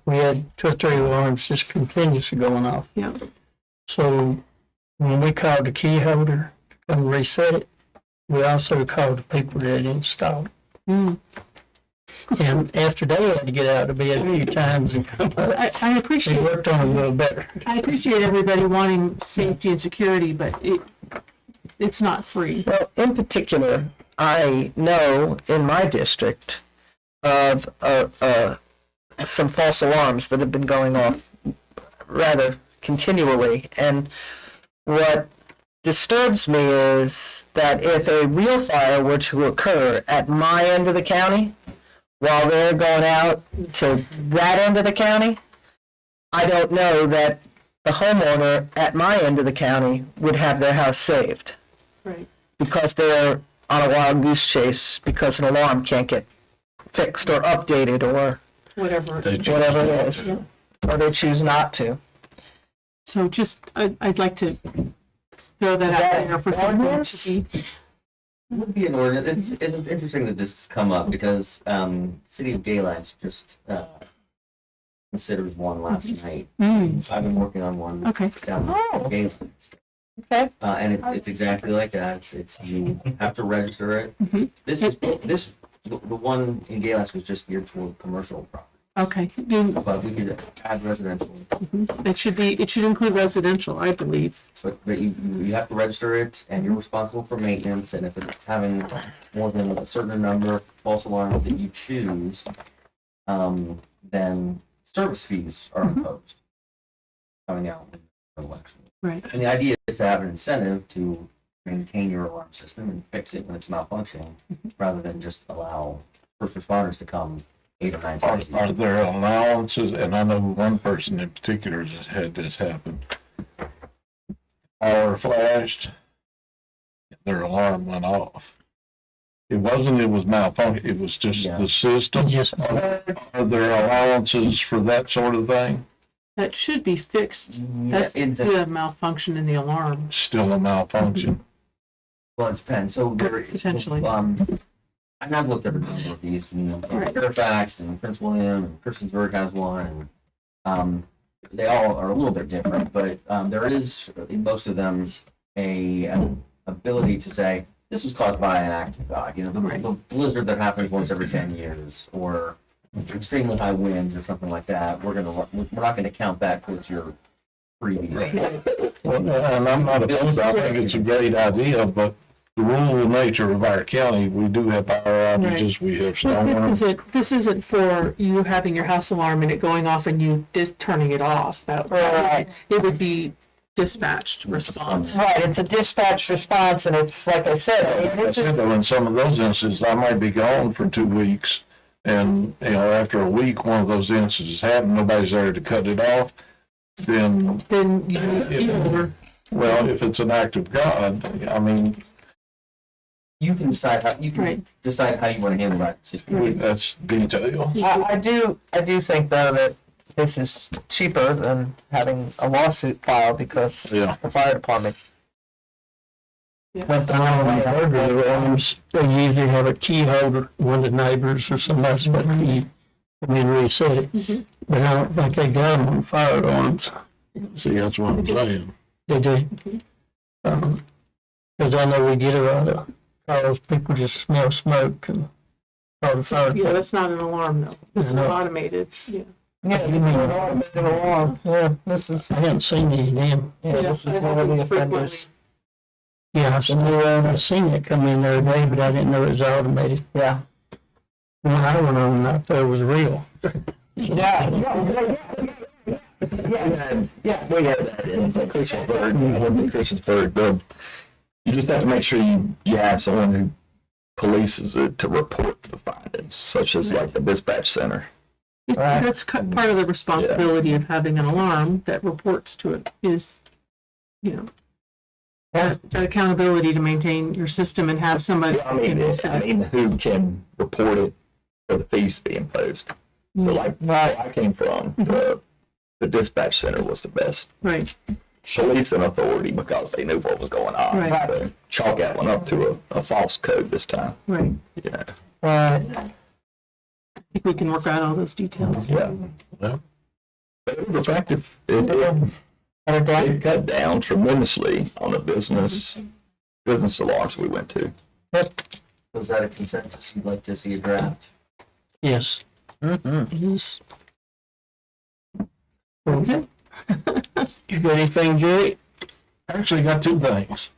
We had 2 or 3 alarms just continuously going off. Yeah. So when we called the key holder to come reset it, we also called the people that installed it. And after they had to get out of bed a few times and come up, I appreciate they worked on it a little better. I appreciate everybody wanting safety and security, but it's not free. Well, in particular, I know in my district of some false alarms that have been going off rather continually. And what disturbs me is that if a real fire were to occur at my end of the county, while they're going out to that end of the county, I don't know that the homeowner at my end of the county would have their house saved. Right. Because they're on a wild goose chase because an alarm can't get fixed or updated or Whatever. whatever it is. Yeah. Or they choose not to. So just, I'd like to throw that out there for people to see. It would be an ordinance. It's interesting that this has come up because City of Gaylads just considered one last night. I've been working on one Okay. down in Gaylads. Okay. And it's exactly like that. It's you have to register it. Mhm. The one in Galax was just geared toward commercial property, Okay, but we could add residential. it should include residential, I believe. But you have to register it, and you're responsible for maintenance, and if it's having more than a certain number of false alarms that you choose, then service fees are imposed coming out in the election. Right. And the idea is to have an incentive to maintain your alarm system and fix it when it's malfunctioning, rather than just allow first responders to come 8 or 9 times. Are there allowances, and I know one person in particular has had this happen. Power flashed, their alarm went off. It was malfunction, it was just the system. Are there allowances for that sort of thing? That should be fixed. That's the malfunction in the alarm. Still a malfunction? Well, it depends. So there Potentially. And I've looked at a number of these, Fairfax and Prince William and Christiansburg has one, and they all are a little bit different, but there is in most of them an ability to say this was caused by an act of God. The blizzard that happens once every 10 years, or extremely high winds, or something like that. We're not gonna count that towards your freebies. Well, and I'm not opposed, I think it's a great idea, but the rural nature of our county, we do have power outages, we have storm. This isn't for you having your house alarm and it going off and you just turning it off. It would be dispatched response. Right, it's a dispatch response, and it's like I said, In some of those instances, I might be gone for 2 weeks, and after a week, one of those instances happen, nobody's there to cut it off. Then well, if it's an act of God, I mean, you can decide how you want to handle that situation. That's detail. I do think though that this is cheaper than having a lawsuit filed because the fire department went the wrong way. Burglary alarms, they usually have a key holder, one of the neighbors or somebody's got a key, come in and reset it. But I don't think they got them on fire alarms. See, that's what I'm saying. They do. Because I know we get a lot of calls, people just smell smoke and call the fire. Yeah, that's not an alarm though. This is automated. Yeah. Yeah, you mean an automated alarm. Yeah, this is. I haven't seen any of them. Yeah, this is one of the offenders. Yeah, I've seen it come in the other day, but I didn't know it was automated. Yeah. When I went on, I thought it was real. Yeah. We had that in Christiansburg. You just have to make sure you have someone who polices it to report the findings, such as like the dispatch center. That's part of the responsibility of having an alarm that reports to it is, that accountability to maintain your system and have somebody. Who can report it for the fees to be imposed? So like where I came from, the dispatch center was the best. Right. Police and authority because they knew what was going on. Right. So chalk that one up to a false code this time. Right. Yeah. I think we can work out all those details. Yeah. But it was effective. It cut down tremendously on the business alarms we went to. Was that a consensus you'd like to see a draft? Yes. Yes. That's it. You got anything, Jerry? I actually got 2 things.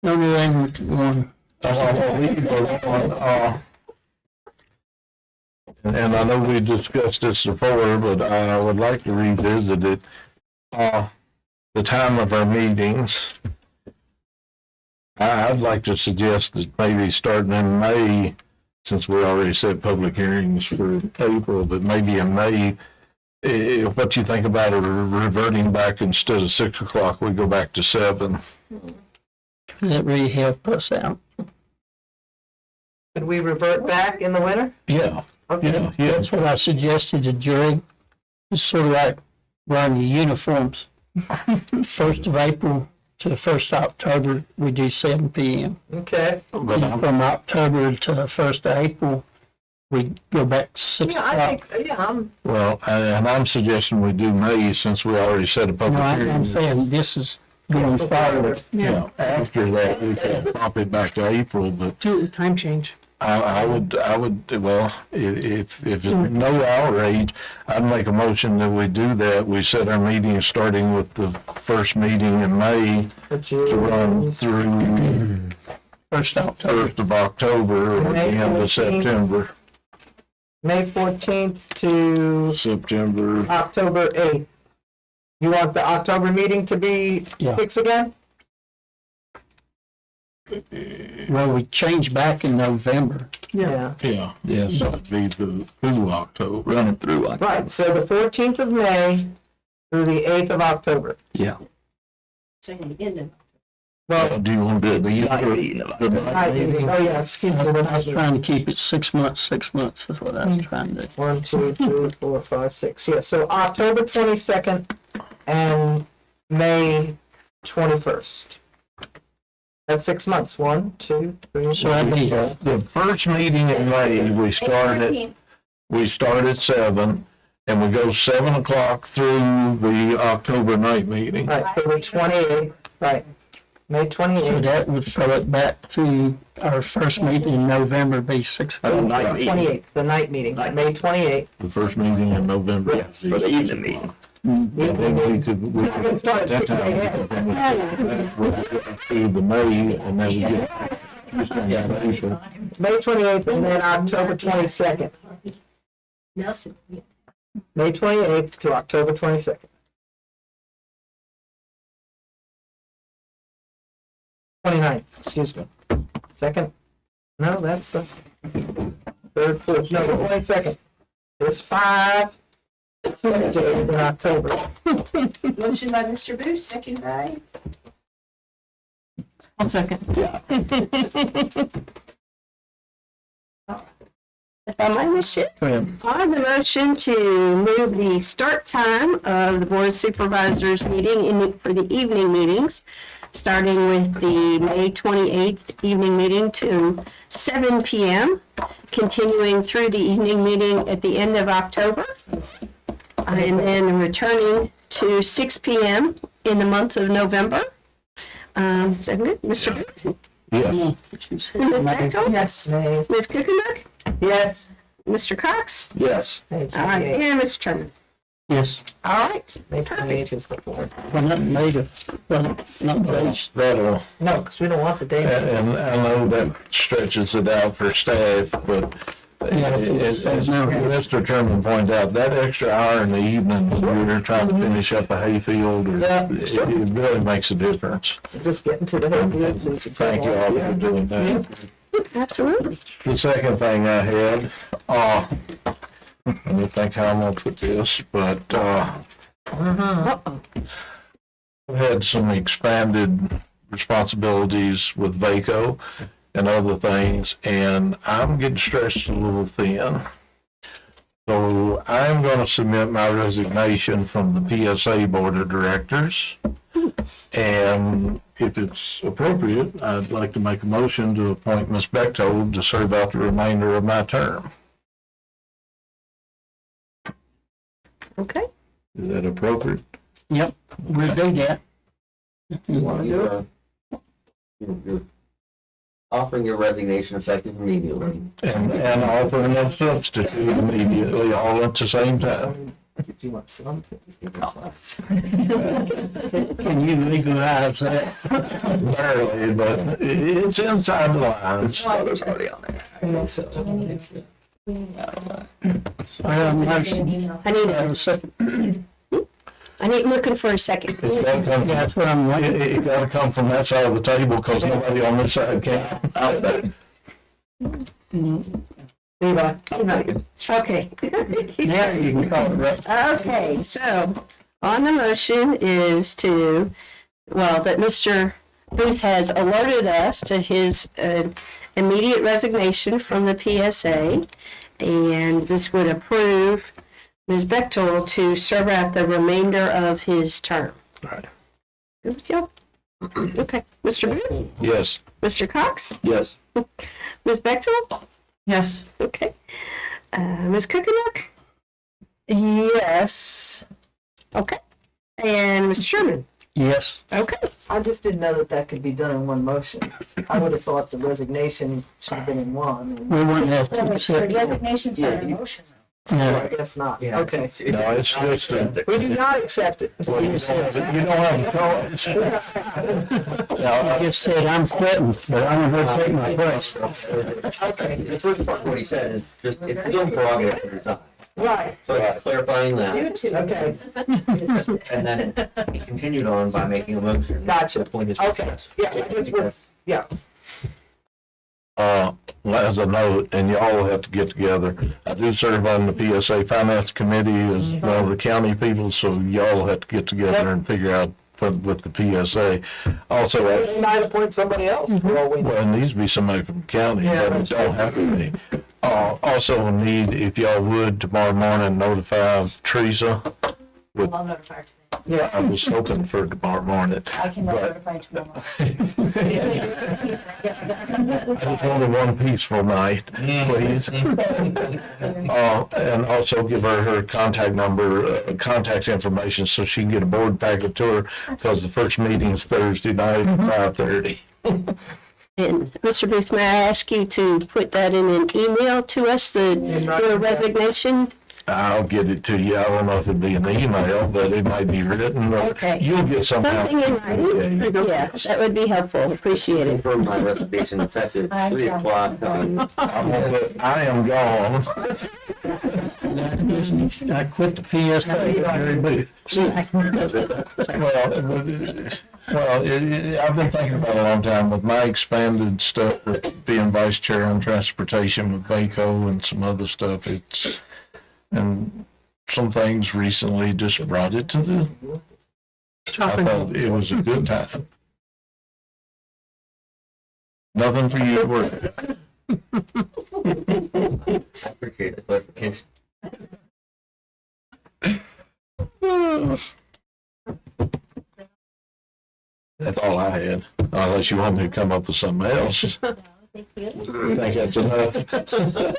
No new language one. And I know we discussed this before, but I would like to revisit it. The time of our meetings, I'd like to suggest that maybe starting in May, since we already set public hearings for April, but maybe in May, what you think about reverting back instead of 6 o'clock, we go back to 7. That really help us out. Could we revert back in the winter? Yeah. Okay. Yeah. That's what I suggested to Jerry. It's sort of like wearing your uniforms. 1st of April to the 1st of October, we do 7 p.m. Okay. And from October to the 1st of April, we go back to 6 o'clock. I think, Well, and I'm suggesting we do May since we already set a public No, hearing. I'm saying this is going forward. Yeah, after that, we can bump it back to April, but Do the time change. I would, well, if it's no outrage, I'd make a motion that we do that. We set our meeting starting with the first meeting in May to run through First off, 1st of October or the end of September. May 14th to September, October 8th. You want the October meeting to be Yeah. fixed again? well, we changed back in November. Yeah. yeah, so it'd be through October. Running through like. Right, so the 14th of May through the 8th of October. Yeah. Saying the end of Well, Do you want to do the Night meeting of the night meeting. Oh, yeah, excuse me. I was trying to keep it 6 months, 6 months is what I was trying to do. 1, 2, 3, 4, 5, 6. Yeah, so October 22nd and May 21st. That's 6 months. 1, 2, 3. So that'd be, The first meeting in May, we start at 7, and we go 7 o'clock through the October night meeting. Right, so the 28th, right. May so 28th. that would throw it back to our first meeting in November, be 6 Oh, night meeting. 28th, the night meeting, May 28th. The first meeting in November. Yes, For the evening meeting. And then we could, Start at at that 6 time, a.m. we'll get through the May, and then we get just on that April. May 28th and then October 22nd. Nelson. May 28th to October 22nd. Excuse me. Second? No, that's the third, fourth, no, the 22nd. There's 5 days in October. Motion by Mr. Booth, second by. 1 second. If I might wish it. On the motion to move the start time of the Board of Supervisors meeting for the evening meetings, starting with the May 28th evening meeting to 7 p.m., continuing through the evening meeting at the end of October, and then returning to 6 p.m. in the month of November. Is that good? Mr. Booth? Yes. Ms. Bechtel? Yes. May, Ms. Kuchenberg? yes. Mr. Cox? Yes. May All right, 28th. and Mr. Chairman. yes, All right. May 28th is the 4th. well, not later, well, not days. That'll, No, because we don't want the day. and I know that stretches it out for staff, but as Mr. Chairman pointed out, that extra hour in the evening, when you're trying to finish up a hayfield, it really makes a difference. Just getting to the hayfields and. Thank you all for doing that. Absolutely. The second thing I had, let me think how I'm gonna put this, but, Uh-oh. I've had some expanded responsibilities with VACO and other things, and I'm getting stretched a little thin. So I'm gonna submit my resignation from the PSA Board of Directors. And if it's appropriate, I'd like to make a motion to appoint Ms. Bechtold to serve out the remainder of my term. Okay. Is that appropriate? Yep, we'll do that. You wanna do it? You're offering your resignation effective immediately. And offering a substitute immediately, all at the same time. Do you want some? Can you legalize that? Barely, but it's inside the lines. Mother's already on there. Motion. I need A a, second. looking for a second. It gotta come, Yeah, that's what I'm waiting. it gotta come from that side of the table, because nobody on this side can. Levi. Okay. Now you can call it right. Okay, so on the motion is to, well, that Mr. Booth has alerted us to his immediate resignation from the PSA, and this would approve Ms. Bechtold to serve out the remainder of his term. Right. Good with you? Okay. Mr. Booth? Yes. Mr. Cox? Yes. Ms. Bechtold? Yes. Okay. Ms. Kuchenberg? Yes. Okay. And Mr. Sherman? Yes. Okay. I just didn't know that could be done in one motion. I would have thought the resignation should have been in one. We wouldn't have to The accept it. resignation's not an emotion. No. I guess not. Yeah, Okay. No, it's just that We do not accept it. you don't have a choice. I just said I'm quitting, but I'm going to take my place. Okay. The first part of what he said is just, it's his own prerogative to resign. Right. So clarifying that, Okay. and then he continued on by making a motion. Gotcha. To appoint his Okay. successor. Yeah, it was, yeah. As a note, and y'all have to get together, I do serve on the PSA Finance Committee as one of the county people, so y'all have to get together and figure out with the PSA. Also, They might appoint somebody else for all we know. well, it needs to be somebody from the county, Yeah, but it that's don't have to be. Also need, if y'all would, tomorrow morning, notify Teresa. I'll notify her today. Yeah. I was hoping for tomorrow morning. I can But- notify you tomorrow. I just want a one peaceful night, please. And also give her contact number, contact information, so she can get a board packet to her, because the first meeting's Thursday night at 5:30. And Mr. Booth, may I ask you to put that in an email to us, your resignation? I'll get it to you. I don't know if it'd be an email, but it might be written. Or Okay. You'll get something. Something in writing? Yeah, that would be helpful. Appreciate it. Confirm my resignation effective 3 o'clock. I am gone. I quit the PSA. I've been thinking about it a long time with my expanded stuff with being vice chair on transportation with VACO and some other stuff. And some things recently just brought it to the, I thought it was a good time. Nothing for you to worry. I appreciate the clarification. That's all I had, unless you want me to come up with something else. Thank you. I think that's enough. That's enough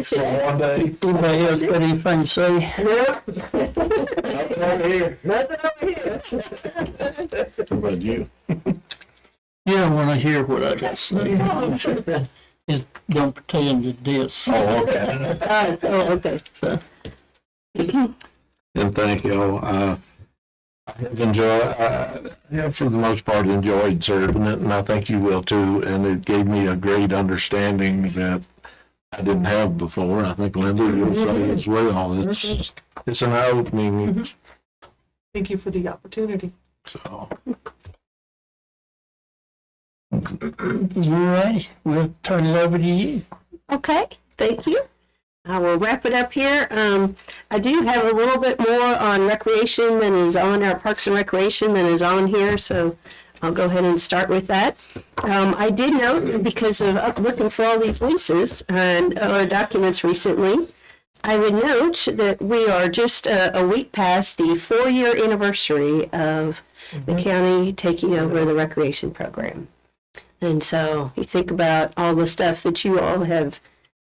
for one day. Anybody else got anything to say? Nothing over here. Nothing over here. What about you? You don't want to hear what I got to say. Just don't pretend it is. Oh, okay. Okay. So, And thank y'all. I have enjoyed, I have for the most part enjoyed serving it, and I think you will too. And it gave me a great understanding that I didn't have before. I think Linda, you'll say as well. It's an eye-opening. Thank you for the opportunity. So, you ready? We'll turn it over to you. Okay, thank you. I will wrap it up here. I do have a little bit more on recreation than is on our Parks and Recreation than is on here, so I'll go ahead and start with that. I did note, because of looking for all these leases and documents recently, I would note that we are just a week past the 4-year anniversary of the county taking over the recreation program. And so you think about all the stuff that you all have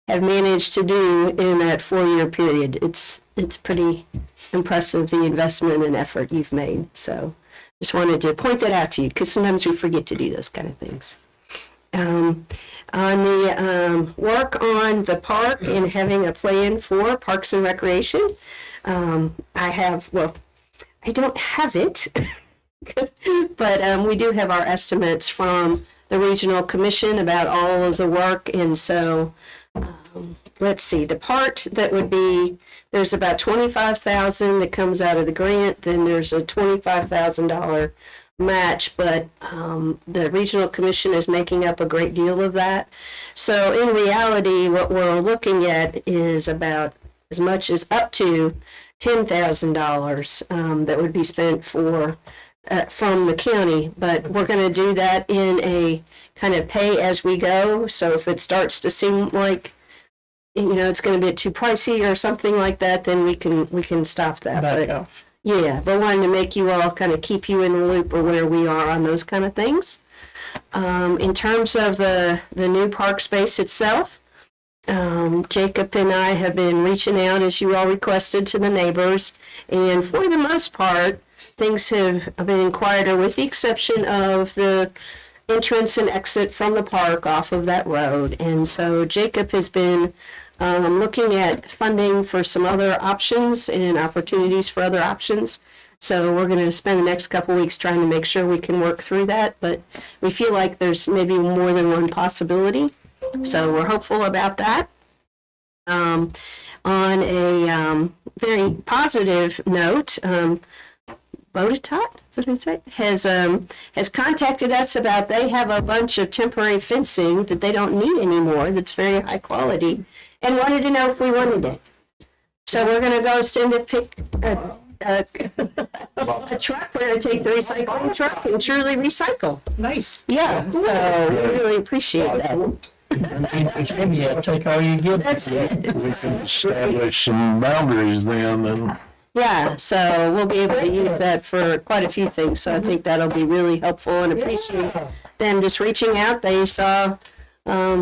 managed to do in that 4-year period. It's pretty impressive, the investment and effort you've made. So just wanted to point that out to you, because sometimes we forget to do those kind of things. On the work on the park and having a plan for Parks and Recreation, I don't have it, but we do have our estimates from the Regional Commission about all of the work. And so let's see, the part that would be, there's about $25,000 that comes out of the grant, then there's a $25,000 match, but the Regional Commission is making up a great deal of that. So in reality, what we're looking at is about as much as up to $10,000 that would be spent for from the county, but we're going to do that in a kind of pay as we go. So if it starts to seem like, it's going to be too pricey or something like that, then we can stop that. Back But, off. yeah, but wanted to make you all kind of keep you in the loop of where we are on those kind of things. In terms of the new park space itself, Jacob and I have been reaching out, as you all requested, to the neighbors, and for the most part, things have been quieter with the exception of the entrance and exit from the park off of that road. And so Jacob has been looking at funding for some other options and opportunities for other options. So we're going to spend the next couple weeks trying to make sure we can work through that. But we feel like there's maybe more than one possibility. So we're hopeful about that. On a very positive note, Bodatot, is that what I say? Has contacted us about they have a bunch of temporary fencing that they don't need anymore that's very high quality and wanted to know if we wanted it. So we're going to go send a truck. We're going to take the recycling truck and truly recycle. Nice. Yeah, so we really appreciate that. Yeah, take all you get. That's it. We can establish some boundaries then, and Yeah, so we'll be able to use that for quite a few things. So I think that'll be really helpful and appreciate them just reaching out. They saw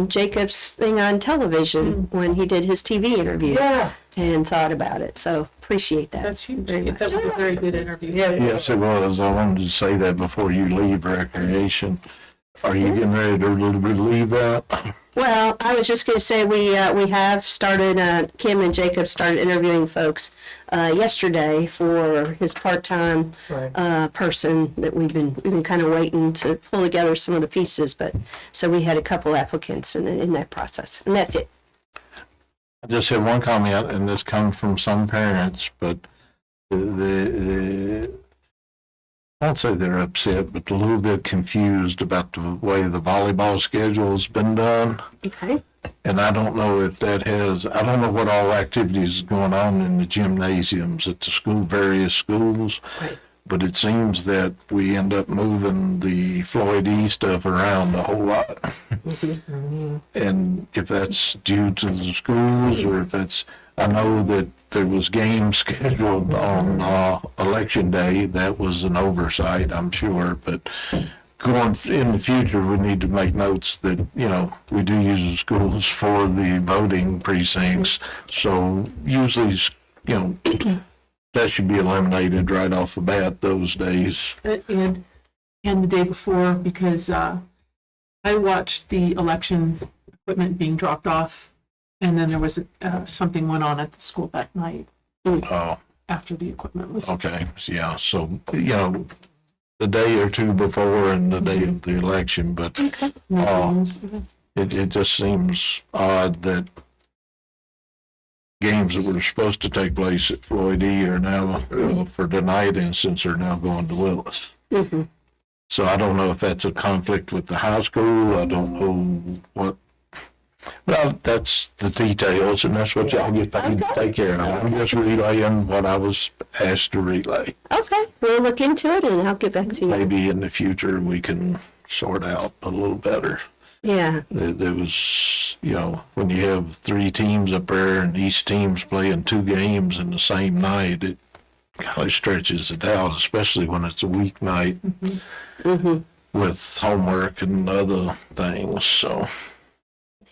Jacob's thing on television when he did his TV interview and thought about it. So appreciate that. That's huge. Very much. That was a very good interview. yes, it was. I wanted to say that before you leave recreation. Are you getting ready to leave that? Well, I was just going to say we have started. Kim and Jacob started interviewing folks yesterday for his part-time person that we've been kind of waiting to pull together some of the pieces. But so we had a couple applicants in that process, and that's it. I just have one comment, and this comes from some parents, but I won't say they're upset, but a little bit confused about the way the volleyball schedule's been done. Okay. And I don't know if I don't know what all activities is going on in the gymnasiums at the school, various schools. Right. But it seems that we end up moving the Floyd E stuff around a whole lot. And if that's due to the schools or if it's, I know that there was games scheduled on election day. That was an oversight, I'm sure. But going in the future, we need to make notes that, we do use the schools for the voting precincts. So usually, that should be eliminated right off the bat those days. And the day before, because I watched the election equipment being dropped off, and then there was something went on at the school that night Oh, after the equipment was. okay. Yeah. So, the day or two before and the day of the election, but it just seems odd that games that were supposed to take place at Floyd E are now, for tonight instance, are now going to Willis. Mm-hmm. So I don't know if that's a conflict with the high school. I don't know what. Well, that's the details, and that's what y'all get paid to take care of. I'm just relaying what I was asked to relay. Okay, we'll look into it and I'll get back to you. Maybe in the future we can sort out a little better. Yeah. There was, when you have 3 teams up there and each team's playing 2 games in the same night, it kind of stretches it out, especially when it's a weeknight with homework and other things. So.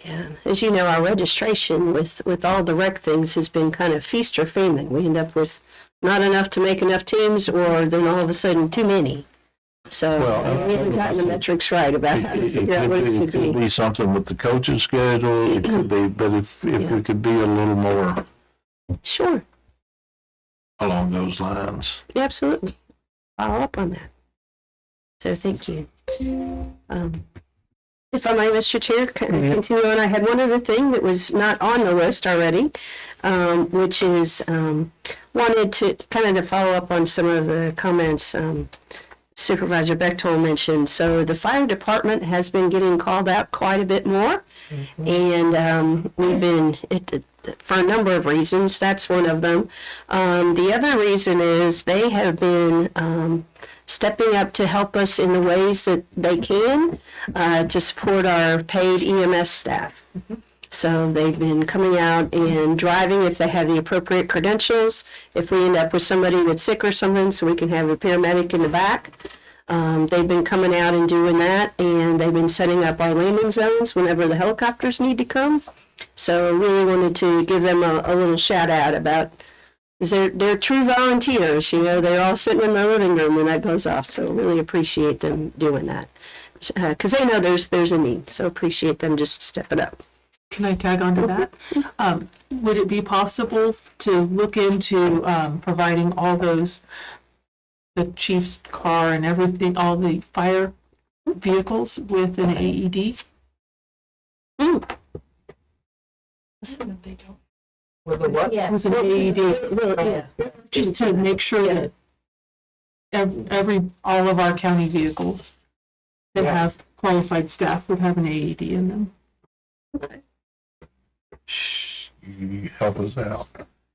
Yeah, as you know, our registration with all the rec things has been kind of feast or famine. We end up with not enough to make enough teams, or then all of a sudden too many. So we haven't gotten the metrics right about how to figure out what it should be. Be something with the coach's schedule. It could be, but if we could be a little more Sure. along those lines. Yeah, absolutely. Follow up on that. So thank you. If I may, Mr. Chair, continue on. I had one other thing that was not on the list already, which is wanted to kind of follow up on some of the comments Supervisor Bechtold mentioned. So the fire department has been getting called out quite a bit more, and we've been for a number of reasons. That's one of them. The other reason is they have been stepping up to help us in the ways that they can to support our paid EMS staff. So they've been coming out and driving if they have the appropriate credentials. If we end up with somebody that's sick or something, so we can have a paramedic in the back. They've been coming out and doing that, and they've been setting up our landing zones whenever the helicopters need to come. So I really wanted to give them a little shout out about they're true volunteers, you know, they're all sitting in their living room when that goes off, so really appreciate them doing that. Because they know there's a need, so appreciate them just stepping up. Can I tag on to that? Would it be possible to look into providing all those, the chief's car and everything, all the fire vehicles with an AED? With a what? Yes. With an AED, Yeah. just to make sure that all of our county vehicles that have qualified staff would have an AED in them. You help us out.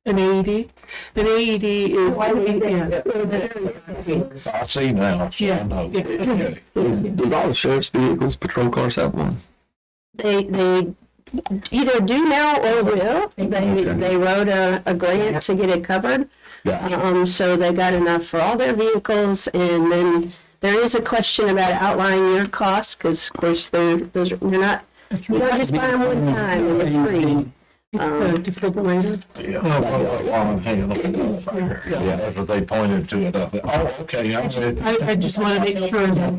An AED? An AED is, I see now. So I know. Does all the sheriff's vehicles, patrol cars have one? They either do now or will. They wrote a grant to get it covered. So they got enough for all their vehicles, and then there is a question about outlining your costs, because of course they're not, you don't just buy them one time and it's free. it's the defibrillator. Yeah. Yeah, after they pointed to it, I thought, oh, okay, I'm with you. I just want to make sure that,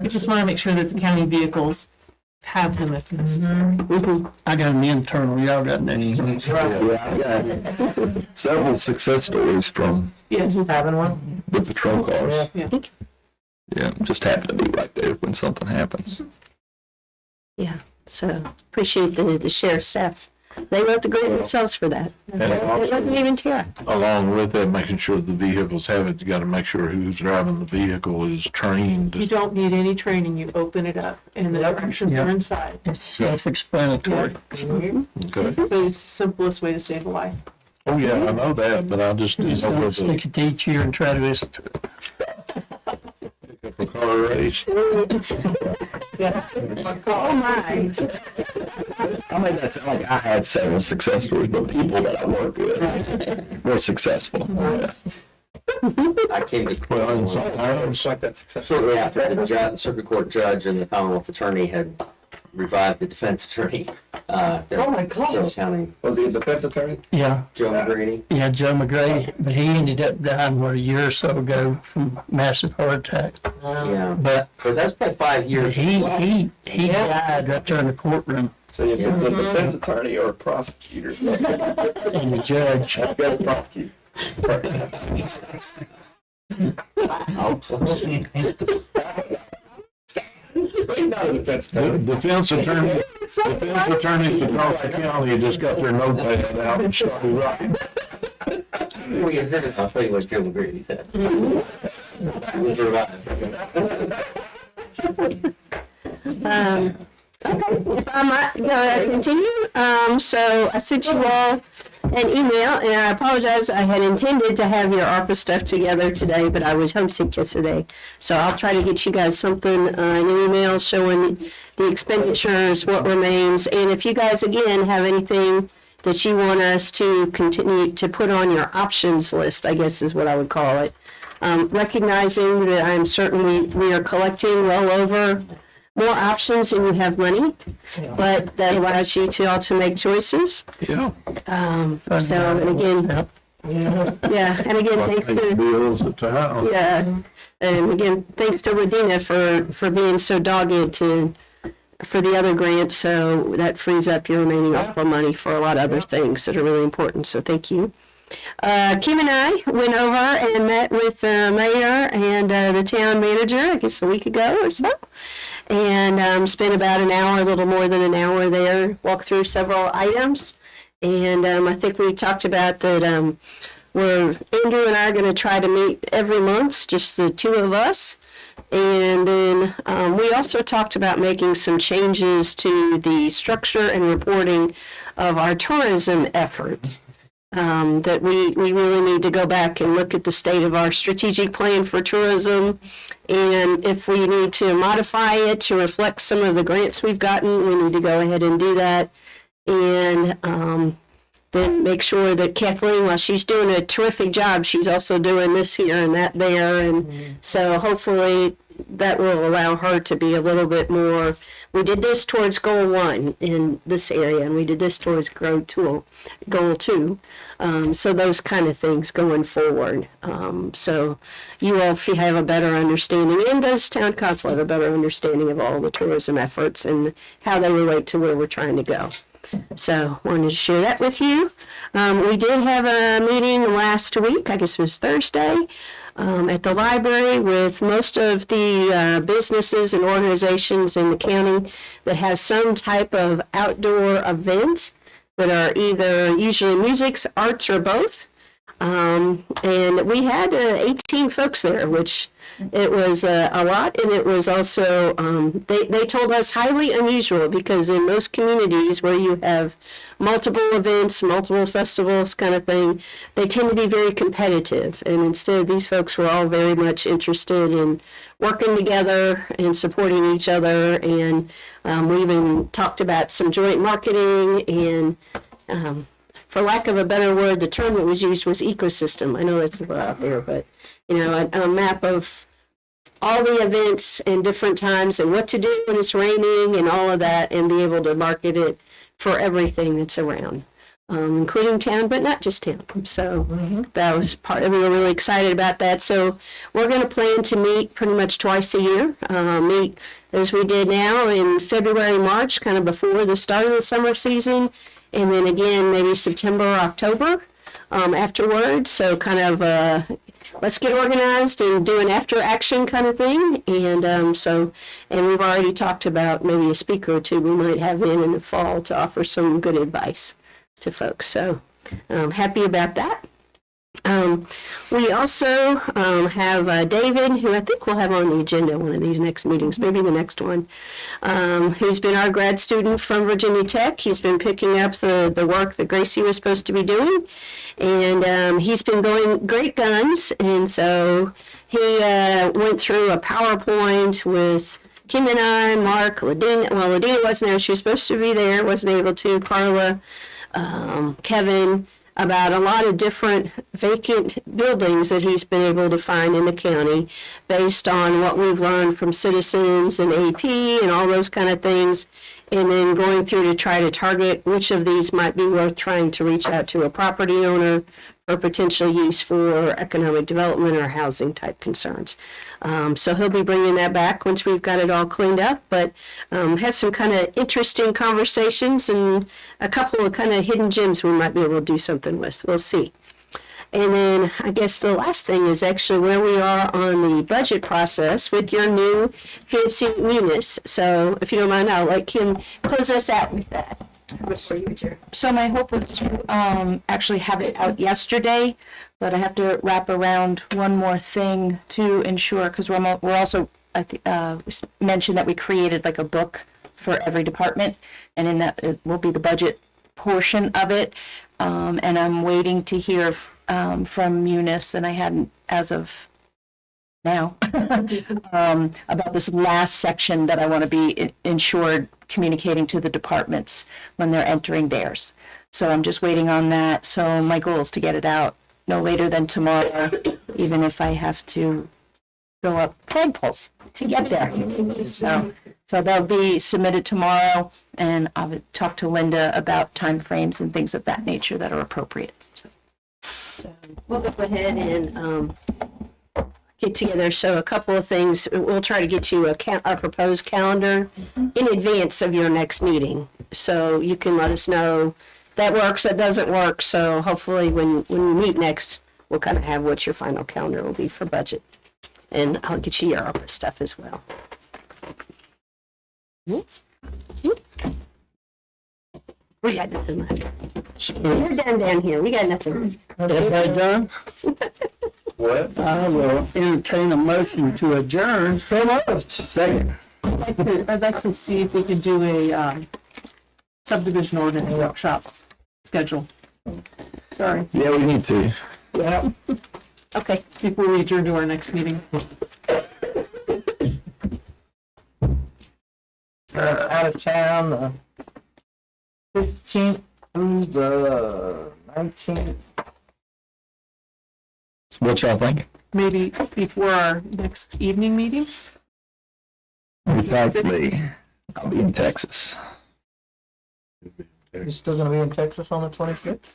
I just want to make sure that the county vehicles have them if necessary. I got an internal, y'all got an external. Yeah, I got several success stories from Yes. Having one? the patrol cars. Yeah. Yeah, just happen to be right there when something happens. Yeah, so appreciate the sheriff's staff. They wrote the grant themselves for that. And It wasn't even TI. along with that, making sure the vehicles have it, you gotta make sure who's driving the vehicle is trained. You don't need any training. You open it up and the directions are inside. It's self-explanatory. Okay. But it's the simplest way to save a life. Oh, yeah, I know that, but I just didn't Just know don't whether stick it to each year and try to just, a car race. Oh, my. I made that sound like I had several success stories, but people that I worked with were successful. Yeah. I came to Well, sometimes, like that success. shortly after the circuit court judge and the Commonwealth attorney had revived the defense attorney. Oh my gosh. County, Was he a defense attorney? yeah, Joe McGrady. yeah, Joe McGrady, but he ended up dying, a year or so ago from massive heart attack. Yeah, But but that's probably 5 years. he died right there in the courtroom, So if it's a defense attorney or a prosecutor, and the judge, you got to prosecute. He's not a defense the attorney. defense attorney across the county just got their notepad out and started writing. Before we get into it, I'll tell you what Joe McGrady said. He was revived. Okay, if I might continue. So I sent you all an email, and I apologize. I had intended to have your ARPA stuff together today, but I was homesick yesterday. So I'll try to get you guys something in an email showing the expenditures, what remains, and if you guys again have anything that you want us to continue to put on your options list, I guess is what I would call it. Recognizing that we are collecting well over more options than you have money, but that allows you to also make choices. Yeah. So, and again, yeah, and again, thanks Pay to, bills at town. yeah, and again, thanks to Radina for being so dogged for the other grant, so that frees up your remaining ARPA money for a lot of other things that are really important, so thank you. Kim and I went over and met with the mayor and the town manager, I guess a week ago or so, and spent about an hour, a little more than an hour there, walked through several items, and I think we talked about that Andrew and I are going to try to meet every month, just the two of us. And then we also talked about making some changes to the structure and reporting of our tourism effort. That we really need to go back and look at the state of our strategic plan for tourism. And if we need to modify it to reflect some of the grants we've gotten, we need to go ahead and do that. And then make sure that Kathleen, while she's doing a terrific job, she's also doing this here and that there. And so hopefully that will allow her to be a little bit more we did this towards goal 1 in this area, and we did this towards goal 2. So those kind of things going forward. So you all have a better understanding, and does town council have a better understanding of all the tourism efforts and how they relate to where we're trying to go. So wanted to share that with you. We did have a meeting last week, I guess it was Thursday, at the library with most of the businesses and organizations in the county that have some type of outdoor event that are either usually music, arts, or both. And we had 18 folks there, which it was a lot, and it was also, they told us highly unusual, because in most communities where you have multiple events, multiple festivals kind of thing, they tend to be very competitive. And instead, these folks were all very much interested in working together and supporting each other. And we even talked about some joint marketing and, for lack of a better word, the term that was used was ecosystem. I know that's out there, but, a map of all the events and different times and what to do when it's raining and all of that, and be able to market it for everything that's around, including town, but not just town. So that was we were really excited about that. So we're going to plan to meet pretty much twice a year, meet as we did now in February, March, kind of before the start of the summer season, and then again maybe September, October afterwards. So kind of let's get organized and do an after action kind of thing. And and we've already talked about maybe a speaker or two we might have in the fall to offer some good advice to folks. So happy about that. We also have David, who I think we'll have on the agenda one of these next meetings, maybe the next one, who's been our grad student from Virginia Tech. He's been picking up the work that Gracie was supposed to be doing, and he's been going great guns. And so he went through a PowerPoint with Kim and I, Mark, Ladina. Well, Ladina wasn't there. She was supposed to be there, wasn't able to. Carla, Kevin, about a lot of different vacant buildings that he's been able to find in the county based on what we've learned from citizens and AP and all those kind of things, and then going through to try to target which of these might be worth trying to reach out to a property owner for potential use for economic development or housing type concerns. So he'll be bringing that back once we've got it all cleaned up, but had some kind of interesting conversations and a couple of kind of hidden gems we might be able to do something with. We'll see. And then I guess the last thing is actually where we are on the budget process with your new fancy munis. So if you don't mind, I'll let Kim close us out with that. So my hope was to actually have it out yesterday, but I have to wrap around one more thing to ensure, because we're also, mentioned that we created like a book for every department, and in that it will be the budget portion of it. And I'm waiting to hear from Munis, and I hadn't as of now, about this last section that I want to be ensured communicating to the departments when they're entering theirs. So I'm just waiting on that. So my goal is to get it out no later than tomorrow, even if I have to go up flagpoles to get there. So that'll be submitted tomorrow, and I'll talk to Linda about timeframes and things of that nature that are appropriate. So we'll go ahead and get together. So a couple of things. We'll try to get you a proposed calendar in advance of your next meeting, so you can let us know that works, that doesn't work. So hopefully when we meet next, we'll kind of have what your final calendar will be for budget. And I'll get you your ARPA stuff as well. We got nothing left. You're done down here. We got nothing left. Everybody done? What? I will entertain a motion to adjourn. So moved. Second. I'd like to see if we could do a subdivision ordinance workshop schedule. Sorry. Yeah, we need to. Yeah. Okay. Before we adjourn to our next meeting. Out of town, the 15th through the 19th. So what y'all think? Maybe before our next evening meeting? Exactly. I'll be in Texas. You're still gonna be in Texas on the 26th?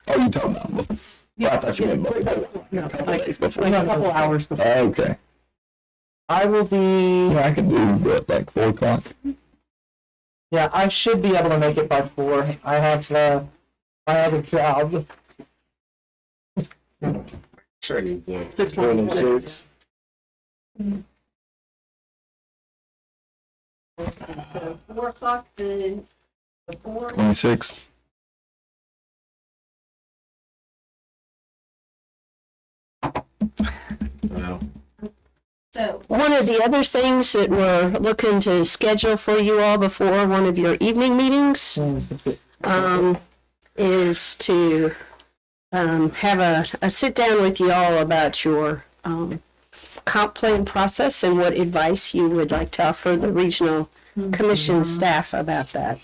Oh, you talking about? Well, I thought you meant a couple days before. No, a couple hours before. Okay. I will be, Yeah, I can do what, like 4 o'clock. yeah, I should be able to make it by 4. I have a job. Sure you do. The 26th. So 4 o'clock, before. 26th. Well, So one of the other things that we're looking to schedule for you all before one of your evening meetings is to have a sit down with you all about your comp plan process and what advice you would like to offer the regional commission staff about that.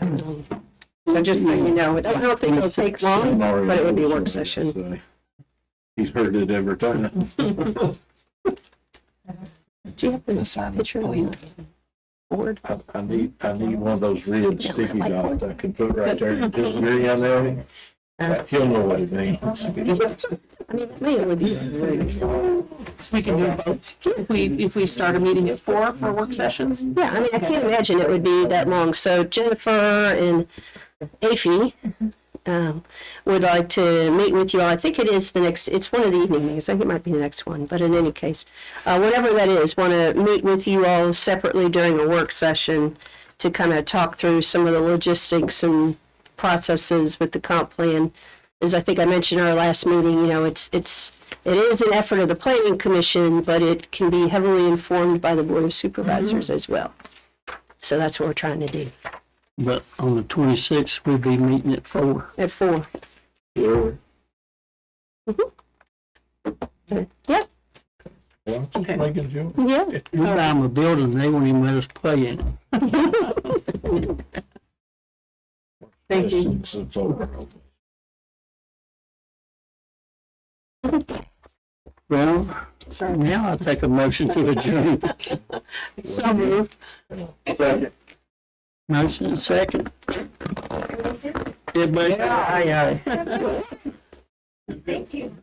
So just so you know, I don't think it'll take long, but it would be a work session. He's heard it every time. Do you have the picture of the board? I need one of those real sticky dots I can put right there and just agree on there. He'll know what it means. I mean, maybe it would be. So we can do both. If we start a meeting at 4 for work sessions? Yeah, I mean, I can't imagine it would be that long. So Jennifer and Afi would like to meet with you all. I think it is it's one of the evening meetings. I think it might be the next one, but in any case, whatever that is, want to meet with you all separately during a work session to kind of talk through some of the logistics and processes with the comp plan. As I think I mentioned in our last meeting, you know, it is an effort of the planning commission, but it can be heavily informed by the board of supervisors as well. So that's what we're trying to do. But on the 26th, we'll be meeting at 4. At 4. Sure. Yeah. Well, Okay. making a joke. Yeah. We buy them a building, they won't even let us play in it. Thank you. It's over. Well, now I'll take a motion to adjourn. So moved. Second. Motion and second. Everybody, aye, aye. Thank you.